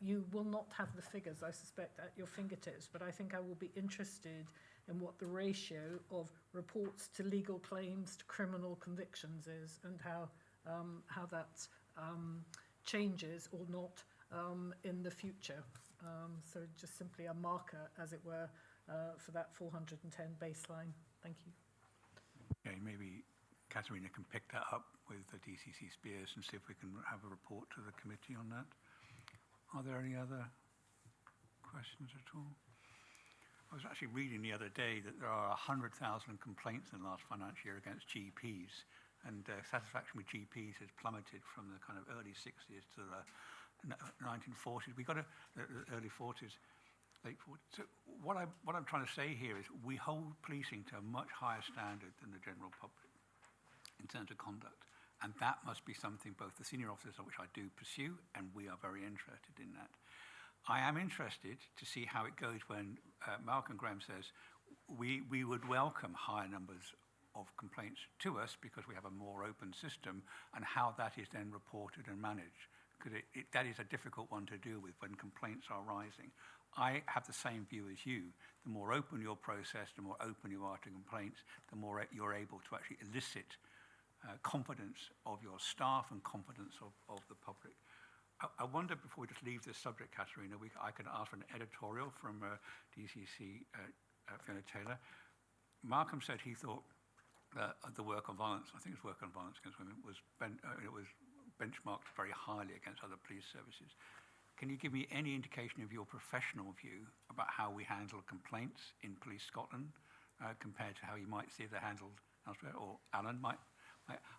you will not have the figures, I suspect, at your fingertips, but I think I will be interested in what the ratio of reports to legal claims to criminal convictions is, and how that changes or not in the future. So just simply a marker, as it were, for that 410 baseline. Thank you. Okay, maybe Katharina can pick that up with the DCC Spears and see if we can have a report to the committee on that. Are there any other questions at all? I was actually reading the other day that there are 100,000 complaints in the last financial year against GPs, and satisfaction with GPs has plummeted from the kind of early 60s to the 1940s. We got the early 40s, late 40s. So what I'm trying to say here is we hold policing to a much higher standard than the general public in terms of conduct, and that must be something both the senior officers, which I do pursue, and we are very interested in that. I am interested to see how it goes when Malcolm Graham says we would welcome higher numbers of complaints to us because we have a more open system, and how that is then reported and managed. Because that is a difficult one to deal with when complaints are rising. I have the same view as you. The more open your process, the more open you are to complaints, the more you're able to actually elicit confidence of your staff and confidence of the public. I wonder, before we just leave this subject, Katharina, I could ask for an editorial from DCC Fiona Taylor. Malcolm said he thought that the work on violence, I think it's work on violence against women, was benchmarked very highly against other police services. Can you give me any indication of your professional view about how we handle complaints in Police Scotland compared to how you might see they're handled elsewhere, or Alan might?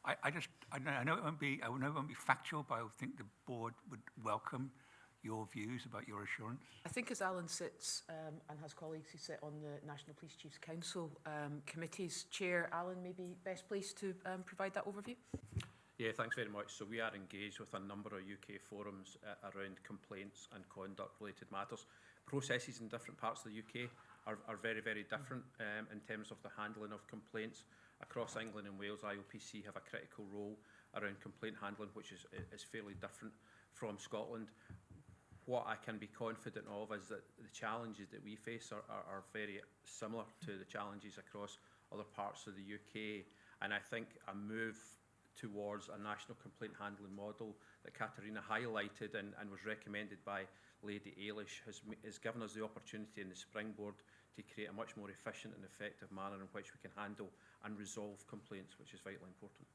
I know it won't be factual, but I think the board would welcome your views about your assurance. I think as Alan sits and has colleagues who sit on the National Police Chiefs Council committees, Chair Alan may be best placed to provide that overview. Yeah, thanks very much. So we are engaged with a number of UK forums around complaints and conduct-related matters. Processes in different parts of the UK are very, very different in terms of the handling of complaints. Across England and Wales, IOPC have a critical role around complaint handling, which is fairly different from Scotland. What I can be confident of is that the challenges that we face are very similar to the challenges across other parts of the UK. And I think a move towards a national complaint handling model that Katharina highlighted and was recommended by Lady Eilish has given us the opportunity in the springboard to create a much more efficient and effective manner in which we can handle and resolve complaints, which is vitally important.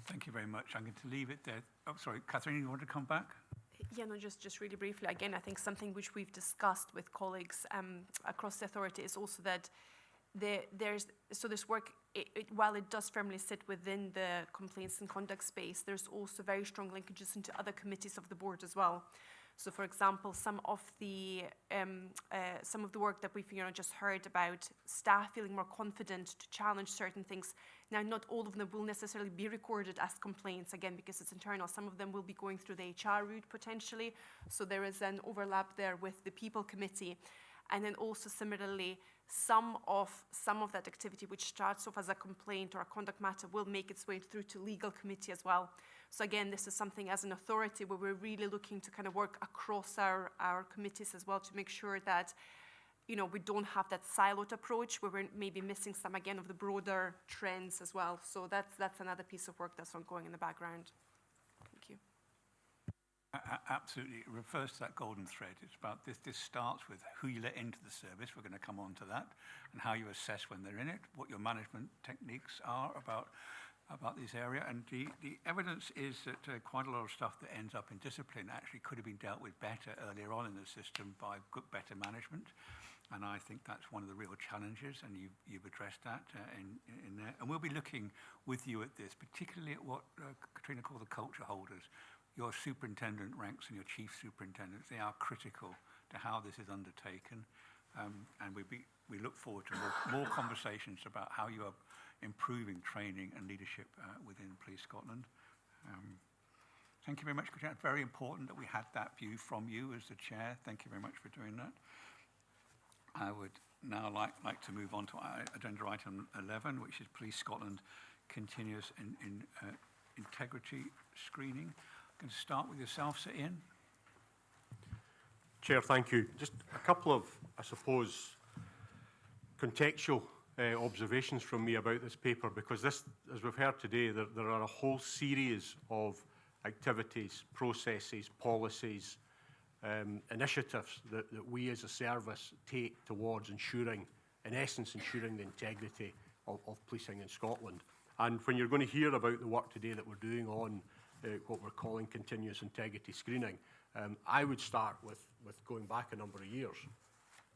Thank you very much. I'm going to leave it there. Oh, sorry, Katharina, you want to come back? Yeah, no, just really briefly. Again, I think something which we've discussed with colleagues across the authority is also that there's work, while it does firmly sit within the complaints and conduct space, there's also very strong linkages into other committees of the board as well. So, for example, some of the work that we've just heard about staff feeling more confident to challenge certain things. Now, not all of them will necessarily be recorded as complaints, again, because it's internal. Some of them will be going through the HR route potentially. So there is an overlap there with the People Committee. And then also similarly, some of that activity which starts off as a complaint or a conduct matter will make its way through to Legal Committee as well. So again, this is something as an authority where we're really looking to kind of work across our committees as well to make sure that, we don't have that siloed approach where we're maybe missing some, again, of the broader trends as well. So that's another piece of work that's ongoing in the background. Thank you. Absolutely. It refers to that golden thread. It's about this starts with who you let into the service. We're going to come on to that, and how you assess when they're in it, what your management techniques are about this area. And the evidence is that quite a lot of stuff that ends up in discipline actually could have been dealt with better earlier on in the system by better management. And I think that's one of the real challenges, and you've addressed that in there. And we'll be looking with you at this, particularly at what Katrina called the culture holders. Your superintendent ranks and your chief superintendents, they are critical to how this is undertaken. And we look forward to more conversations about how you are improving training and leadership within Police Scotland. Thank you very much, Katrina. It's very important that we had that view from you as the chair. Thank you very much for doing that. I would now like to move on to agenda item 11, which is Police Scotland continuous integrity screening. I'm going to start with yourself, Sir Ian. Chair, thank you. Just a couple of, I suppose, contextual observations from me about this paper, because this, as we've heard today, there are a whole series of activities, processes, policies, initiatives that we as a service take towards ensuring, in essence, ensuring the integrity of policing in Scotland. And when you're going to hear about the work today that we're doing on what we're calling continuous integrity screening, I would start with going back a number of years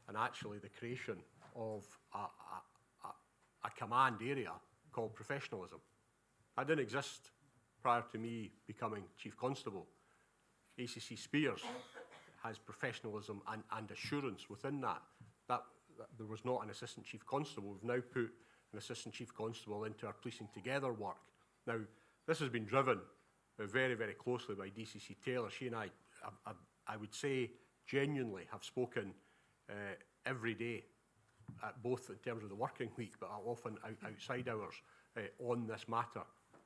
and actually the creation of a command area called professionalism. That didn't exist prior to me becoming Chief Constable. ACC Spears has professionalism and assurance within that. There was not an Assistant Chief Constable. We've now put an Assistant Chief Constable into our Policing Together work. Now, this has been driven very, very closely by DCC Taylor. She and I would say, genuinely have spoken every day, both in terms of the working week, but often outside hours, on this matter.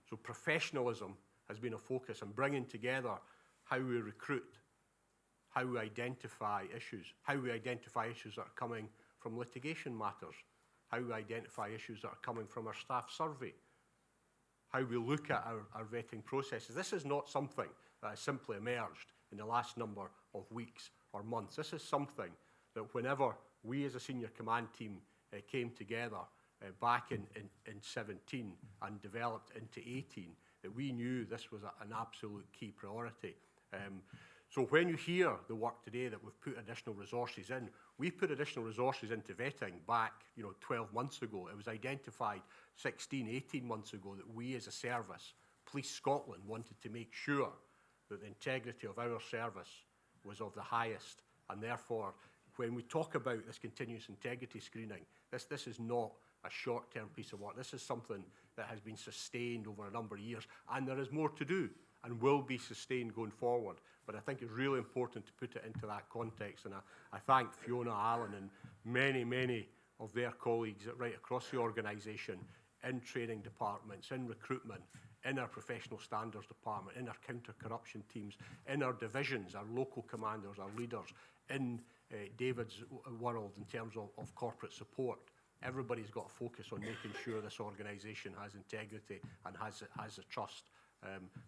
So professionalism has been a focus, and bringing together how we recruit, how we identify issues that are coming from litigation matters, how we identify issues that are coming from our staff survey, how we look at our vetting processes. This is not something that has simply emerged in the last number of weeks or months. This is something that whenever we as a senior command team came together back in 17 and developed into 18, that we knew this was an absolute key priority. So when you hear the work today that we've put additional resources in, we put additional resources into vetting back 12 months ago. It was identified 16, 18 months ago that we as a service, Police Scotland, wanted to make sure that the integrity of our service was of the highest. And therefore, when we talk about this continuous integrity screening, this is not a short-term piece of work. This is something that has been sustained over a number of years, and there is more to do and will be sustained going forward. But I think it's really important to put it into that context, and I thank Fiona Allen and many, many of their colleagues right across the organisation, in training departments, in recruitment, in our professional standards department, in our counter-corruption teams, in our divisions, our local commanders, our leaders, in David's world in terms of corporate support. Everybody's got to focus on making sure this organisation has integrity and has a trust.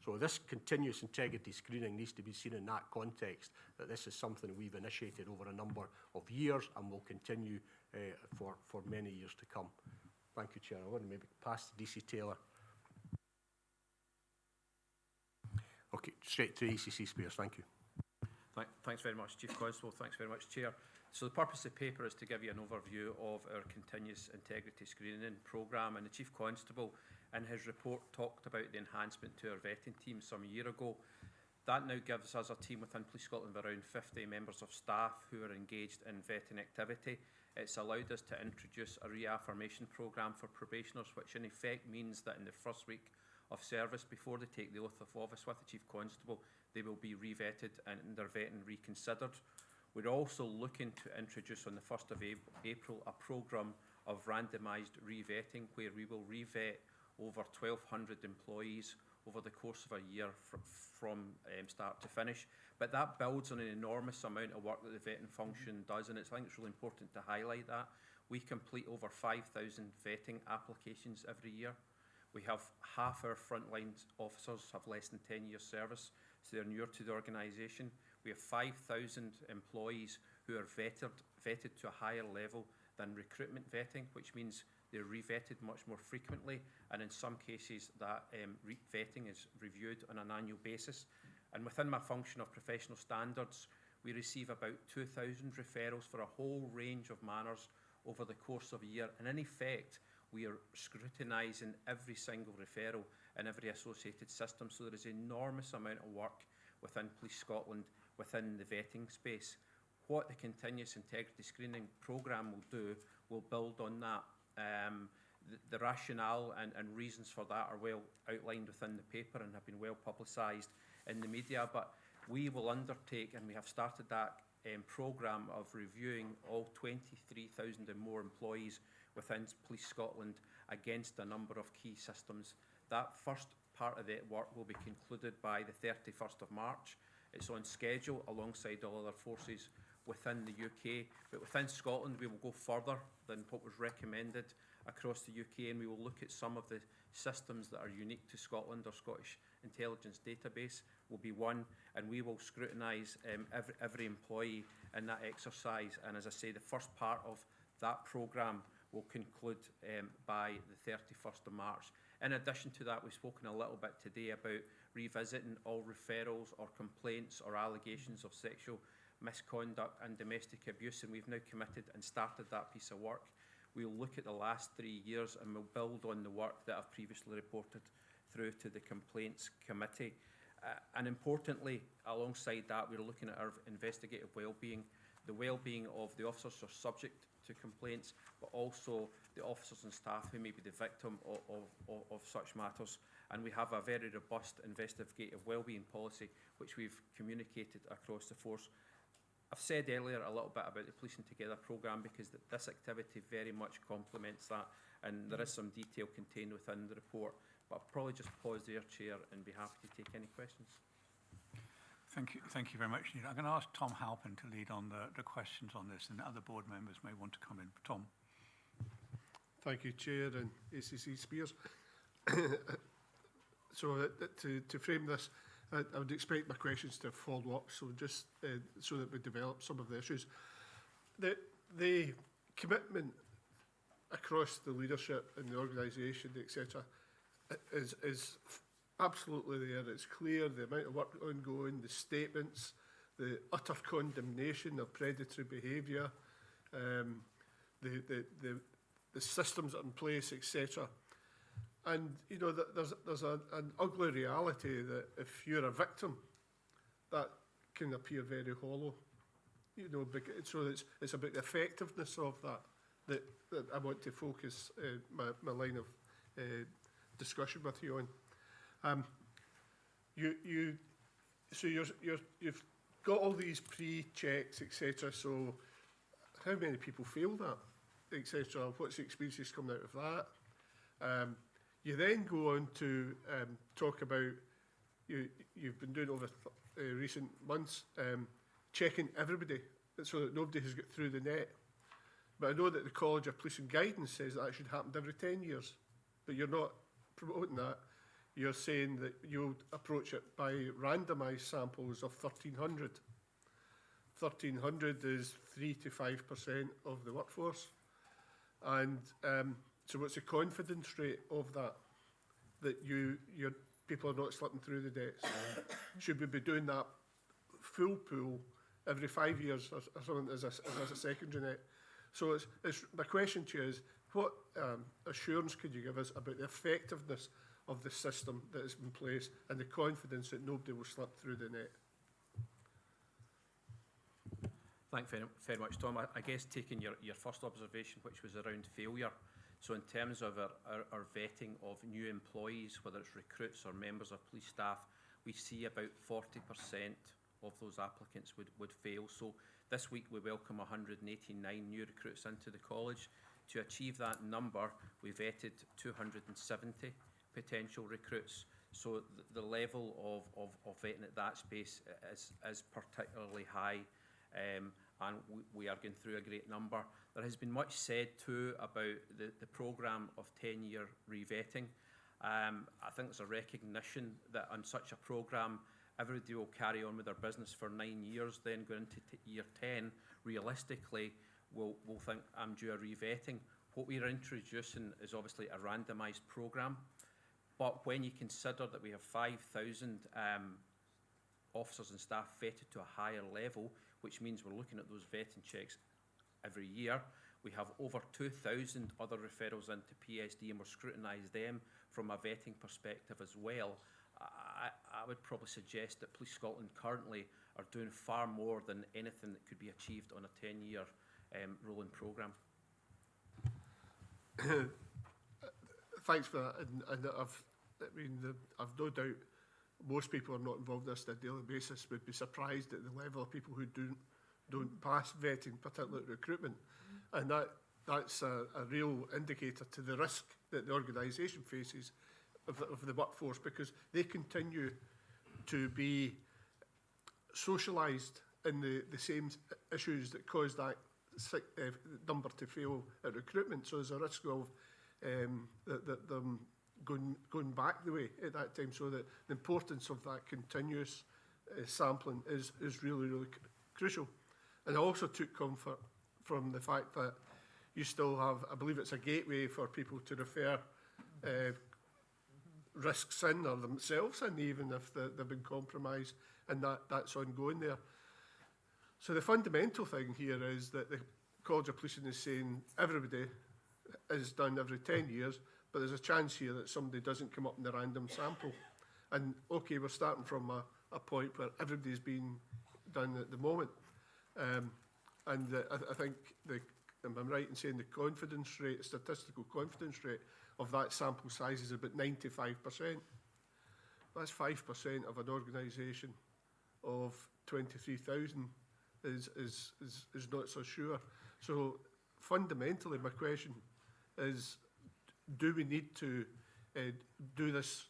So this continuous integrity screening needs to be seen in that context, that this is something we've initiated over a number of years and will continue for many years to come. Thank you, Chair. I want to maybe pass to DC Taylor. Okay, straight to ACC Spears. Thank you. Thanks very much, Chief Constable. Thanks very much, Chair. So the purpose of the paper is to give you an overview of our continuous integrity screening programme, and the Chief Constable in his report talked about the enhancement to our vetting team some year ago. That now gives us a team within Police Scotland of around 50 members of staff who are engaged in vetting activity. It's allowed us to introduce a reaffirmation programme for probationers, which in effect means that in the first week of service, before they take the oath of office with the Chief Constable, they will be re-vetted and their vetting reconsidered. We're also looking to introduce on the 1st of April a programme of randomised re-vetting, where we will re-vet over 1,200 employees over the course of a year from start to finish. But that builds on an enormous amount of work that the vetting function does, and I think it's really important to highlight that. We complete over 5,000 vetting applications every year. We have half our frontline officers have less than 10 years service, so they're newer to the organisation. We have 5,000 employees who are vetted to a higher level than recruitment vetting, which means they're re-vetted much more frequently, and in some cases that vetting is reviewed on an annual basis. And within my function of professional standards, we receive about 2,000 referrals for a whole range of matters over the course of a year, and in effect we are scrutinising every single referral and every associated system. So there is an enormous amount of work within Police Scotland within the vetting space. What the continuous integrity screening programme will do will build on that. The rationale and reasons for that are well outlined within the paper and have been well publicised in the media, but we will undertake, and we have started that programme of reviewing all 23,000 and more employees within Police Scotland against a number of key systems. That first part of the work will be concluded by the 31st of March. It's on schedule alongside all other forces within the UK, but within Scotland we will go further than what was recommended across the UK, and we will look at some of the systems that are unique to Scotland. Or Scottish Intelligence Database will be one, and we will scrutinise every employee in that exercise. And as I say, the first part of that programme will conclude by the 31st of March. In addition to that, we've spoken a little bit today about revisiting all referrals or complaints or allegations of sexual misconduct and domestic abuse, and we've now committed and started that piece of work. We'll look at the last 3 years and we'll build on the work that I've previously reported through to the Complaints Committee. And importantly, alongside that, we're looking at our investigative wellbeing, the wellbeing of the officers who are subject to complaints, but also the officers and staff who may be the victim of such matters. And we have a very robust investigative wellbeing policy which we've communicated across the force. I've said earlier a little bit about the Policing Together programme because this activity very much complements that, and there is some detail contained within the report. But I'll probably just pause there, Chair, and be happy to take any questions. Thank you very much, Neil. I'm going to ask Tom Halpin to lead on the questions on this, and other board members may want to come in. Tom. Thank you, Chair and ACC Spears. So to frame this, I would expect my questions to follow up, so just so that we develop some of the issues. The commitment across the leadership and the organisation, etc., is absolutely there. It's clear the amount of work ongoing, the statements, the utter condemnation of predatory behaviour, the systems that are in place, etc. And you know that there's an ugly reality that if you're a victim, that can appear very hollow. You know, so it's about the effectiveness of that I want to focus my line of discussion with you on. So you've got all these pre-checks, etc. So how many people fail that, etc.? What's the experiences coming out of that? You then go on to talk about you've been doing over recent months checking everybody so that nobody has got through the net. But I know that the College of Police and Guidance says that should happen every 10 years. But you're not promoting that. You're saying that you'll approach it by randomised samples of 1,300. 1,300 is 3 to 5% of the workforce. And so what's the confidence rate of that? That your people are not slipping through the nets? Should we be doing that full pool every 5 years or something as a secondary net? So my question to you is, what assurance could you give us about the effectiveness of the system that is in place and the confidence that nobody will slip through the net? Thanks very much, Tom. I guess taking your first observation, which was around failure. So in terms of our vetting of new employees, whether it's recruits or members of police staff, we see about 40% of those applicants would fail. So this week we welcome 189 new recruits into the college. To achieve that number, we vetted 270 potential recruits. So the level of vetting at that space is particularly high, and we are going through a great number. There has been much said too about the programme of 10-year revetting. I think there's a recognition that on such a programme, everybody will carry on with their business for 9 years, then going into year 10, realistically, we'll think I'm due a revetting. What we're introducing is obviously a randomised programme, but when you consider that we have 5,000 officers and staff vetted to a higher level, which means we're looking at those vetting checks every year, we have over 2,000 other referrals into PSD, and we're scrutinise them from a vetting perspective as well. I would probably suggest that Police Scotland currently are doing far more than anything that could be achieved on a 10-year rolling programme. Thanks for that. And I've no doubt most people are not involved in this on a daily basis would be surprised at the level of people who don't pass vetting, particularly recruitment. And that's a real indicator to the risk that the organisation faces of the workforce, because they continue to be socialised in the same issues that cause that number to fail at recruitment. So there's a risk of that them going back the way at that time, so that the importance of that continuous sampling is really crucial. And I also took comfort from the fact that you still have, I believe it's a gateway for people to refer risks in, or themselves in, even if they've been compromised, and that's ongoing there. So the fundamental thing here is that the College of Policing is saying everybody is done every 10 years, but there's a chance here that somebody doesn't come up in the random sample. And okay, we're starting from a point where everybody's being done at the moment. I think, am I right in saying the confidence rate, statistical confidence rate of that sample size is about 95%? That's 5% of an organisation of 23,000 is not so sure. So fundamentally, my question is, do we need to do this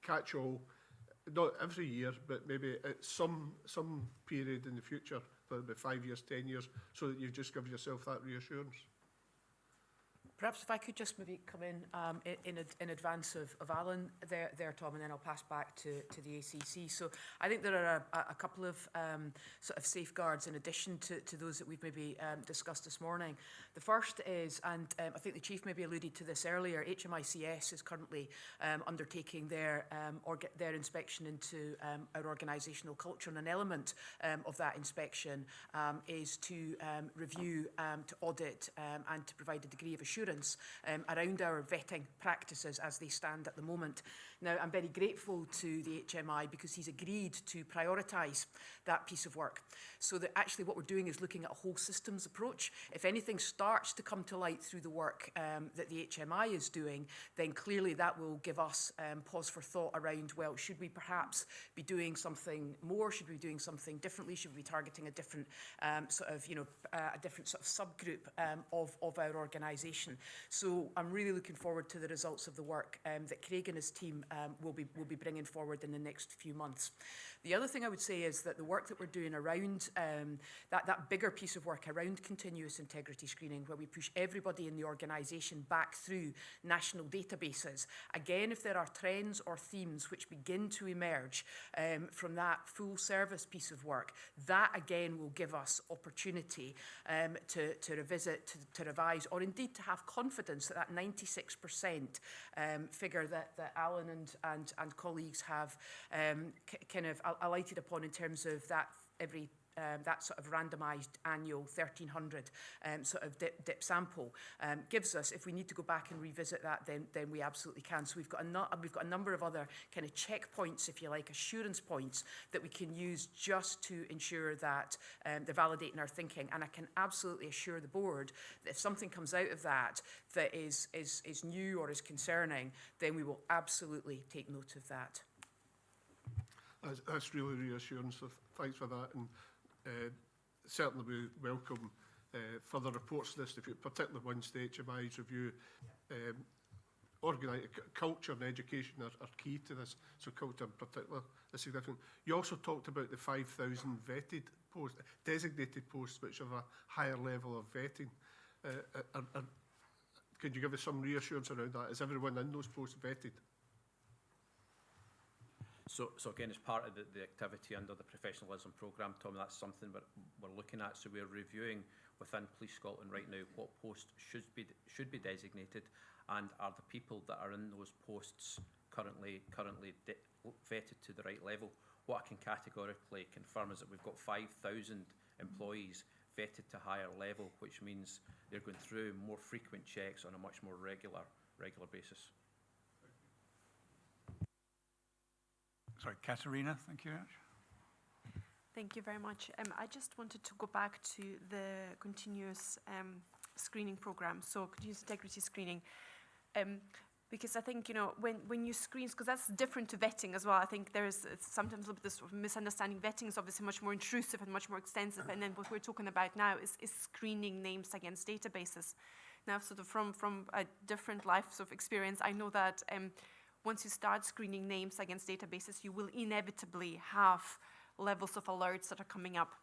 catch-all, not every year, but maybe at some period in the future, whether it be 5 years, 10 years, so that you just give yourself that reassurance? Perhaps if I could just maybe come in advance of Alan there, Tom, and then I'll pass back to the ACC. So I think there are a couple of sort of safeguards in addition to those that we've maybe discussed this morning. The first is, and I think the Chief maybe alluded to this earlier, HMICS is currently undertaking their inspection into our organisational culture, and an element of that inspection is to review, to audit and to provide a degree of assurance around our vetting practices as they stand at the moment. Now, I'm very grateful to the HMI because he's agreed to prioritise that piece of work. So that actually what we're doing is looking at a whole systems approach. If anything starts to come to light through the work that the HMI is doing, then clearly that will give us pause for thought around, well, should we perhaps be doing something more? Should we be doing something differently? Should we be targeting a different a different sort of subgroup of our organisation? So I'm really looking forward to the results of the work that Craig and his team will be bringing forward in the next few months. The other thing I would say is that the work that we're doing around that bigger piece of work around continuous integrity screening, where we push everybody in the organisation back through national databases. Again, if there are trends or themes which begin to emerge from that full service piece of work, that again will give us opportunity to revisit, to revise, or indeed to have confidence that 96% figure that Alan and colleagues have kind of alighted upon in terms of that that sort of randomised annual 1,300 sort of dip sample gives us. If we need to go back and revisit that, then we absolutely can. So we've got a number of other kind of checkpoints, if you like, assurance points that we can use just to ensure that they're validating our thinking. And I can absolutely assure the board that if something comes out of that that is new or is concerning, then we will absolutely take note of that. That's really reassuring, so thanks for that. And certainly we welcome further reports to this, particularly once the HMI's review. Culture and education are key to this, so culture in particular is significant. You also talked about the 5,000 vetted posts, designated posts, which have a higher level of vetting. Could you give us some reassurance around that? Is everyone in those posts vetted? So again, as part of the activity under the professionalism programme, Tom, that's something we're looking at. So we're reviewing within Police Scotland right now what posts should be designated, and are the people that are in those posts currently vetted to the right level. What I can categorically confirm is that we've got 5,000 employees vetted to higher level, which means they're going through more frequent checks on a much more regular basis. Sorry, Katerina, thank you very much. Thank you very much. I just wanted to go back to the continuous screening programme, so continuous integrity screening. Because I think, when you screen, because that's different to vetting as well. I think there is sometimes a little bit this sort of misunderstanding. Vetting is obviously much more intrusive and much more extensive. And then what we're talking about now is screening names against databases. Now, sort of from a different life sort of experience, I know that once you start screening names against databases, you will inevitably have levels of alerts that are coming up.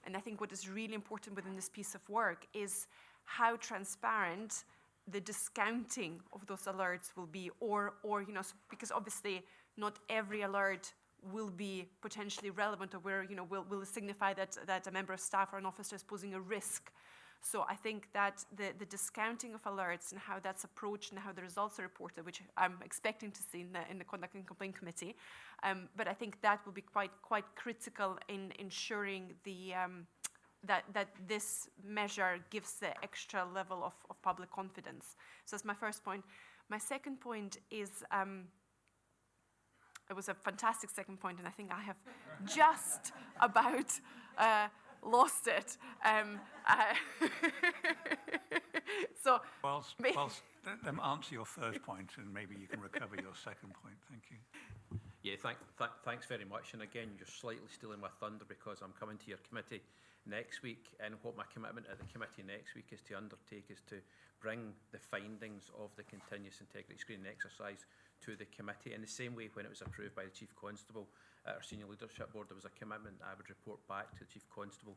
And I think what is really important within this piece of work is how transparent the discounting of those alerts will be, or you know, because obviously not every alert will be potentially relevant, or where, you know, will signify that a member of staff or an officer is posing a risk. So I think that the discounting of alerts and how that's approached and how the results are reported, which I'm expecting to see in the Conduct and Complaint Committee, but I think that will be quite critical in ensuring that this measure gives the extra level of public confidence. So that's my first point. My second point is, it was a fantastic second point, and I think I have just about lost it. So, whilst let them answer your first point, and maybe you can recover your second point. Thank you. Yeah, thanks very much. And again, you're slightly stealing my thunder because I'm coming to your committee next week, and what my commitment at the committee next week is to undertake is to bring the findings of the continuous integrity screening exercise to the committee. In the same way, when it was approved by the Chief Constable at our Senior Leadership Board, there was a commitment I would report back to the Chief Constable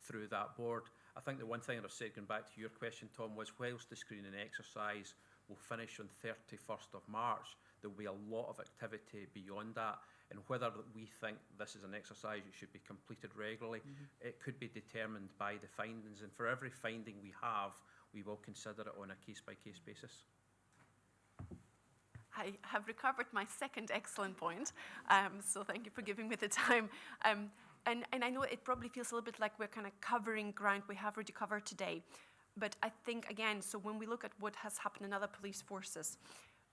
through that board. I think the one thing that I've said, going back to your question, Tom, was whilst the screening exercise will finish on 31st of March, there will be a lot of activity beyond that, and whether we think this is an exercise that should be completed regularly, it could be determined by the findings, and for every finding we have, we will consider it on a case-by-case basis. I have recovered my second excellent point, so thank you for giving me the time. And I know it probably feels a little bit like we're kind of covering ground we have already covered today, but I think, again, so when we look at what has happened in other police forces,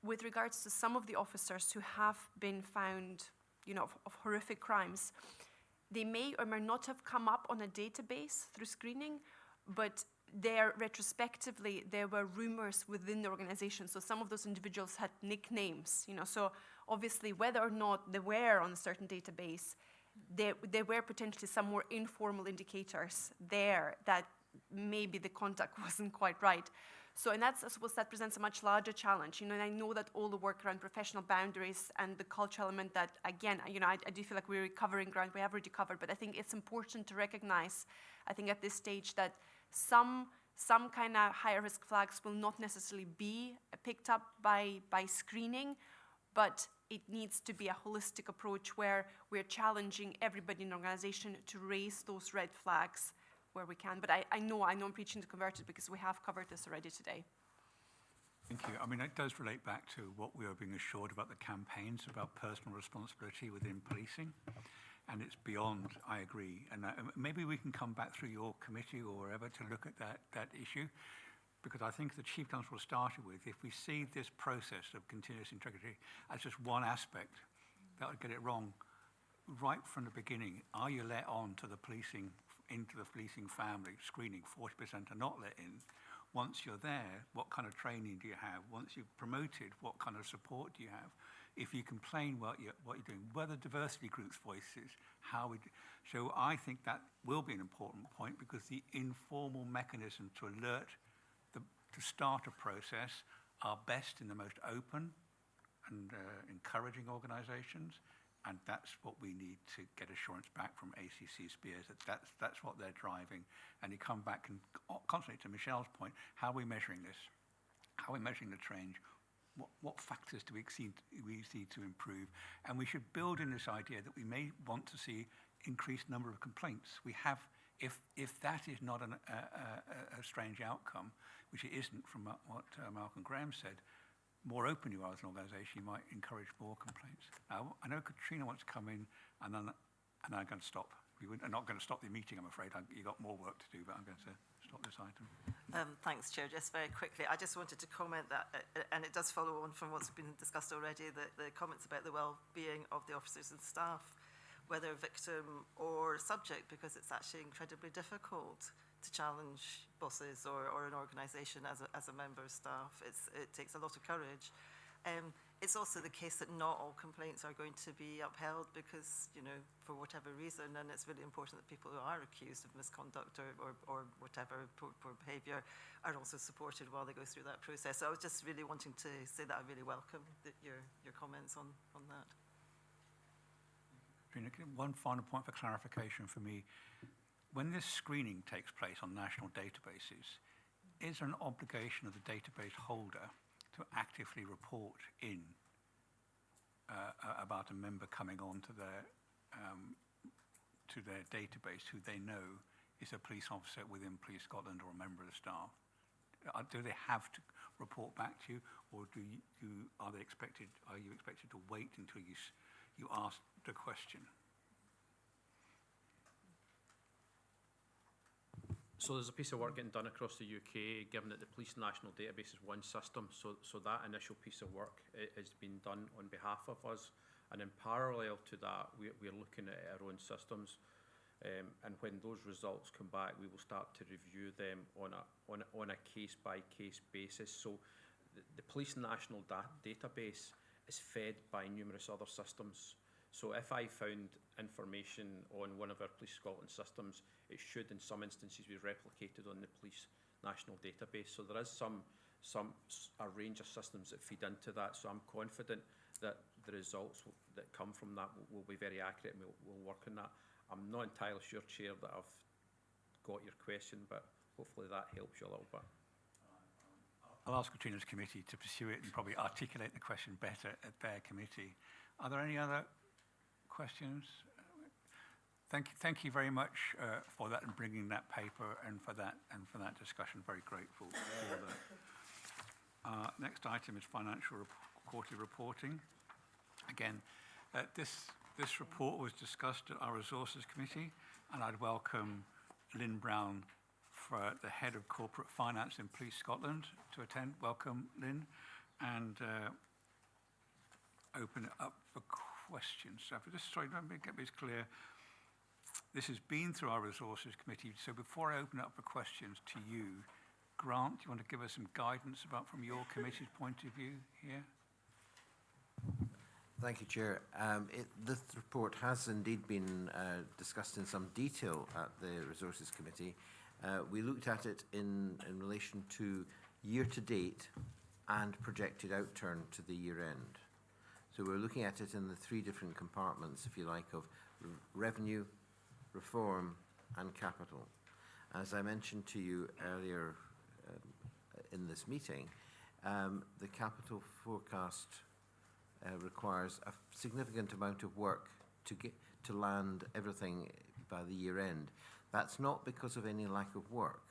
with regards to some of the officers who have been found, you know, of horrific crimes, they may or may not have come up on a database through screening, but retrospectively, there were rumors within the organization. So some of those individuals had nicknames, you know, so obviously whether or not they were on a certain database, there were potentially some more informal indicators there that maybe the contact wasn't quite right. So, and that's, I suppose, that presents a much larger challenge, you know, and I know that all the work around professional boundaries and the culture element that, again, you know, I do feel like we're recovering ground we have already covered, but I think it's important to recognize, I think at this stage, that some kind of higher risk flags will not necessarily be picked up by screening, but it needs to be a holistic approach where we're challenging everybody in the organization to raise those red flags where we can. But I know I'm preaching to converted because we have covered this already today. Thank you. I mean, it does relate back to what we are being assured about the campaigns about personal responsibility within policing. And it's beyond, I agree. And maybe we can come back through your committee or wherever to look at that issue. Because I think the Chief Constable started with, if we see this process of continuous integrity as just one aspect, that would get it wrong right from the beginning. Are you let on to the policing, into the policing family screening? 40% are not let in. Once you're there, what kind of training do you have? Once you've promoted, what kind of support do you have? If you complain what you're doing, whether diversity groups' voices, so I think that will be an important point, because the informal mechanism to alert, to start a process are best in the most open and encouraging organisations, and that's what we need to get assurance back from ACC Spears, that's what they're driving. And you come back and constantly to Michelle's point, how are we measuring this? How are we measuring the change? What factors do we see to improve? And we should build in this idea that we may want to see increased number of complaints. We have, if that is not a strange outcome, which it isn't from what Malcolm Graham said, more open you are as an organisation, you might encourage more complaints. I know Katrina wants to come in, and then I'm going to stop. I'm not going to stop the meeting, I'm afraid. You've got more work to do, but I'm going to stop this item. Thanks, Chair. Just very quickly, I just wanted to comment that, and it does follow on from what's been discussed already, the comments about the well-being of the officers and staff, whether victim or subject, because it's actually incredibly difficult to challenge bosses or an organisation as a member of staff. It takes a lot of courage. It's also the case that not all complaints are going to be upheld because, you know, for whatever reason, and it's really important that people who are accused of misconduct or whatever poor behaviour are also supported while they go through that process. So I was just really wanting to say that I really welcome your comments on that. One final point for clarification for me. When this screening takes place on national databases, is there an obligation of the database holder to actively report in about a member coming on to their database who they know is a police officer within Police Scotland or a member of the staff? Do they have to report back to you, or are you expected to wait until you ask the question? So there's a piece of work getting done across the UK, given that the Police National Database is one system. So that initial piece of work is being done on behalf of us. And in parallel to that, we're looking at our own systems. And when those results come back, we will start to review them on a case-by-case basis. So the Police National Database is fed by numerous other systems. So if I found information on one of our Police Scotland systems, it should in some instances be replicated on the Police National Database. So there is a range of systems that feed into that. So I'm confident that the results that come from that will be very accurate, and we'll work on that. I'm not entirely sure, Chair, that I've got your question, but hopefully that helps you a little bit. I'll ask Katrina's committee to pursue it and probably articulate the question better at their committee. Are there any other questions? Thank you very much for that and bringing that paper and for that discussion. Very grateful for that. Next item is financial quarterly reporting. Again, this report was discussed at our resources committee, and I'd welcome Lynn Brown, for the head of corporate finance in Police Scotland, to attend. Welcome, Lynn, and open it up for questions. So let me get this clear. This has been through our resources committee, so before I open up for questions to you, Grant, do you want to give us some guidance from your committee's point of view here? Thank you, Chair. This report has indeed been discussed in some detail at the Resources Committee. We looked at it in relation to year-to-date and projected outturn to the year-end. So we're looking at it in the three different compartments, if you like, of revenue, reform, and capital. As I mentioned to you earlier in this meeting, the capital forecast requires a significant amount of work to land everything by the year end. That's not because of any lack of work.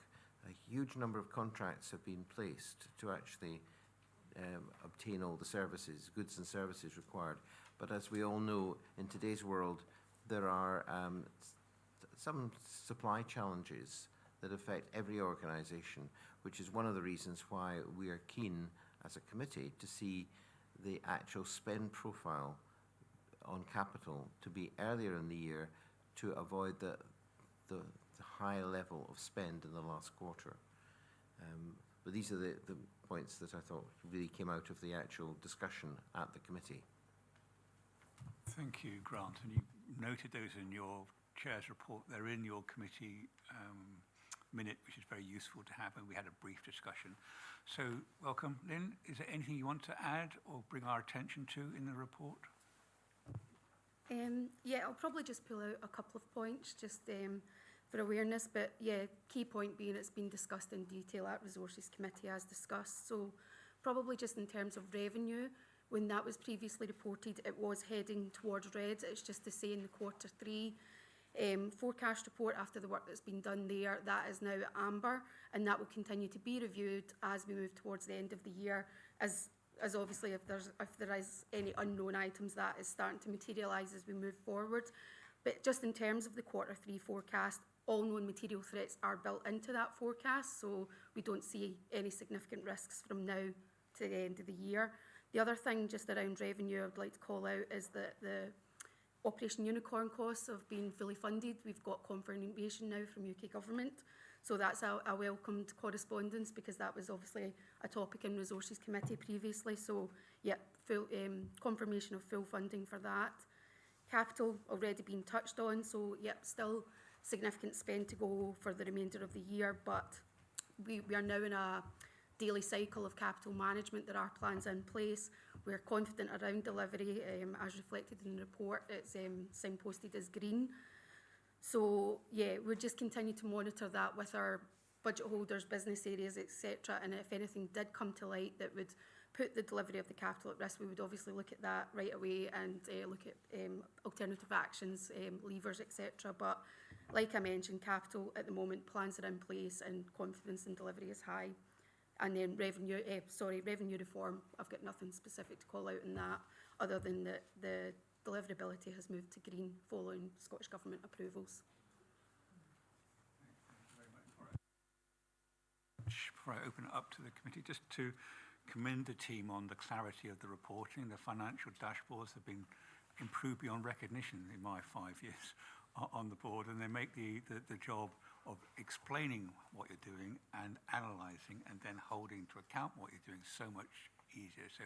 A huge number of contracts have been placed to actually obtain all the services, goods and services required. But as we all know, in today's world, there are some supply challenges that affect every organisation, which is one of the reasons why we are keen as a committee to see the actual spend profile on capital to be earlier in the year to avoid the high level of spend in the last quarter. But these are the points that I thought really came out of the actual discussion at the committee. Thank you, Grant. And you noted those in your chair's report. They're in your committee minute, which is very useful to have, and we had a brief discussion. So, welcome, Lynn. Is there anything you want to add or bring our attention to in the report? Yeah, I'll probably just pull out a couple of points just for awareness, but yeah, key point being it's been discussed in detail at Resources Committee as discussed. So probably just in terms of revenue, when that was previously reported, it was heading towards red. It's just to say in the quarter three forecast report, after the work that's been done there, that is now amber, and that will continue to be reviewed as we move towards the end of the year, as obviously if there is any unknown items, that is starting to materialise as we move forward. But just in terms of the quarter three forecast, all known material threats are built into that forecast, so we don't see any significant risks from now to the end of the year. The other thing just around revenue I'd like to call out is that the Operation Unicorn costs have been fully funded. We've got confirmation now from UK Government. So that's a welcomed correspondence, because that was obviously a topic in Resources Committee previously. So, yeah, full confirmation of full funding for that. Capital already been touched on. So, yeah, still significant spend to go for the remainder of the year. But we are now in a daily cycle of capital management. There are plans in place. We're confident around delivery, as reflected in the report. It's signposted as green. So, yeah, we'll just continue to monitor that with our budget holders, business areas, etc. And if anything did come to light that would put the delivery of the capital at risk, we would obviously look at that right away and look at alternative actions, levers, etc. But like I mentioned, capital at the moment, plans are in place and confidence in delivery is high. And then revenue reform, I've got nothing specific to call out in that, other than that the deliverability has moved to green following Scottish Government approvals. Before I open it up to the committee, just to commend the team on the clarity of the reporting. The financial dashboards have been improved beyond recognition in my 5 years on the board, and they make the job of explaining what you're doing and analysing and then holding to account what you're doing so much easier. So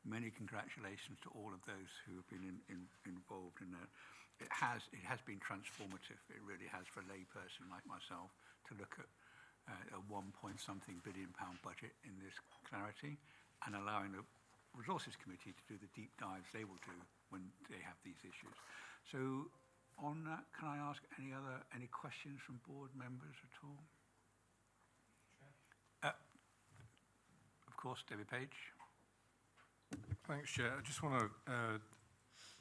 many congratulations to all of those who have been involved in that. It has been transformative. It really has, for a layperson like myself, to look at a £1-point-something billion budget in this clarity, and allowing the Resources Committee to do the deep dives they will do when they have these issues. So on that, can I ask any questions from board members at all? Of course, David Page. Thanks, Chair. I just want to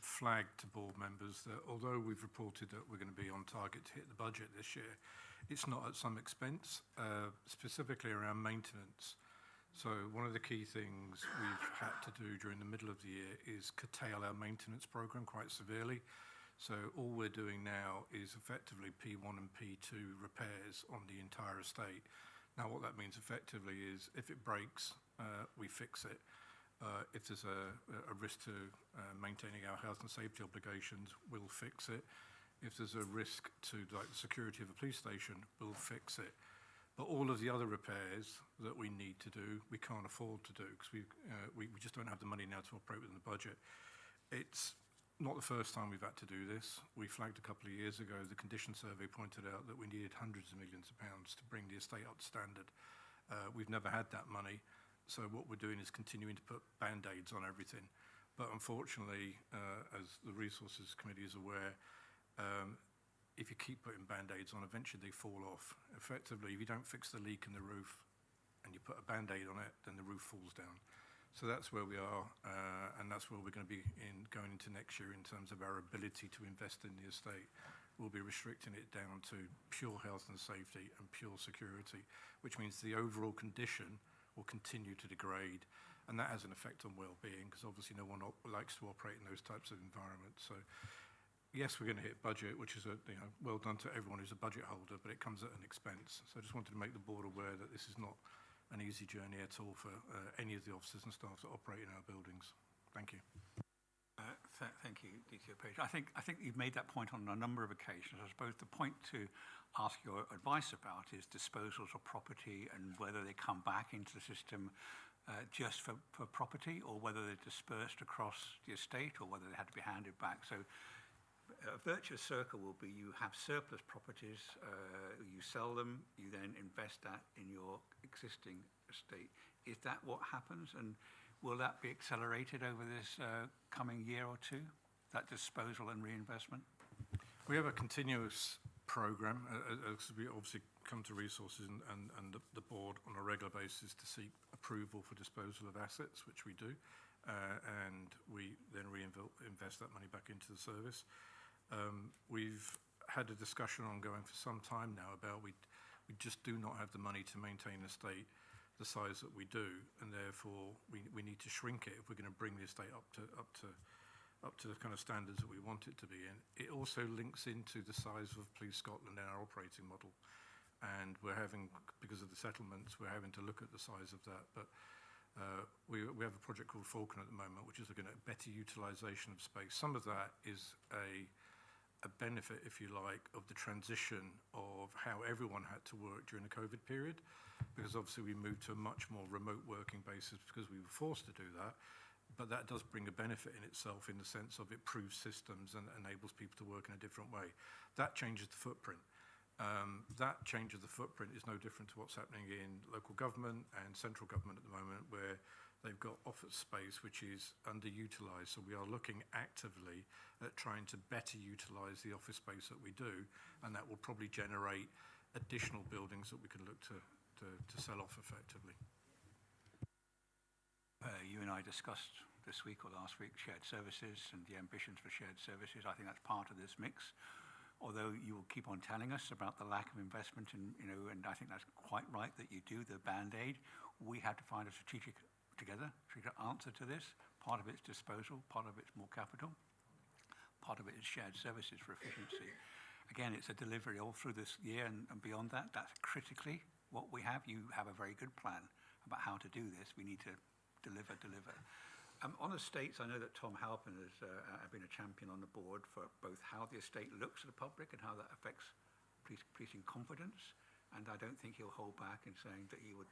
flag to board members that although we've reported that we're going to be on target to hit the budget this year, it's not at some expense, specifically around maintenance. So one of the key things we've had to do during the middle of the year is curtail our maintenance program quite severely. So all we're doing now is effectively P1 and P2 repairs on the entire estate. Now what that means effectively is if it breaks, we fix it. If there's a risk to maintaining our health and safety obligations, we'll fix it. If there's a risk to like the security of a police station, we'll fix it. But all of the other repairs that we need to do, we can't afford to do because we just don't have the money now to operate within the budget. It's not the first time we've had to do this. We flagged a couple of years ago, the condition survey pointed out that we needed hundreds of millions of pounds to bring the estate up to standard. We've never had that money. So what we're doing is continuing to put band-aids on everything. But unfortunately, as the Resources Committee is aware, if you keep putting band-aids on, eventually they fall off. Effectively, if you don't fix the leak in the roof and you put a band-aid on it, then the roof falls down. So that's where we are, and that's where we're going to be going into next year in terms of our ability to invest in the estate. We'll be restricting it down to pure health and safety and pure security, which means the overall condition will continue to degrade, and that has an effect on well-being because obviously no one likes to operate in those types of environments. So yes, we're going to hit budget, which is well done to everyone who's a budget holder, but it comes at an expense. So I just wanted to make the board aware that this is not an easy journey at all for any of the officers and staff that operate in our buildings. Thank you. Thank you, DCO Page. I think you've made that point on a number of occasions. I suppose the point to ask your advice about is disposals of property and whether they come back into the system just for property, or whether they're dispersed across the estate, or whether they had to be handed back. So a virtuous circle will be you have surplus properties, you sell them, you then invest that in your existing estate. Is that what happens? And will that be accelerated over this coming year or two, that disposal and reinvestment? We have a continuous programme. We obviously come to Resources and the board on a regular basis to seek approval for disposal of assets, which we do, and we then reinvest that money back into the service. We've had a discussion ongoing for some time now about we just do not have the money to maintain an estate the size that we do, and therefore we need to shrink it if we're going to bring the estate up to the kind of standards that we want it to be in. It also links into the size of Police Scotland and our operating model, and because of the settlements, we're having to look at the size of that. But we have a project called Falcon at the moment, which is looking at better utilisation of space. Some of that is a benefit, if you like, of the transition of how everyone had to work during the COVID period, because obviously we moved to a much more remote working basis because we were forced to do that. But that does bring a benefit in itself in the sense of it proves systems and enables people to work in a different way. That changes the footprint. That change of the footprint is no different to what's happening in local government and central government at the moment, where they've got office space which is underutilised. So we are looking actively at trying to better utilise the office space that we do, and that will probably generate additional buildings that we could look to sell off effectively. You and I discussed this week or last week shared services and the ambitions for shared services. I think that's part of this mix. Although you will keep on telling us about the lack of investment in, and I think that's quite right that you do the Band-Aid, we have to find a strategic answer to this. Part of it's disposal, part of it's more capital, part of it is shared services for efficiency. Again, it's a delivery all through this year and beyond that. That's critically what we have. You have a very good plan about how to do this. We need to deliver. On estates, I know that Tom Halpin has been a champion on the board for both how the estate looks at the public and how that affects policing confidence. And I don't think he'll hold back in saying that he would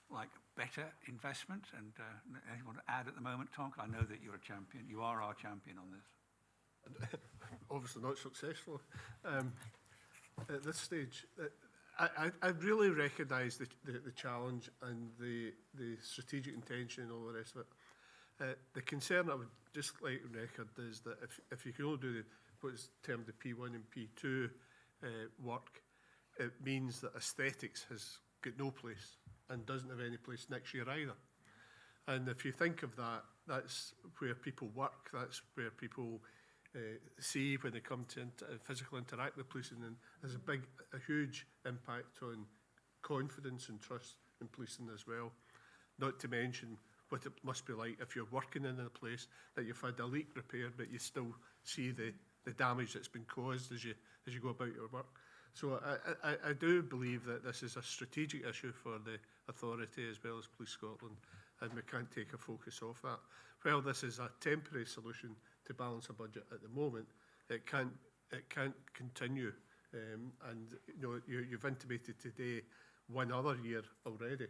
like better investment. And anyone to add at the moment, Tom? 'Cause I know that you're a champion. You are our champion on this. Obviously not successful at this stage. I really recognise the challenge and the strategic intention and all the rest of it. The concern I would just like to record is that if you can only do what's termed the P1 and P2 work, it means that aesthetics has got no place and doesn't have any place next year either. And if you think of that, that's where people work, that's where people see when they come to physical interact with policing, and there's a huge impact on confidence and trust in policing as well. Not to mention what it must be like if you're working in a place that you've had a leak repaired, but you still see the damage that's been caused as you go about your work. So I do believe that this is a strategic issue for the authority as well as Police Scotland, and we can't take a focus off that. While this is a temporary solution to balance a budget at the moment, it can't continue. And you've intimated today one other year already,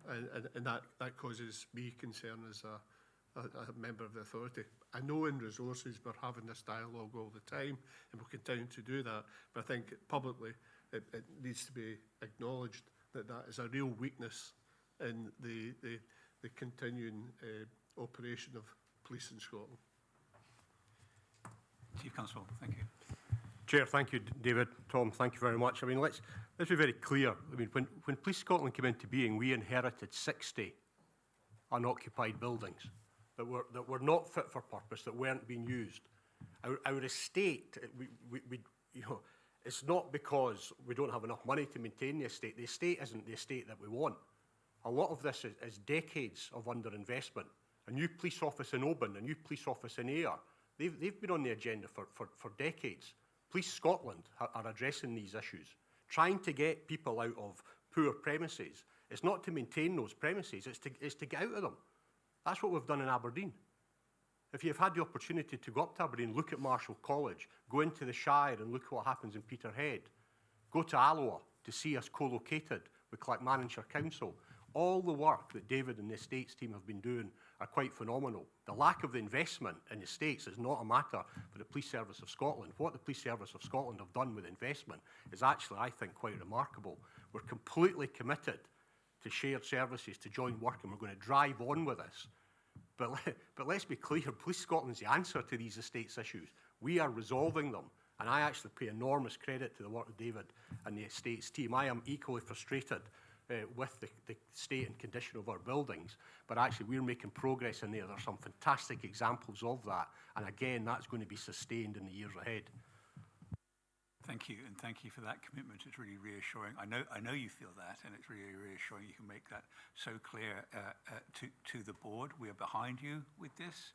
and that causes me concern as a member of the authority. I know in resources we're having this dialogue all the time, and we'll continue to do that. But I think publicly it needs to be acknowledged that that is a real weakness in the continuing operation of police in Scotland. Chief Constable, thank you. Chair, thank you, David. Tom, thank you very much. I mean, let's be very clear. I mean, when Police Scotland came into being, we inherited 60 unoccupied buildings that were not fit for purpose, that weren't being used. Our estate, it's not because we don't have enough money to maintain the estate. The estate isn't the estate that we want. A lot of this is decades of underinvestment. A new police office in Oban, a new police office in Ayr, they've been on the agenda for decades. Police Scotland are addressing these issues, trying to get people out of poor premises. It's not to maintain those premises, it's to get out of them. That's what we've done in Aberdeen. If you've had the opportunity to go up to Aberdeen, look at Marshall College, go into the Shire and look at what happens in Peterhead, go to Alloa to see us co-located with Clackmannanshire Council. All the work that David and the estates team have been doing are quite phenomenal. The lack of the investment in the estates is not a matter for the Police Service of Scotland. What the Police Service of Scotland have done with investment is actually, I think, quite remarkable. We're completely committed to shared services, to joint work, and we're going to drive on with this. But let's be clear, Police Scotland's the answer to these estates issues. We are resolving them, and I actually pay enormous credit to the work of David and the estates team. I am equally frustrated with the state and condition of our buildings, but actually we're making progress in there. There's some fantastic examples of that, and again, that's going to be sustained in the years ahead. Thank you, and thank you for that commitment. It's really reassuring. I know you feel that, and it's really reassuring you can make that so clear to the board. We are behind you with this,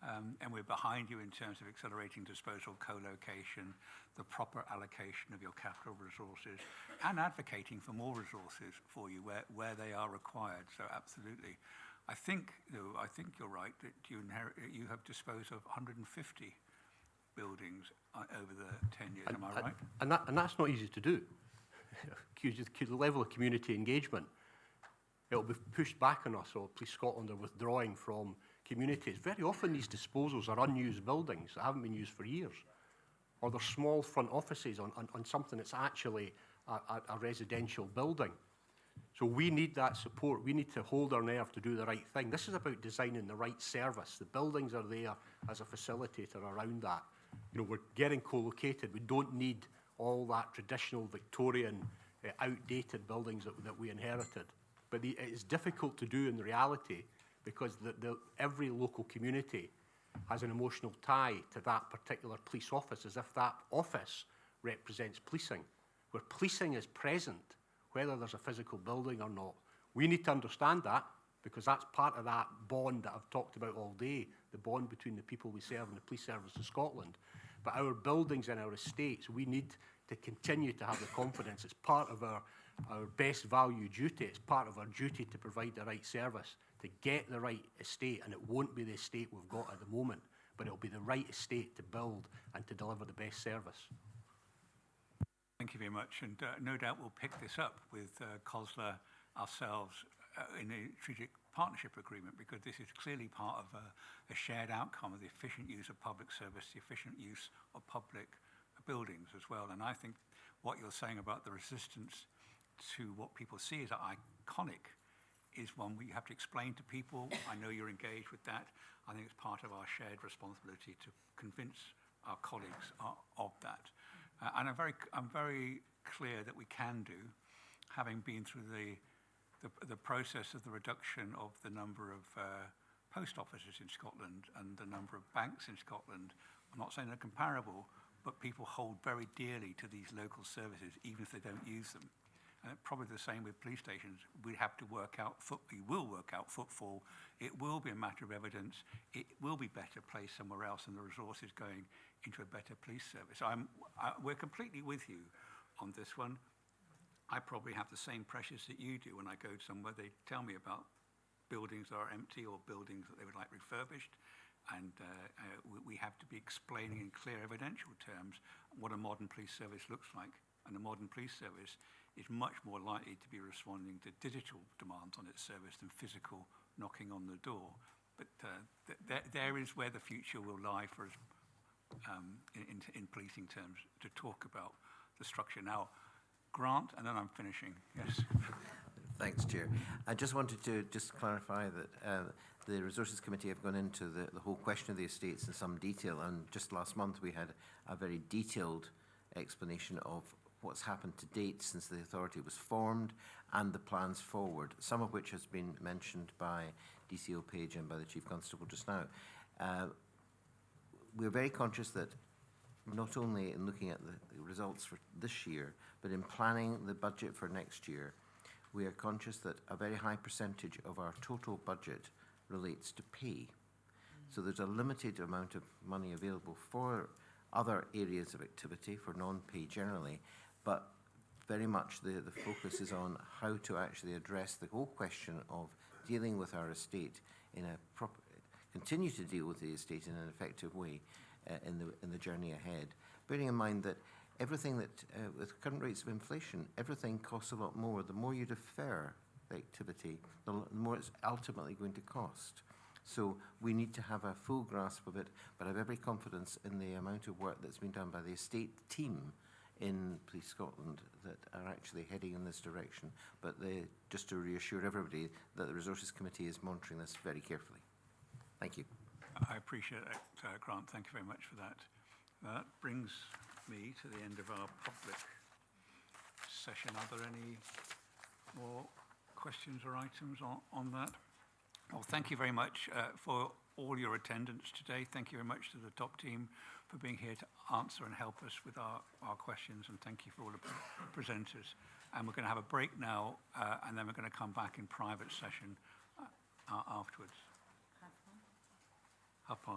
and we're behind you in terms of accelerating disposal, co-location, the proper allocation of your capital resources, and advocating for more resources for you where they are required. So absolutely. I think you're right that you have disposed of 150 buildings over the 10 years, am I right? And that's not easy to do. The level of community engagement, it'll be pushed back on us, or Police Scotland are withdrawing from communities. Very often these disposals are unused buildings that haven't been used for years, or they're small front offices on something that's actually a residential building. So we need that support. We need to hold our nerve to do the right thing. This is about designing the right service. The buildings are there as a facilitator around that. We're getting co-located. We don't need all that traditional Victorian, outdated buildings that we inherited. But it is difficult to do in reality because every local community has an emotional tie to that particular police office, as if that office represents policing, where policing is present, whether there's a physical building or not. We need to understand that, because that's part of that bond that I've talked about all day, the bond between the people we serve and the police service of Scotland. But our buildings and our estates, we need to continue to have the confidence. It's part of our best value duty. It's part of our duty to provide the right service, to get the right estate, and it won't be the estate we've got at the moment, but it'll be the right estate to build and to deliver the best service. Thank you very much, and no doubt we'll pick this up with COSLA ourselves in a strategic partnership agreement, because this is clearly part of a shared outcome of the efficient use of public service, the efficient use of public buildings as well. And I think what you're saying about the resistance to what people see as iconic is one we have to explain to people. I know you're engaged with that. I think it's part of our shared responsibility to convince our colleagues of that. And I'm very clear that we can do, having been through the process of the reduction of the number of post offices in Scotland and the number of banks in Scotland. I'm not saying they're comparable, but people hold very dearly to these local services, even if they don't use them. And probably the same with police stations. We will work out footfall. It will be a matter of evidence. It will be better placed somewhere else, and the resources going into a better police service. We're completely with you on this one. I probably have the same pressures that you do when I go somewhere. They tell me about buildings that are empty or buildings that they would like refurbished. And we have to be explaining in clear evidential terms what a modern police service looks like. And a modern police service is much more likely to be responding to digital demands on its service than physical knocking on the door. But there is where the future will lie for us in policing terms, to talk about the structure. Now, Grant, and then I'm finishing. Yes. Thanks, Chair. I just wanted to clarify that the Resources Committee have gone into the whole question of the estates in some detail, and just last month we had a very detailed explanation of what's happened to date since the authority was formed and the plans forward, some of which has been mentioned by DCO Page and by the Chief Constable just now. We're very conscious that not only in looking at the results for this year, but in planning the budget for next year, we are conscious that a very high percentage of our total budget relates to pay. So there's a limited amount of money available for other areas of activity, for non-pay generally, but very much the focus is on how to actually address the whole question of dealing with our estate in a proper, continue to deal with the estate in an effective way in the journey ahead. Bearing in mind that everything that, with current rates of inflation, everything costs a lot more. The more you defer the activity, the more it's ultimately going to cost. So we need to have a full grasp of it, but I have every confidence in the amount of work that's been done by the estate team in Police Scotland that are actually heading in this direction. But just to reassure everybody that the Resources Committee is monitoring this very carefully. Thank you. I appreciate that, Grant. Thank you very much for that. That brings me to the end of our public session. Are there any more questions or items on that? Well, thank you very much for all your attendance today. Thank you very much to the top team for being here to answer and help us with our questions, and thank you for all the presenters. And we're going to have a break now, and then we're going to come back in private session afterwards. 1:30.